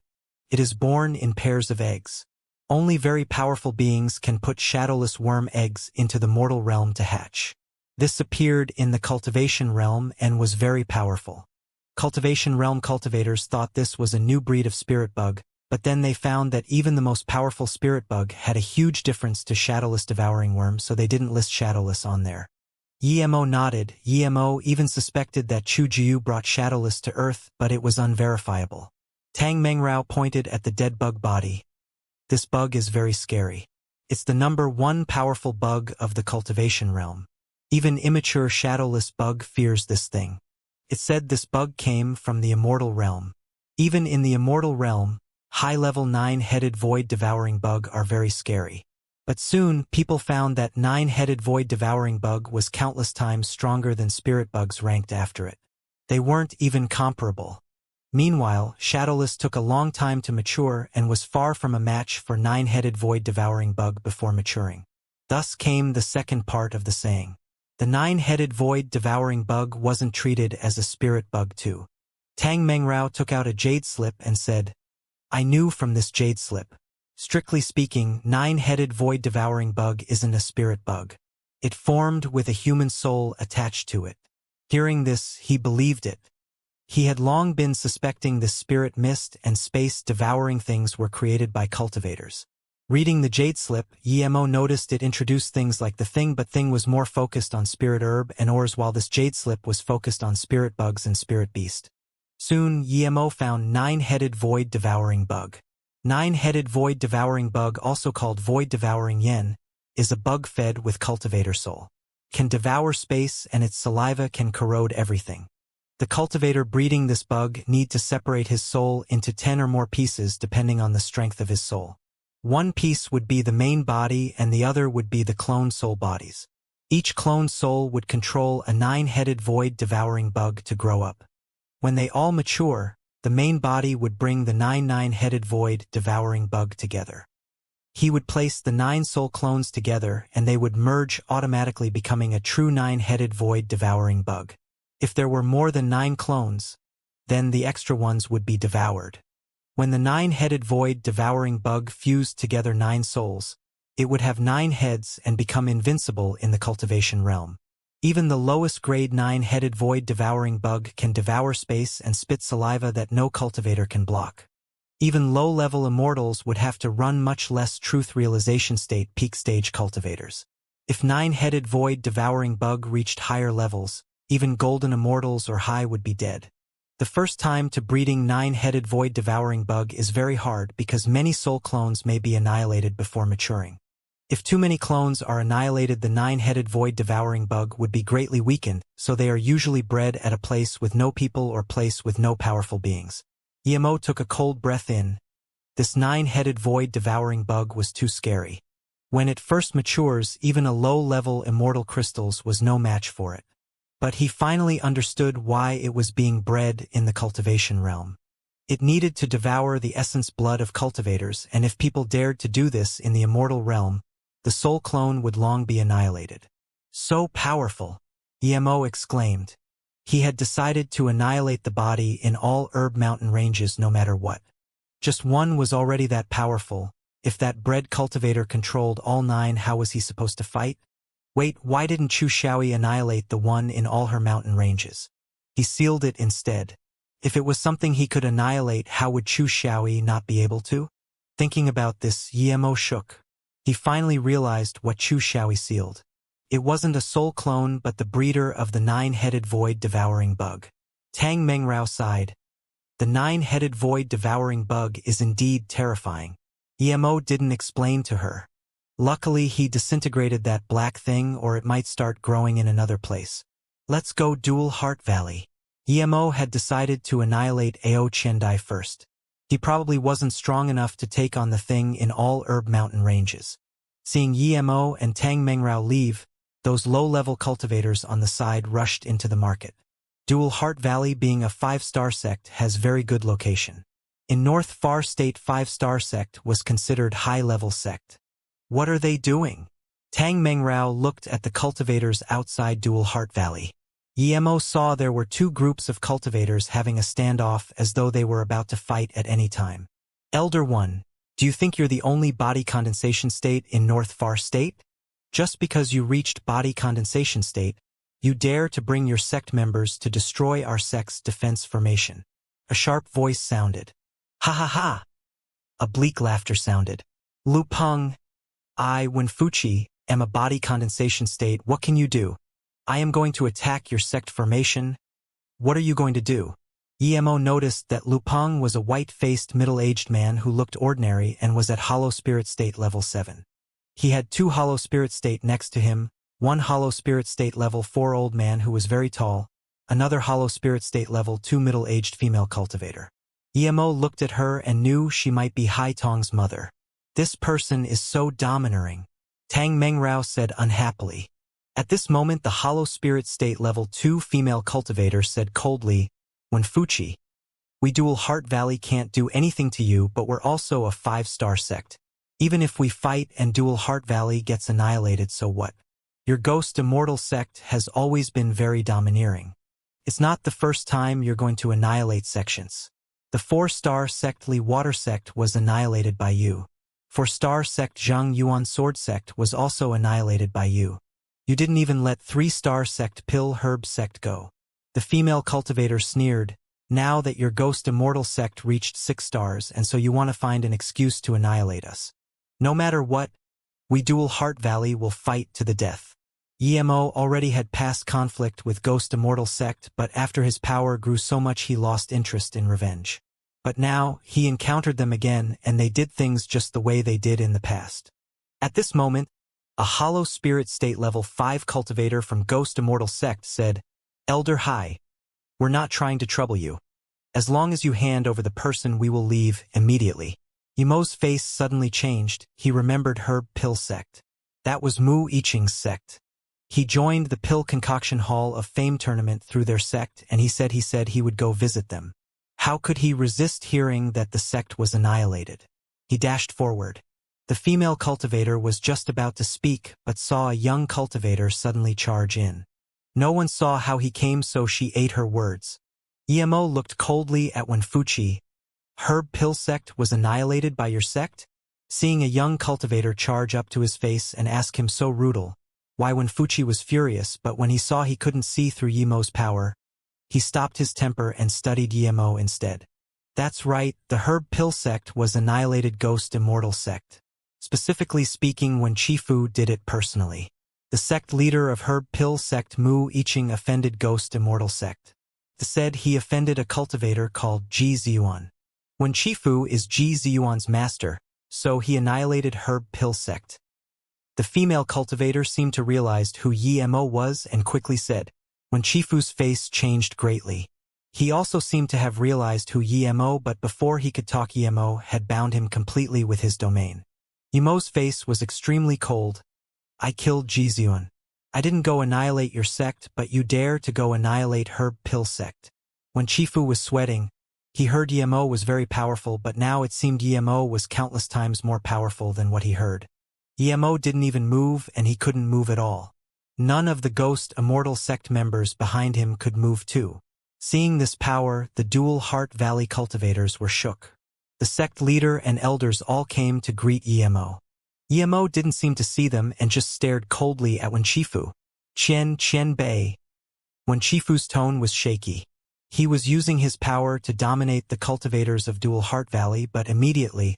It is born in pairs of eggs. Only very powerful beings can put shadowless worm eggs into the mortal realm to hatch. This appeared in the cultivation realm and was very powerful. Cultivation realm cultivators thought this was a new breed of spirit bug, but then they found that even the most powerful spirit bug had a huge difference to shadowless devouring worm, so they didn't list shadowless on there. Emo nodded. Emo even suspected that Chu Jiu brought shadowless to Earth, but it was unverifiable. Tang Mengrao pointed at the dead bug body. This bug is very scary. It's the number 1 powerful bug of the cultivation realm. Even immature shadowless bug fears this thing. It said this bug came from the immortal realm. Even in the immortal realm, high-level 9-headed void-devouring bug are very scary. But soon, people found that 9-headed void-devouring bug was countless times stronger than spirit bugs ranked after it. They weren't even comparable. Meanwhile, shadowless took a long time to mature and was far from a match for 9-headed void-devouring bug before maturing. Thus came the second part of the saying. The 9-headed void-devouring bug wasn't treated as a spirit bug too. Tang Mengrao took out a jade slip and said, I knew from this jade slip. Strictly speaking, 9-headed void-devouring bug isn't a spirit bug. It formed with a human soul attached to it. Hearing this, he believed it. He had long been suspecting the spirit mist and space-devouring things were created by cultivators. Reading the jade slip, Emo noticed it introduced things like the thing, but thing was more focused on spirit herb and ores, while this jade slip was focused on spirit bugs and spirit beast. Soon, Emo found 9-headed void-devouring bug. 9-headed void-devouring bug, also called void-devouring yen, is a bug fed with cultivator soul. Can devour space and its saliva can corrode everything. The cultivator breeding this bug need to separate his soul into 10 or more pieces depending on the strength of his soul. One piece would be the main body and the other would be the clone soul bodies. Each clone soul would control a 9-headed void-devouring bug to grow up. When they all mature, the main body would bring the 9-headed void-devouring bug together. He would place the 9 soul clones together and they would merge, automatically becoming a true 9-headed void-devouring bug. If there were more than 9 clones, then the extra ones would be devoured. When the 9-headed void-devouring bug fused together 9 souls, it would have 9 heads and become invincible in the cultivation realm. Even the lowest grade 9-headed void-devouring bug can devour space and spit saliva that no cultivator can block. Even low-level immortals would have to run much less truth realization state peak stage cultivators. If nine-headed void devouring bug reached higher levels, even golden immortals or high would be dead. The first time to breeding nine-headed void devouring bug is very hard because many soul clones may be annihilated before maturing. If too many clones are annihilated, the nine-headed void devouring bug would be greatly weakened, so they are usually bred at a place with no people or place with no powerful beings. Emo took a cold breath in. This nine-headed void devouring bug was too scary. When it first matures, even a low-level immortal crystals was no match for it. But he finally understood why it was being bred in the cultivation realm. It needed to devour the essence blood of cultivators, and if people dared to do this in the immortal realm, the soul clone would long be annihilated. So powerful! Emo exclaimed. He had decided to annihilate the body in all herb mountain ranges no matter what. Just one was already that powerful. If that bred cultivator controlled all nine, how was he supposed to fight? Wait, why didn't Chu Xiaoyi annihilate the one in all her mountain ranges? He sealed it instead. If it was something he could annihilate, how would Chu Xiaoyi not be able to? Thinking about this, Emo shook. He finally realized what Chu Xiaoyi sealed. It wasn't a soul clone but the breeder of the nine-headed void devouring bug. Tang Mengrao sighed. The nine-headed void devouring bug is indeed terrifying. Emo didn't explain to her. Luckily he disintegrated that black thing, or it might start growing in another place. Let's go Dual Heart Valley. Emo had decided to annihilate Ao Qiandai first. He probably wasn't strong enough to take on the thing in all herb mountain ranges. Seeing Emo and Tang Mengrao leave, those low-level cultivators on the side rushed into the market. Dual Heart Valley, being a 5-star sect, has very good location. In North Far State, 5-star sect was considered high-level sect. What are they doing? Tang Mengrao looked at the cultivators outside Dual Heart Valley. Emo saw there were two groups of cultivators having a standoff as though they were about to fight at any time. Elder One, do you think you're the only body condensation state in North Far State? Just because you reached body condensation state, you dare to bring your sect members to destroy our sect's defense formation. A sharp voice sounded. Ha ha ha! A bleak laughter sounded. Lu Peng, I, Wenfuchi, am a body condensation state. What can you do? I am going to attack your sect formation. What are you going to do? Emo noticed that Lu Peng was a white-faced middle-aged man who looked ordinary and was at Hollow Spirit State level 7. He had two Hollow Spirit State next to him, one Hollow Spirit State level 4 old man who was very tall, another Hollow Spirit State level 2 middle-aged female cultivator. Emo looked at her and knew she might be Hai Tong's mother. This person is so domineering, Tang Mengrao said unhappily. At this moment the Hollow Spirit State level 2 female cultivator said coldly, Wenfuchi, we Dual Heart Valley can't do anything to you, but we're also a 5-star sect. Even if we fight and Dual Heart Valley gets annihilated, so what? Your Ghost Immortal sect has always been very domineering. It's not the first time you're going to annihilate sections. The 4-star sect Li Water sect was annihilated by you. 4-star sect Zhang Yuan Sword sect was also annihilated by you. You didn't even let 3-star sect Pill Herb sect go. The female cultivator sneered. Now that your Ghost Immortal sect reached 6 stars, and so you want to find an excuse to annihilate us. No matter what, we Dual Heart Valley will fight to the death. Emo already had past conflict with Ghost Immortal sect, but after his power grew so much he lost interest in revenge. But now, he encountered them again, and they did things just the way they did in the past. At this moment, a Hollow Spirit State level 5 cultivator from Ghost Immortal sect said, Elder Hai, we're not trying to trouble you. As long as you hand over the person, we will leave immediately. Emo's face suddenly changed. He remembered Herb Pill sect. That was Mu Yiqing's sect. He joined the Pill Concoction Hall of Fame tournament through their sect, and he said he would go visit them. How could he resist hearing that the sect was annihilated? He dashed forward. The female cultivator was just about to speak, but saw a young cultivator suddenly charge in. No one saw how he came, so she ate her words. Emo looked coldly at Wenfuchi. Herb Pill sect was annihilated by your sect? Seeing a young cultivator charge up to his face and ask him so brutal, why Wenfuchi was furious, but when he saw he couldn't see through Yemo's power, he stopped his temper and studied Yemo instead. That's right, the herb pill sect was annihilated ghost immortal sect. Specifically speaking, when Chifu did it personally. The sect leader of herb pill sect Mu Iching offended ghost immortal sect. They said he offended a cultivator called Ji Ziyuan. When Chifu is Ji Ziyuan's master, so he annihilated herb pill sect. The female cultivator seemed to realize who Yi Mo was and quickly said, when Chifu's face changed greatly. He also seemed to have realized who Yi Mo, but before he could talk, Yi Mo had bound him completely with his domain. Yi Mo's face was extremely cold. I killed Ji Ziyuan. I didn't go annihilate your sect, but you dare to go annihilate herb pill sect. When Chifu was sweating, he heard Yi Mo was very powerful, but now it seemed Yi Mo was countless times more powerful than what he heard. Yi Mo didn't even move, and he couldn't move at all. None of the ghost immortal sect members behind him could move too. Seeing this power, the dual Heart Valley cultivators were shook. The sect leader and elders all came to greet Yi Mo. Yi Mo didn't seem to see them and just stared coldly at Wen Chifu. Chen Bei. When Chifu's tone was shaky. He was using his power to dominate the cultivators of Dual Heart Valley, but immediately,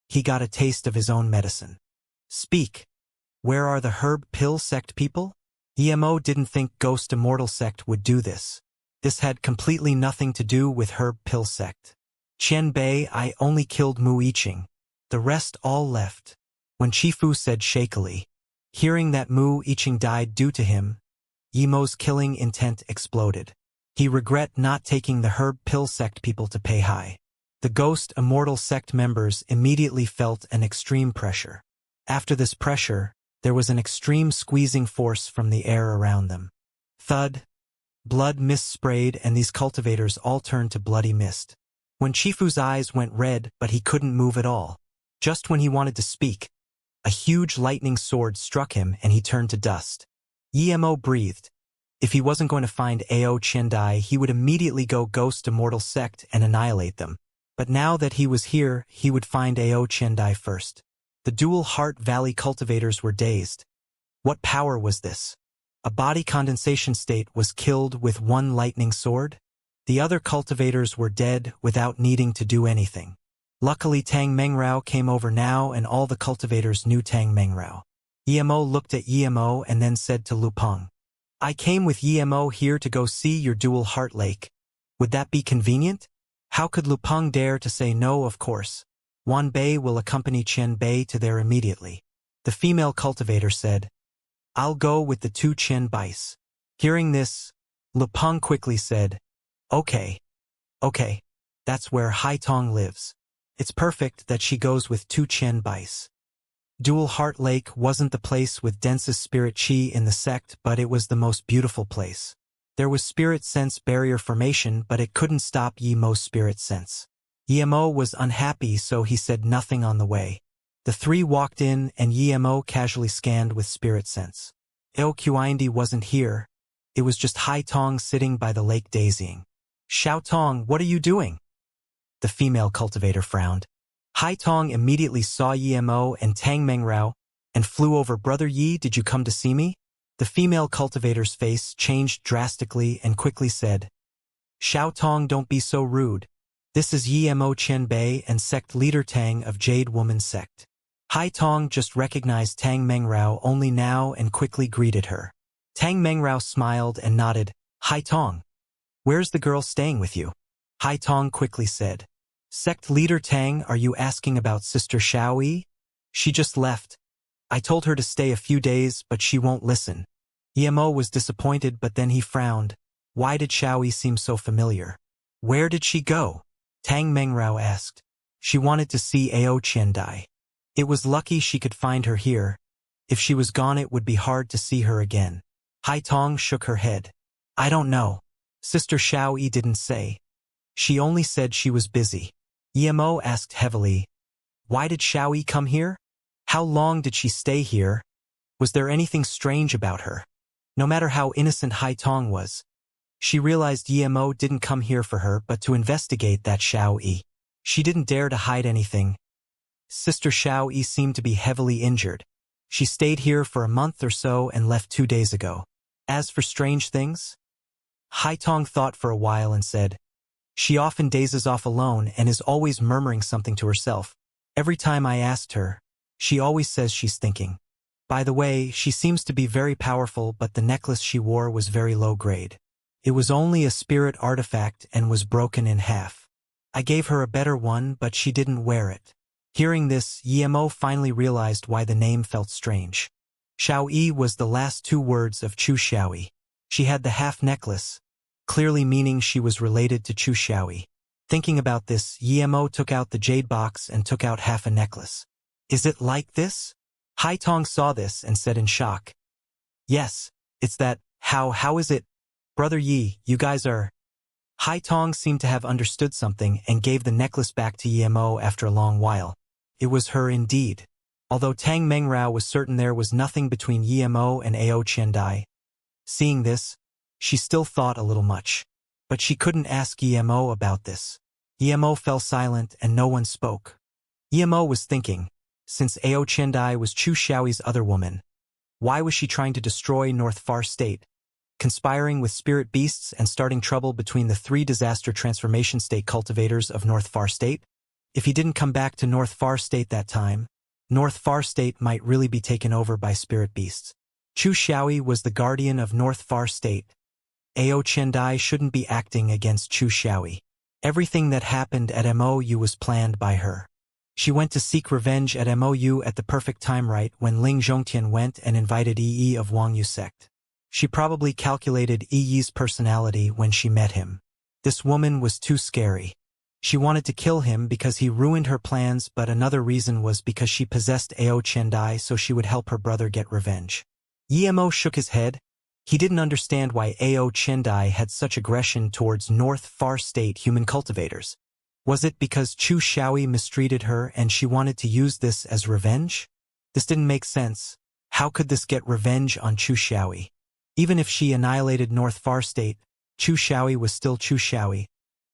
he got a taste of his own medicine. Speak. Where are the herb pill sect people? Yi Mo didn't think Ghost Immortal sect would do this. This had completely nothing to do with herb pill sect. Chen Bei, I only killed Mu Iching. The rest all left. When Chifu said shakily. Hearing that Mu Iching died due to him, Yi Mo's killing intent exploded. He regret not taking the herb pill sect people to pay high. The Ghost Immortal sect members immediately felt an extreme pressure. After this pressure, there was an extreme squeezing force from the air around them. Thud. Blood mist sprayed, and these cultivators all turned to bloody mist. When Chifu's eyes went red, but he couldn't move at all. Just when he wanted to speak, a huge lightning sword struck him and he turned to dust. Yi Mo breathed. If he wasn't going to find Ao Chendai, he would immediately go Ghost Immortal sect and annihilate them. But now that he was here, he would find Ao Chendai first. The Dual Heart Valley cultivators were dazed. What power was this? A body condensation state was killed with one lightning sword? The other cultivators were dead without needing to do anything. Luckily Tang Mengrao came over now, and all the cultivators knew Tang Mengrao. Yi Mo looked at Yi Mo and then said to Lu Peng, I came with Yi Mo here to go see your Dual Heart Lake. Would that be convenient? How could Lu Peng dare to say no? Of course. Wan Bei will accompany Chen Bei to there immediately. The female cultivator said, I'll go with the two Chen Bais. Hearing this, Lu Peng quickly said, Okay. That's where Hai Tong lives. It's perfect that she goes with two Chen Bais. Dual Heart Lake wasn't the place with densest spirit chi in the sect, but it was the most beautiful place. There was spirit sense barrier formation, but it couldn't stop Yi Mo's spirit sense. Yi Mo was unhappy, so he said nothing on the way. The three walked in, and Yi Mo casually scanned with spirit sense. Ao Qiandi wasn't here. It was just Hai Tong sitting by the lake daisying. Xiao Tong, what are you doing? The female cultivator frowned. Hai Tong immediately saw Yi Mo and Tang Mengrao and flew over. Brother Yi, did you come to see me? The female cultivator's face changed drastically and quickly said, Xiao Tong, don't be so rude. This is Yi Mo Chen Bei and sect leader Tang of Jade Woman sect. Hai Tong just recognized Tang Mengrao only now and quickly greeted her. Tang Mengrao smiled and nodded. Hai Tong, where's the girl staying with you? Hai Tong quickly said, Sect leader Tang, are you asking about Sister Xiaoyi? She just left. I told her to stay a few days, but she won't listen. Yi Mo was disappointed, but then he frowned. Why did Xiaoyi seem so familiar? Where did she go? Tang Mengrao asked. She wanted to see Ao Chendai. It was lucky she could find her here. If she was gone, it would be hard to see her again. Hai Tong shook her head. I don't know. Sister Xiaoyi didn't say. She only said she was busy. Yi Mo asked heavily, Why did Xiaoyi come here? How long did she stay here? Was there anything strange about her? No matter how innocent Hai Tong was, she realized Yi Mo didn't come here for her but to investigate that Xiaoyi. She didn't dare to hide anything. Sister Xiaoyi seemed to be heavily injured. She stayed here for a month or so and left 2 days ago. As for strange things? Hai Tong thought for a while and said, She often dazes off alone and is always murmuring something to herself. Every time I asked her, she always says she's thinking. By the way, she seems to be very powerful, but the necklace she wore was very low grade. It was only a spirit artifact and was broken in half. I gave her a better one, but she didn't wear it. Hearing this, Yemo finally realized why the name felt strange. Xiaoyi was the last two words of Chu Xiaoyi. She had the half necklace, clearly meaning she was related to Chu Xiaoyi. Thinking about this, Yemo took out the jade box and took out half a necklace. Is it like this? Hai Tong saw this and said in shock. Yes, it's that. How is it? Brother Yi, you guys are… Hai Tong seemed to have understood something and gave the necklace back to Yemo after a long while. It was her indeed. Although Tang Mengrao was certain there was nothing between Yemo and Ao Qiandai. Seeing this, she still thought a little much. But she couldn't ask Yemo about this. Yemo fell silent and no one spoke. Yemo was thinking, since Ao Qiandai was Chu Xiaoyi's other woman, why was she trying to destroy North Far State, conspiring with spirit beasts and starting trouble between the three disaster transformation state cultivators of North Far State? If he didn't come back to North Far State that time, North Far State might really be taken over by spirit beasts. Chu Xiaoyi was the guardian of North Far State. Ao Qiandai shouldn't be acting against Chu Xiaoyi. Everything that happened at MOU was planned by her. She went to seek revenge at MOU at the perfect time, right when Ling Zhongtian went and invited Yi of Wang Yu sect. She probably calculated Yi's personality when she met him. This woman was too scary. She wanted to kill him because he ruined her plans, but another reason was because she possessed Ao Qiandai so she would help her brother get revenge. Yemo shook his head. He didn't understand why Ao Qiandai had such aggression towards North Far State human cultivators. Was it because Chu Xiaoyi mistreated her and she wanted to use this as revenge? This didn't make sense. How could this get revenge on Chu Xiaoyi? Even if she annihilated North Far State, Chu Xiaoyi was still Chu Xiaoyi.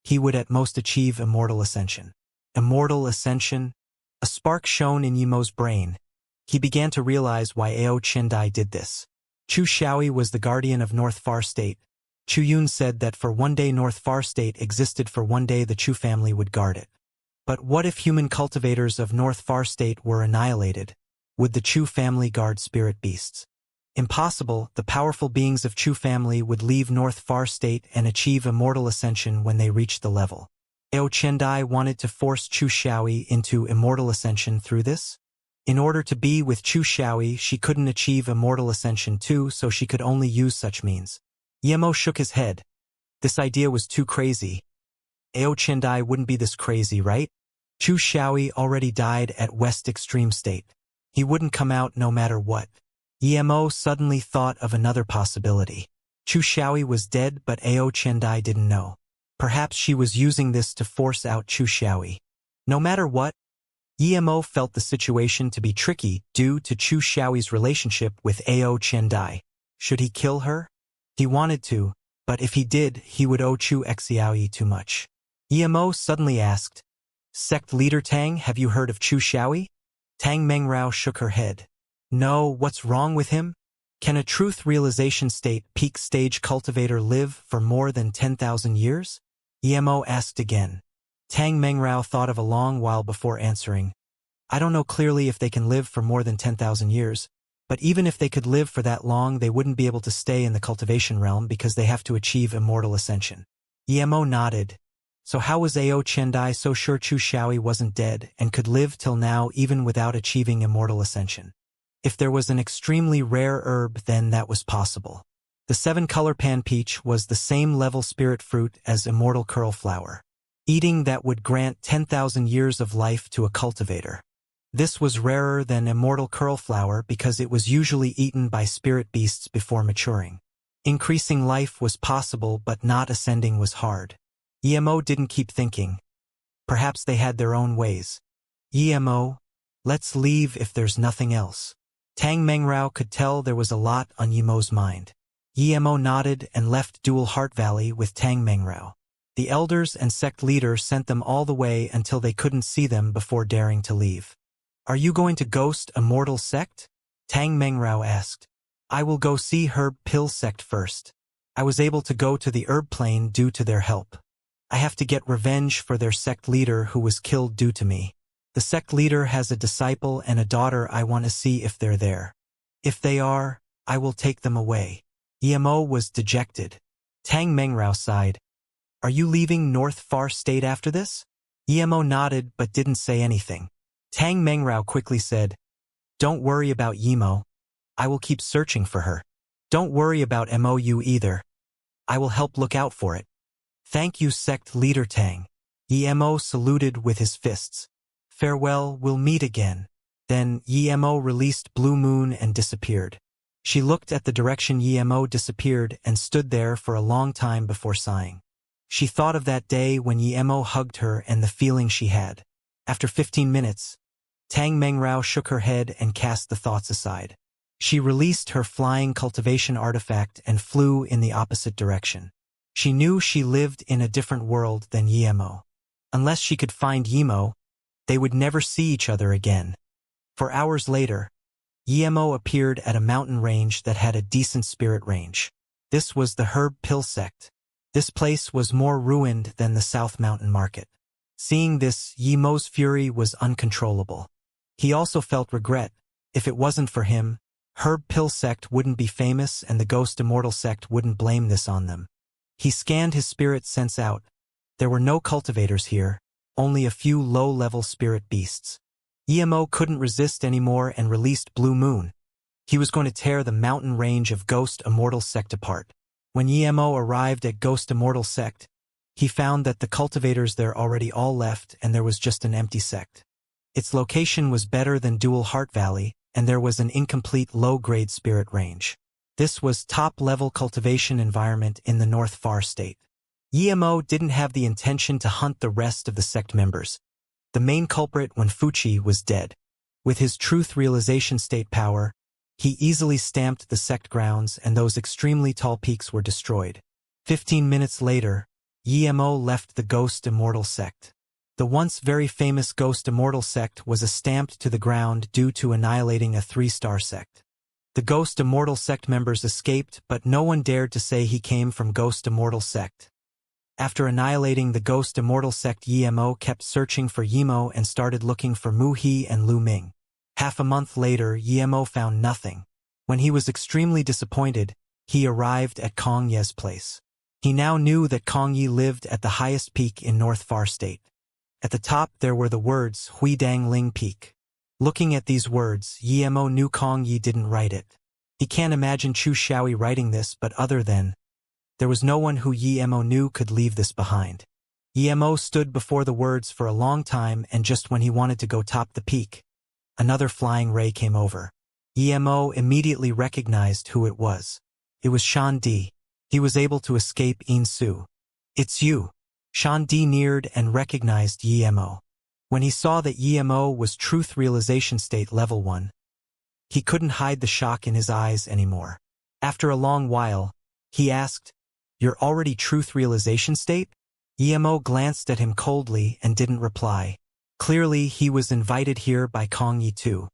He would at most achieve Immortal Ascension. Immortal Ascension? A spark shone in Yemo's brain. He began to realize why Ao Qiandai did this. Chu Xiaoyi was the guardian of North Far State. Chu Yun said that for one day North Far State existed, for one day the Chu family would guard it. But what if human cultivators of North Far State were annihilated? Would the Chu family guard spirit beasts? Impossible. The powerful beings of Chu family would leave North Far State and achieve Immortal Ascension when they reached the level. Ao Qiandai wanted to force Chu Xiaoyi into Immortal Ascension through this. In order to be with Chu Xiaoyi, she couldn't achieve Immortal Ascension too, so she could only use such means. Yemo shook his head. This idea was too crazy. Ao Qiandai wouldn't be this crazy, right? Chu Xiaoyi already died at West Extreme State. He wouldn't come out no matter what. Yemo suddenly thought of another possibility. Chu Xiaoyi was dead, but Ao Qiandai didn't know. Perhaps she was using this to force out Chu Xiaoyi. No matter what, Yemo felt the situation to be tricky due to Chu Xiaoyi's relationship with Ao Qiandai. Should he kill her? He wanted to, but if he did, he would owe Chu Xiaoyi too much. Yemo suddenly asked, Sect Leader Tang, have you heard of Chu Xiaoyi? Tang Mengrao shook her head. No, what's wrong with him? Can a truth realization state peak stage cultivator live for more than 10,000 years? Yemo asked again. Tang Mengrao thought of a long while before answering. I don't know clearly if they can live for more than 10,000 years, but even if they could live for that long, they wouldn't be able to stay in the cultivation realm because they have to achieve Immortal Ascension. Yemo nodded. So how was Ao Qiandai so sure Chu Xiaoyi wasn't dead and could live till now even without achieving Immortal Ascension? If there was an extremely rare herb, then that was possible. The 7-color pan peach was the same level spirit fruit as Immortal Curl Flower. Eating that would grant 10,000 years of life to a cultivator. This was rarer than Immortal Curl Flower because it was usually eaten by spirit beasts before maturing. Increasing life was possible, but not ascending was hard. Yemo didn't keep thinking. Perhaps they had their own ways. Yemo, let's leave if there's nothing else. Tang Mengrao could tell there was a lot on Yemo's mind. Yemo nodded and left Dual Heart Valley with Tang Mengrao. The elders and sect leader sent them all the way until they couldn't see them before daring to leave. Are you going to ghost Immortal Sect? Tang Mengrao asked. I will go see Herb Pill Sect first. I was able to go to the herb plane due to their help. I have to get revenge for their sect leader who was killed due to me. The sect leader has a disciple and a daughter. I want to see if they're there. If they are, I will take them away. Emo was dejected. Tang Mengrao sighed. Are you leaving North Far State after this? Emo nodded but didn't say anything. Tang Mengrao quickly said, Don't worry about Emo. I will keep searching for her. Don't worry about MOU either. I will help look out for it. Thank you, sect leader Tang. Emo saluted with his fists. Farewell, we'll meet again. Then Emo released Blue Moon and disappeared. She looked at the direction Emo disappeared and stood there for a long time before sighing. She thought of that day when Emo hugged her and the feeling she had. After 15 minutes, Tang Mengrao shook her head and cast the thoughts aside. She released her flying cultivation artifact and flew in the opposite direction. She knew she lived in a different world than Emo. Unless she could find Emo, they would never see each other again. For hours later, Emo appeared at a mountain range that had a decent spirit range. This was the Herb Pill sect. This place was more ruined than the South Mountain Market. Seeing this, Emo's fury was uncontrollable. He also felt regret. If it wasn't for him, Herb Pill sect wouldn't be famous and the Ghost Immortal sect wouldn't blame this on them. He scanned his spirit sense out. There were no cultivators here, only a few low-level spirit beasts. Emo couldn't resist anymore and released Blue Moon. He was going to tear the mountain range of Ghost Immortal sect apart. When Emo arrived at Ghost Immortal sect, he found that the cultivators there already all left and there was just an empty sect. Its location was better than Dual Heart Valley, and there was an incomplete low-grade spirit range. This was top-level cultivation environment in the North Far State. Emo didn't have the intention to hunt the rest of the sect members. The main culprit when Fuchi was dead. With his truth realization state power, he easily stamped the sect grounds and those extremely tall peaks were destroyed. 15 minutes later, Emo left the Ghost Immortal sect. The once very famous Ghost Immortal sect was stamped to the ground due to annihilating a 3-star sect. The Ghost Immortal sect members escaped, but no one dared to say he came from Ghost Immortal sect. After annihilating the Ghost Immortal sect, Emo kept searching for Emo and started looking for Mu He and Lu Ming. Half a month later, Emo found nothing. When he was extremely disappointed, he arrived at Kong Ye's place. He now knew that Kong Ye lived at the highest peak in North Far State. At the top there were the words Hui Dang Ling Peak. Looking at these words, Emo knew Kong Ye didn't write it. He can't imagine Chu Xiaoyi writing this, but other than, there was no one who Emo knew could leave this behind. Emo stood before the words for a long time, and just when he wanted to go top the peak, another flying ray came over. Emo immediately recognized who it was. It was Shan Di. He was able to escape In Su. It's you. Shan Di neared and recognized Emo. When he saw that Emo was Truth Realization State Level 1, he couldn't hide the shock in his eyes anymore. After a long while, he asked, You're already Truth Realization State? Emo glanced at him coldly and didn't reply. Clearly, he was invited here by Kong Ye too.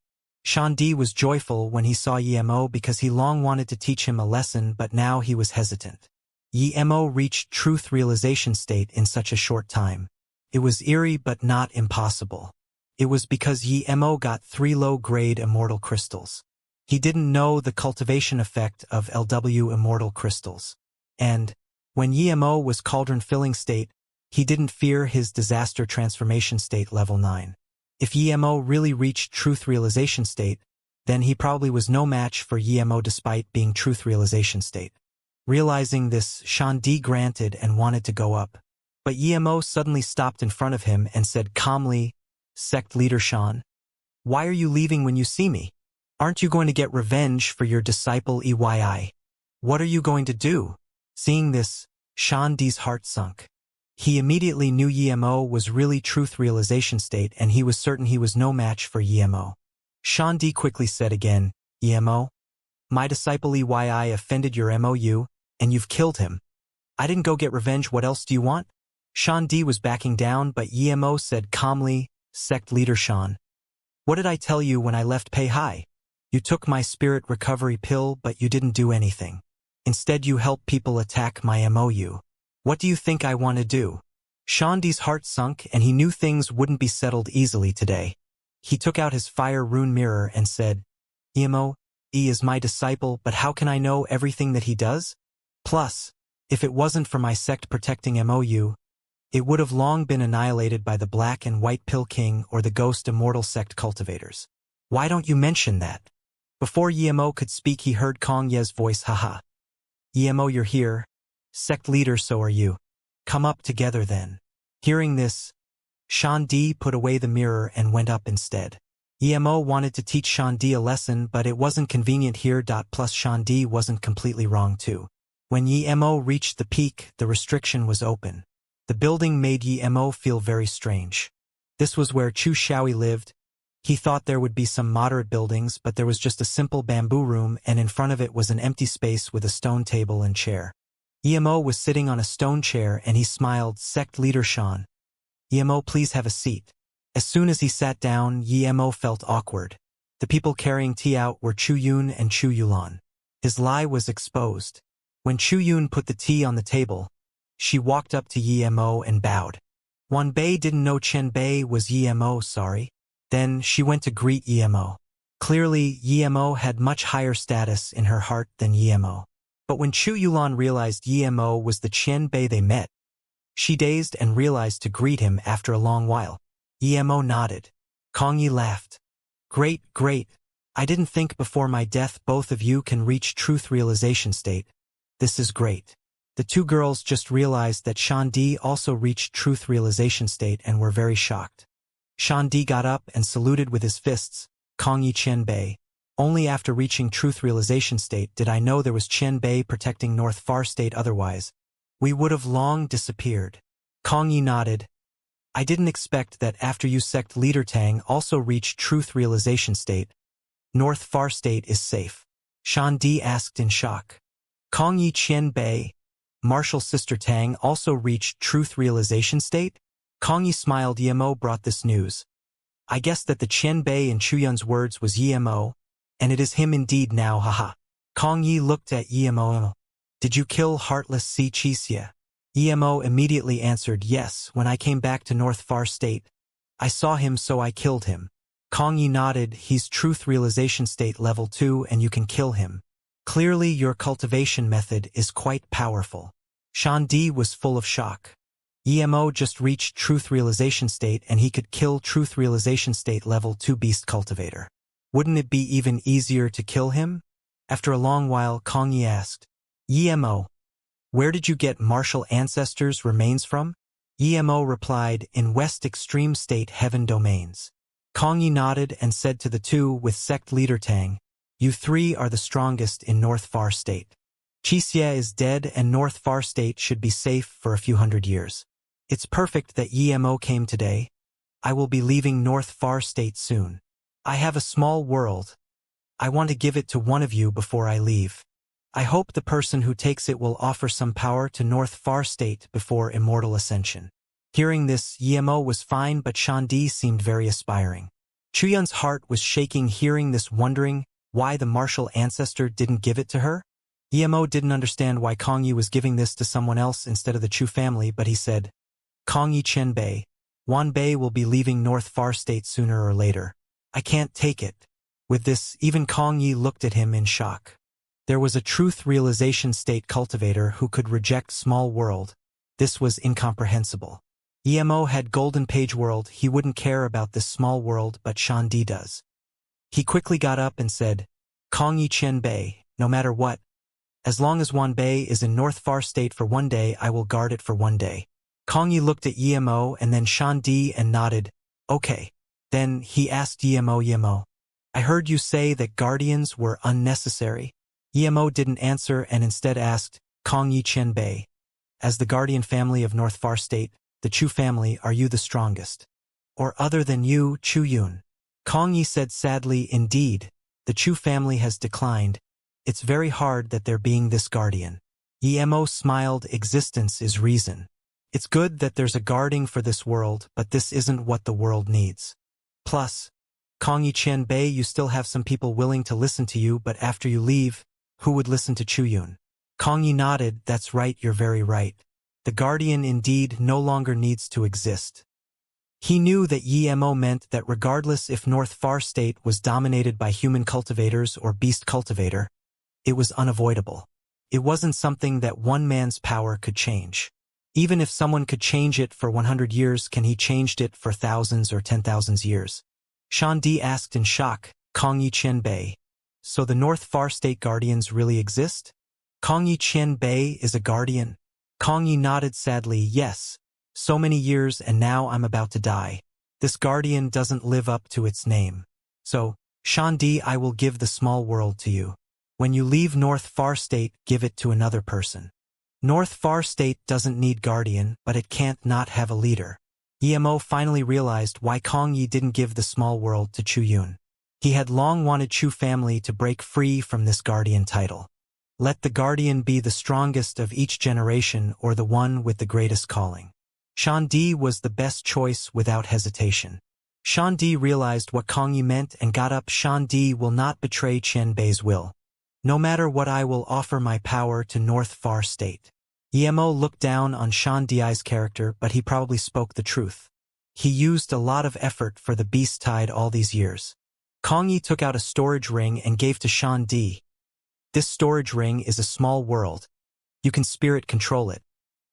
Shan Di was joyful when he saw Emo because he long wanted to teach him a lesson, but now he was hesitant. Emo reached Truth Realization State in such a short time. It was eerie but not impossible. It was because Emo got 3 low-grade immortal crystals. He didn't know the cultivation effect of LW immortal crystals. And, when Emo was Cauldron Filling State, he didn't fear his Disaster Transformation State Level 9. If Emo really reached Truth Realization State, then he probably was no match for Emo despite being Truth Realization State. Realizing this, Shan Di granted and wanted to go up. But Emo suddenly stopped in front of him and said calmly, Sect Leader Shan, why are you leaving when you see me? Aren't you going to get revenge for your disciple EYI? What are you going to do? Seeing this, Shan Di's heart sunk. He immediately knew Emo was really Truth Realization State and he was certain he was no match for Emo. Shan Di quickly said again, Emo, my disciple EYI offended your MOU, and you've killed him. I didn't go get revenge, what else do you want? Shan Di was backing down, but Emo said calmly, Sect Leader Shan, what did I tell you when I left Pei Hai? You took my spirit recovery pill, but you didn't do anything. Instead you helped people attack my MOU. What do you think I want to do? Shandi's heart sunk and he knew things wouldn't be settled easily today. He took out his fire rune mirror and said, Emo, he is my disciple, but how can I know everything that he does? Plus, if it wasn't for my sect protecting MOU, it would have long been annihilated by the Black and White Pill King or the Ghost Immortal sect cultivators. Why don't you mention that? Before Yemo could speak he heard Kong Ye's voice, haha. Yemo, you're here. Sect leader, so are you. Come up together then. Hearing this, Shandi put away the mirror and went up instead. Yemo wanted to teach Shandi a lesson, but it wasn't convenient here. Plus Shandi wasn't completely wrong too. When Yemo reached the peak, the restriction was open. The building made Yemo feel very strange. This was where Chu Xiaoi lived. He thought there would be some moderate buildings, but there was just a simple bamboo room, and in front of it was an empty space with a stone table and chair. Yemo was sitting on a stone chair and he smiled, Sect Leader Shan. Yemo, please have a seat. As soon as he sat down, Yemo felt awkward. The people carrying tea out were Chu Yun and Chu Yulan. His lie was exposed. When Chu Yun put the tea on the table, she walked up to Yemo and bowed. Wan Bei didn't know Chen Bei was Yemo, sorry. Then she went to greet Yemo. Clearly, Yemo had much higher status in her heart than Yemo. But when Chu Yulan realized Yemo was the Chen Bei they met, she dazed and realized to greet him after a long while. Yemo nodded. Kong Yi laughed. Great, great. I didn't think before my death both of you can reach truth realization state. This is great. The two girls just realized that Shandi also reached truth realization state and were very shocked. Shandi got up and saluted with his fists, Kong Yi Chen Bei. Only after reaching truth realization state did I know there was Chen Bei protecting North Far State, otherwise we would have long disappeared. Kong Yi nodded. I didn't expect that after you sect leader Tang also reached truth realization state, North Far State is safe. Shandi asked in shock. Kong Yi Chen Bei, Martial Sister Tang also reached truth realization state? Kong Yi smiled. Yemo brought this news. I guess that the Chen Bei in Chuyun's words was Yemo, and it is him indeed now, haha. Kong Yi looked at Yemo. Did you kill heartless Xianxia? Yemo immediately answered yes. When I came back to North Far State, I saw him, so I killed him. Kong Yi nodded. He's truth realization state level 2 and you can kill him. Clearly your cultivation method is quite powerful. Shandi was full of shock. Yemo just reached truth realization state and he could kill truth realization state level 2 beast cultivator. Wouldn't it be even easier to kill him? After a long while, Kong Yi asked, Yemo, where did you get martial ancestors' remains from? Yemo replied, in West Extreme State Heaven Domains. Kong Yi nodded and said to the two with sect leader Tang, you three are the strongest in North Far State. Xianxia is dead and North Far State should be safe for a few hundred years. It's perfect that Yemo came today. I will be leaving North Far State soon. I have a small world. I want to give it to one of you before I leave. I hope the person who takes it will offer some power to North Far State before Immortal Ascension. Hearing this, Yemo was fine, but Shandi seemed very aspiring. Chuyun's heart was shaking hearing this, wondering why the martial ancestor didn't give it to her. Yemo didn't understand why Kong Yi was giving this to someone else instead of the Chu family, but he said, Kong Yi Chen Bei, Wan Bei will be leaving North Far State sooner or later. I can't take it. With this, even Kong Yi looked at him in shock. There was a truth realization state cultivator who could reject small world. This was incomprehensible. Yemo had golden page world, he wouldn't care about this small world, but Shandi does. He quickly got up and said, Kong Yi Chen Bei, no matter what, as long as Wan Bei is in North Far State for 1 day, I will guard it for 1 day. Kong Yi looked at Yemo and then Shandi and nodded, okay. Then he asked Yemo, I heard you say that guardians were unnecessary. Yemo didn't answer and instead asked, Kong Yi Chen Bei, as the guardian family of North Far State, the Chu family, are you the strongest? Or other than you, Chu Yun? Kong Yi said sadly, indeed, the Chu family has declined. It's very hard that they're being this guardian. Yemo smiled, existence is reason. It's good that there's a guarding for this world, but this isn't what the world needs. Plus, Kong Yi Chen Bei, you still have some people willing to listen to you, but after you leave, who would listen to Chu Yun? Kong Yi nodded, that's right, you're very right. The Guardian indeed no longer needs to exist. He knew that Yemo meant that regardless if North Far State was dominated by human cultivators or beast cultivator, it was unavoidable. It wasn't something that one man's power could change. Even if someone could change it for 100 years, can he changed it for thousands or 10,000 years? Shandi asked in shock, Kongyi Qianbei. So the North Far State Guardians really exist? Kongyi Qianbei is a guardian? Kongyi nodded sadly, yes. So many years and now I'm about to die. This guardian doesn't live up to its name. So, Shandi, I will give the small world to you. When you leave North Far State, give it to another person. North Far State doesn't need guardian, but it can't not have a leader. Yemo finally realized why Kongyi didn't give the small world to Chu Yun. He had long wanted Chu family to break free from this guardian title. Let the guardian be the strongest of each generation or the one with the greatest calling. Shandi was the best choice without hesitation. Shandi realized what Kongyi meant and got up. Shandi will not betray Qianbei's will. No matter what, I will offer my power to North Far State. Yemo looked down on Shandi's character, but he probably spoke the truth. He used a lot of effort for the beast tide all these years. Kongyi took out a storage ring and gave to Shandi. This storage ring is a small world. You can spirit control it.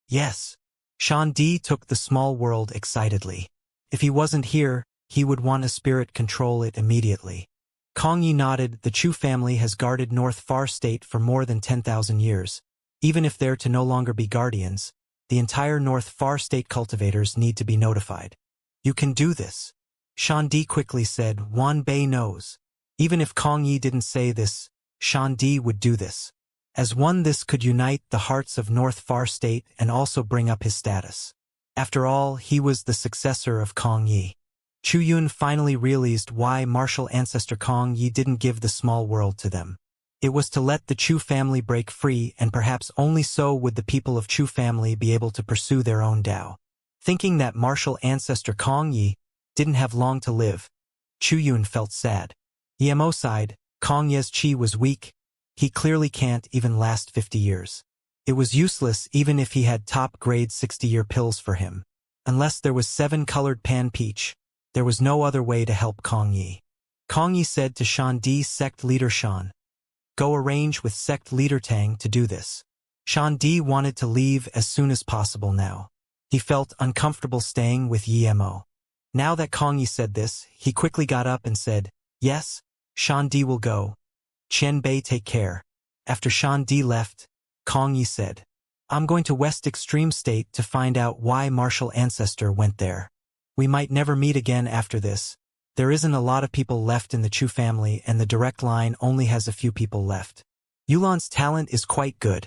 Yes. Shandi took the small world excitedly. If he wasn't here, he would want to spirit control it immediately. Kongyi nodded. The Chu family has guarded North Far State for more than 10,000 years. Even if they're to no longer be guardians, the entire North Far State cultivators need to be notified. You can do this. Shandi quickly said, Wan Bei knows. Even if Kongyi didn't say this, Shandi would do this. As one, this could unite the hearts of North Far State and also bring up his status. After all, he was the successor of Kongyi. Chu Yun finally realized why martial ancestor Kongyi didn't give the small world to them. It was to let the Chu family break free, and perhaps only so would the people of Chu family be able to pursue their own Tao. Thinking that martial ancestor Kongyi didn't have long to live, Chu Yun felt sad. Yemo sighed. Kongyi's chi was weak. He clearly can't even last 50 years. It was useless even if he had top-grade 60-year pills for him. Unless there was 7-colored pan peach, there was no other way to help Kongyi. Kongyi said to Shandi, sect leader Shan, go arrange with sect leader Tang to do this. Shandi wanted to leave as soon as possible now. He felt uncomfortable staying with Yemo. Now that Kongyi said this, he quickly got up and said, yes, Shandi will go. Qianbei, take care. After Shandi left, Kongyi said, I'm going to West Extreme State to find out why martial ancestor went there. We might never meet again after this. There isn't a lot of people left in the Chu family, and the direct line only has a few people left. Yulan's talent is quite good.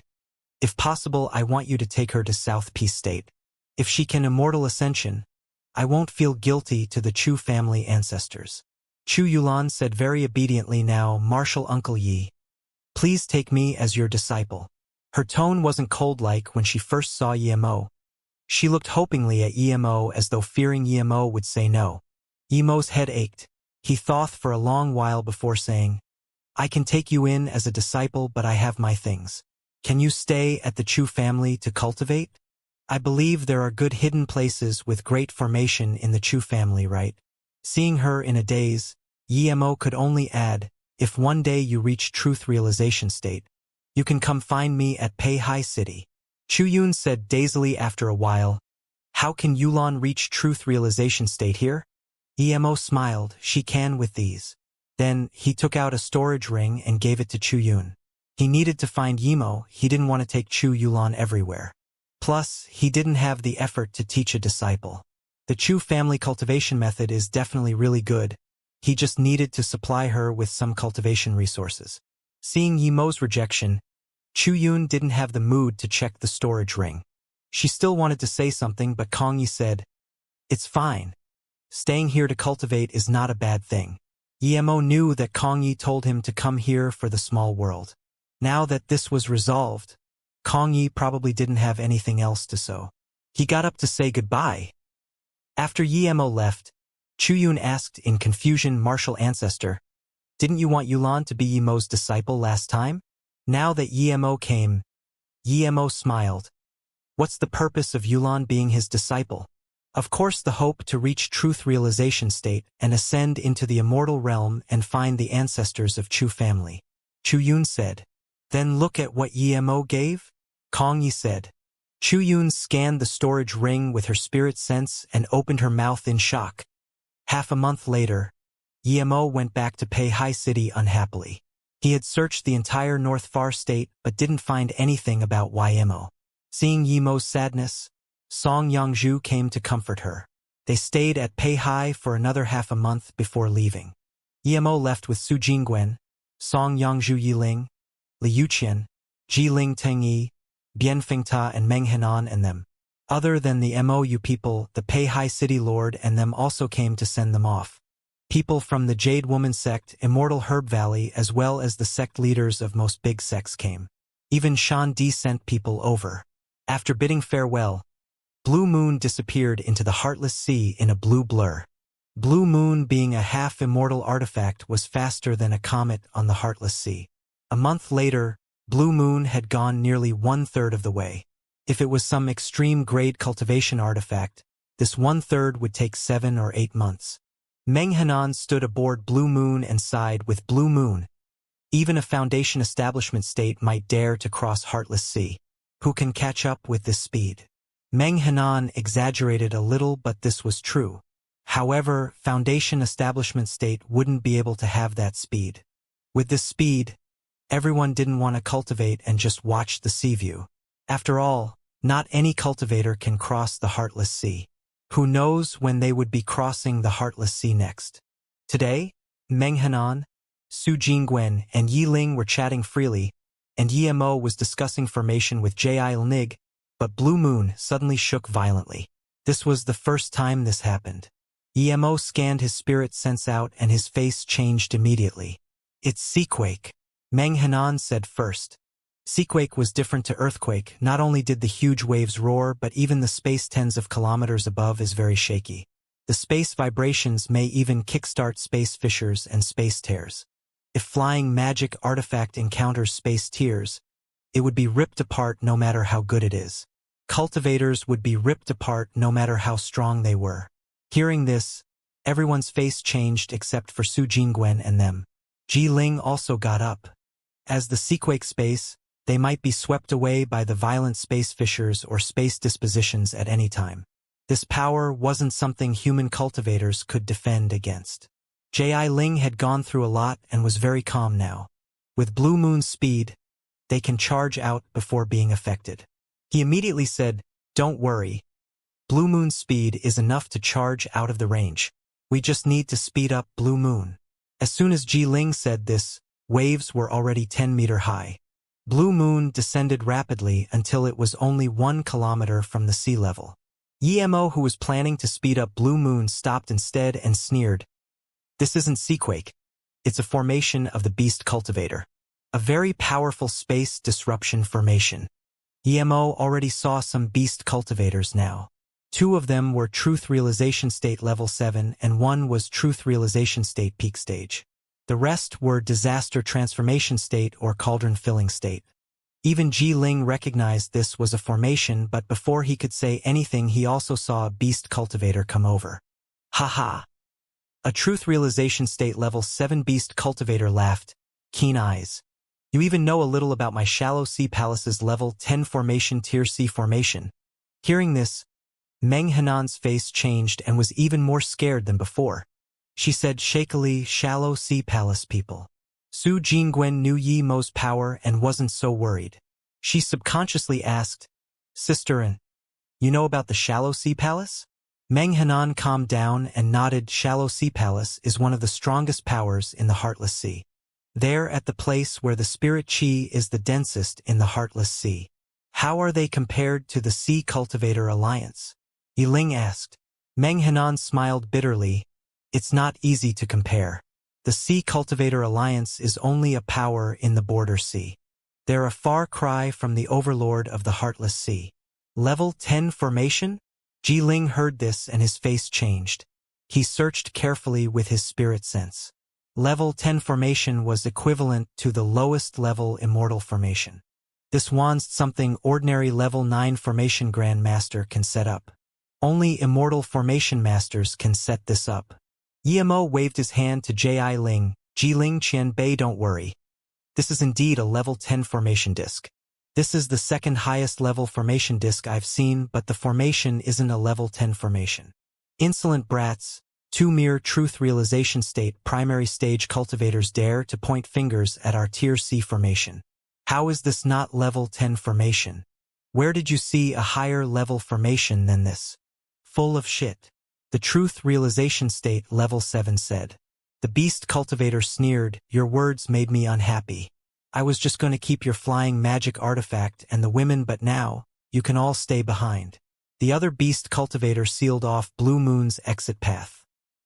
If possible, I want you to take her to South Peace State. If she can immortal Ascension, I won't feel guilty to the Chu family ancestors. Chu Yulan said very obediently, now, martial Uncle Yi, please take me as your disciple. Her tone wasn't cold-like when she first saw Yemo. She looked hopingly at Yemo as though fearing Yemo would say no. Yemo's head ached. He thought for a long while before saying, I can take you in as a disciple, but I have my things. Can you stay at the Chu family to cultivate? I believe there are good hidden places with great formation in the Chu family, right? Seeing her in a daze, Yemo could only add, if one day you reach truth realization state, you can come find me at Pei Hai City. Chu Yun said dazedly after a while, how can Yulan reach truth realization state here? Yemo smiled, she can with these. Then, he took out a storage ring and gave it to Chu Yun. He needed to find Yemo, he didn't want to take Chu Yulan everywhere. Plus, he didn't have the effort to teach a disciple. The Chu family cultivation method is definitely really good. He just needed to supply her with some cultivation resources. Seeing Yemo's rejection, Chu Yun didn't have the mood to check the storage ring. She still wanted to say something, but Kongyi said, it's fine. Staying here to cultivate is not a bad thing. Yemo knew that Kongyi told him to come here for the small world. Now that this was resolved, Kongyi probably didn't have anything else to say. He got up to say goodbye. After Yemo left, Chu Yun asked in confusion, martial ancestor, didn't you want Yulan to be Yemo's disciple last time? Now that Yemo came, Yemo smiled. What's the purpose of Yulan being his disciple? Of course, the hope to reach truth realization state and ascend into the immortal realm and find the ancestors of Chu family. Chu Yun said. Then look at what Yimo gave? Kong Yi said. Chu Yun scanned the storage ring with her spirit sense and opened her mouth in shock. Half a month later, Yimo went back to Peihai City unhappily. He had searched the entire North Far state but didn't find anything about Yimo. Seeing Yimo's sadness, Song Yangzhu came to comfort her. They stayed at Peihai for another half a month before leaving. Yimo left with Su Jingguan, Song Yangzhu Yiling, Li Yuqian, Jiling Tengyi, Bianfengta and Meng Henan and them. Other than the MOU people, the Peihai City Lord and them also came to send them off. People from the Jade Woman sect, Immortal Herb Valley, as well as the sect leaders of most big sects came. Even Shan Di sent people over. After bidding farewell, Blue Moon disappeared into the Heartless Sea in a blue blur. Blue Moon, being a half-immortal artifact, was faster than a comet on the Heartless Sea. A month later, Blue Moon had gone nearly 1/3 of the way. If it was some extreme-grade cultivation artifact, this 1/3 would take 7 or 8 months. Meng Henan stood aboard Blue Moon and sighed with Blue Moon. Even a Foundation establishment state might dare to cross Heartless Sea. Who can catch up with this speed? Meng Henan exaggerated a little, but this was true. However, Foundation establishment state wouldn't be able to have that speed. With this speed, everyone didn't want to cultivate and just watch the sea view. After all, not any cultivator can cross the Heartless Sea. Who knows when they would be crossing the Heartless Sea next? Today, Meng Henan, Su Jingguan, and Yi Ling were chatting freely, and Yimo was discussing formation with Jilnig, but Blue Moon suddenly shook violently. This was the first time this happened. Yimo scanned his spirit sense out and his face changed immediately. It's Seaquake, Meng Henan said first. Seaquake was different to earthquake. Not only did the huge waves roar, but even the space tens of kilometers above is very shaky. The space vibrations may even kickstart space fissures and space tears. If flying magic artifact encounters space tears, it would be ripped apart no matter how good it is. Cultivators would be ripped apart no matter how strong they were. Hearing this, everyone's face changed except for Su Jingguan and them. Ji Ling also got up. As the Seaquake space, they might be swept away by the violent space fissures or space dispositions at any time. This power wasn't something human cultivators could defend against. Ling had gone through a lot and was very calm now. With Blue Moon's speed, they can charge out before being affected. He immediately said, "Don't worry. Blue Moon's speed is enough to charge out of the range. We just need to speed up Blue Moon." As soon as Ji Ling said this, waves were already 10-meter high. Blue Moon descended rapidly until it was only 1 kilometer from the sea level. Yimo, who was planning to speed up Blue Moon, stopped instead and sneered. "This isn't Seaquake. It's a formation of the Beast Cultivator. A very powerful space disruption formation." Yimo already saw some Beast Cultivators now. 2 of them were Truth Realization State Level 7 and 1 was Truth Realization State Peak Stage. The rest were Disaster Transformation State or Cauldron Filling State. Even Ji Ling recognized this was a formation, but before he could say anything he also saw a Beast Cultivator come over. "Ha. A Truth Realization State Level 7 Beast Cultivator laughed, keen eyes. "You even know a little about my Shallow Sea Palace's Level 10 formation, Tier C formation." Hearing this, Meng Henan's face changed and was even more scared than before. She said shakily, "Shallow Sea Palace people." Su Jingguan knew Yimo's power and wasn't so worried. She subconsciously asked, "Sister, and you know about the Shallow Sea Palace?" Meng Henan calmed down and nodded. Shallow Sea Palace is one of the strongest powers in the Heartless Sea. They're at the place where the spirit chi is the densest in the Heartless Sea. How are they compared to the Sea Cultivator Alliance? Yiling asked. Meng Henan smiled bitterly. It's not easy to compare. The Sea Cultivator Alliance is only a power in the border sea. They're a far cry from the overlord of the Heartless Sea. Level 10 formation? Ji Ling heard this and his face changed. He searched carefully with his spirit sense. Level 10 formation was equivalent to the lowest level Immortal formation. This wand's something ordinary level 9 formation grandmaster can set up. Only immortal formation masters can set this up. Emo waved his hand to Ji Ling. Ling Qian Bei, don't worry. This is indeed a level 10 formation disc. This is the second highest level formation disc I've seen, but the formation isn't a level 10 formation. Insolent brats, 2 mere truth realization state primary stage cultivators dare to point fingers at our tier C formation. How is this not level 10 formation? Where did you see a higher level formation than this? Full of shit. The truth realization state level 7 said. The beast cultivator sneered, your words made me unhappy. I was just going to keep your flying magic artifact and the women, but now, you can all stay behind. The other beast cultivator sealed off Blue Moon's exit path.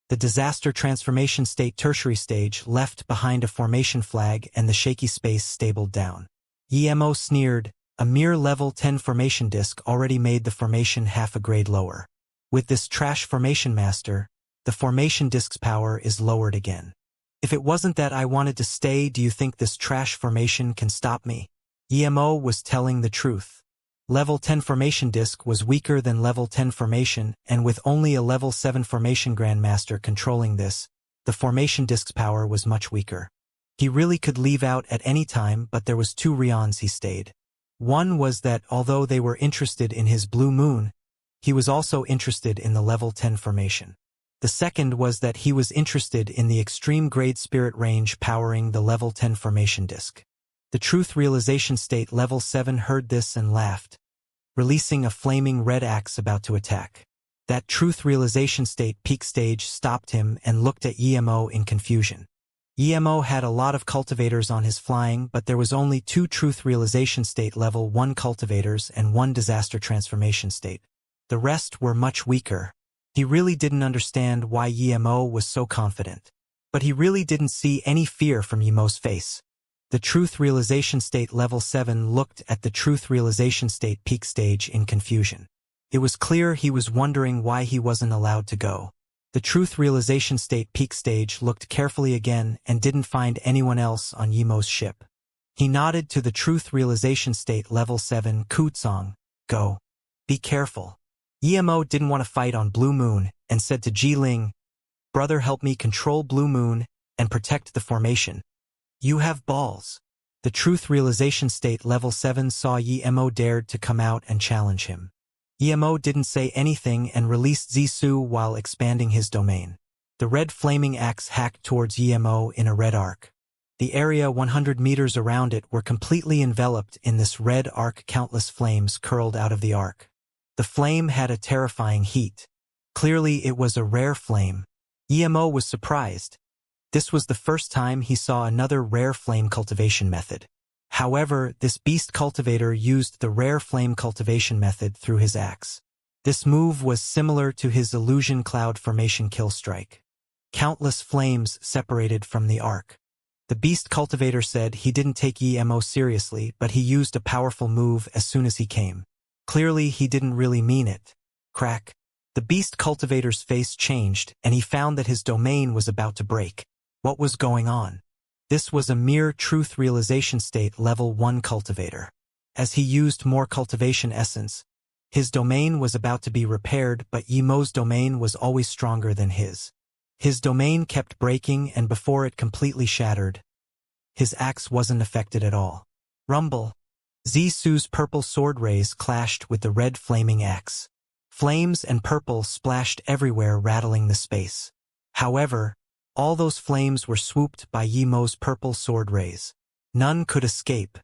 The disaster transformation state tertiary stage left behind a formation flag and the shaky space stabled down. Emo sneered, a mere level 10 formation disc already made the formation half a grade lower. With this trash formation master, the formation disc's power is lowered again. If it wasn't that I wanted to stay, do you think this trash formation can stop me? Emo was telling the truth. Level 10 formation disc was weaker than level 10 formation, and with only a level 7 formation grandmaster controlling this, the formation disc's power was much weaker. He really could leave out at any time, but there was 2 reasons he stayed. One was that although they were interested in his Blue Moon, he was also interested in the level 10 formation. The second was that he was interested in the extreme grade spirit range powering the level 10 formation disc. The truth realization state level 7 heard this and laughed, releasing a flaming red axe about to attack. That truth realization state peak stage stopped him and looked at Emo in confusion. Emo had a lot of cultivators on his flying, but there was only 2 truth realization state level 1 cultivators and 1 disaster transformation state. The rest were much weaker. He really didn't understand why Emo was so confident. But he really didn't see any fear from Emo's face. The truth realization state level 7 looked at the truth realization state peak stage in confusion. It was clear he was wondering why he wasn't allowed to go. The truth realization state peak stage looked carefully again and didn't find anyone else on Emo's ship. He nodded to the truth realization state level 7 Kutsong, go. Be careful. Emo didn't want to fight on Blue Moon and said to Ji Ling, brother, help me control Blue Moon and protect the formation. You have balls. The truth realization state level 7 saw Emo dared to come out and challenge him. Emo didn't say anything and released Zisu while expanding his domain. The red flaming axe hacked towards Emo in a red arc. The area 100 meters around it were completely enveloped in this red arc. Countless flames curled out of the arc. The flame had a terrifying heat. Clearly it was a rare flame. Emo was surprised. This was the first time he saw another rare flame cultivation method. However, this beast cultivator used the rare flame cultivation method through his axe. This move was similar to his illusion cloud formation kill strike. Countless flames separated from the arc. The beast cultivator said he didn't take Emo seriously, but he used a powerful move as soon as he came. Clearly he didn't really mean it. Crack. The beast cultivator's face changed, and he found that his domain was about to break. What was going on? This was a mere truth realization state level 1 cultivator. As he used more cultivation essence, his domain was about to be repaired, but Emo's domain was always stronger than his. His domain kept breaking, and before it completely shattered, his axe wasn't affected at all. Rumble. Zisu's purple sword rays clashed with the red flaming axe. Flames and purple splashed everywhere, rattling the space. However, all those flames were swooped by Emo's purple sword rays. None could escape.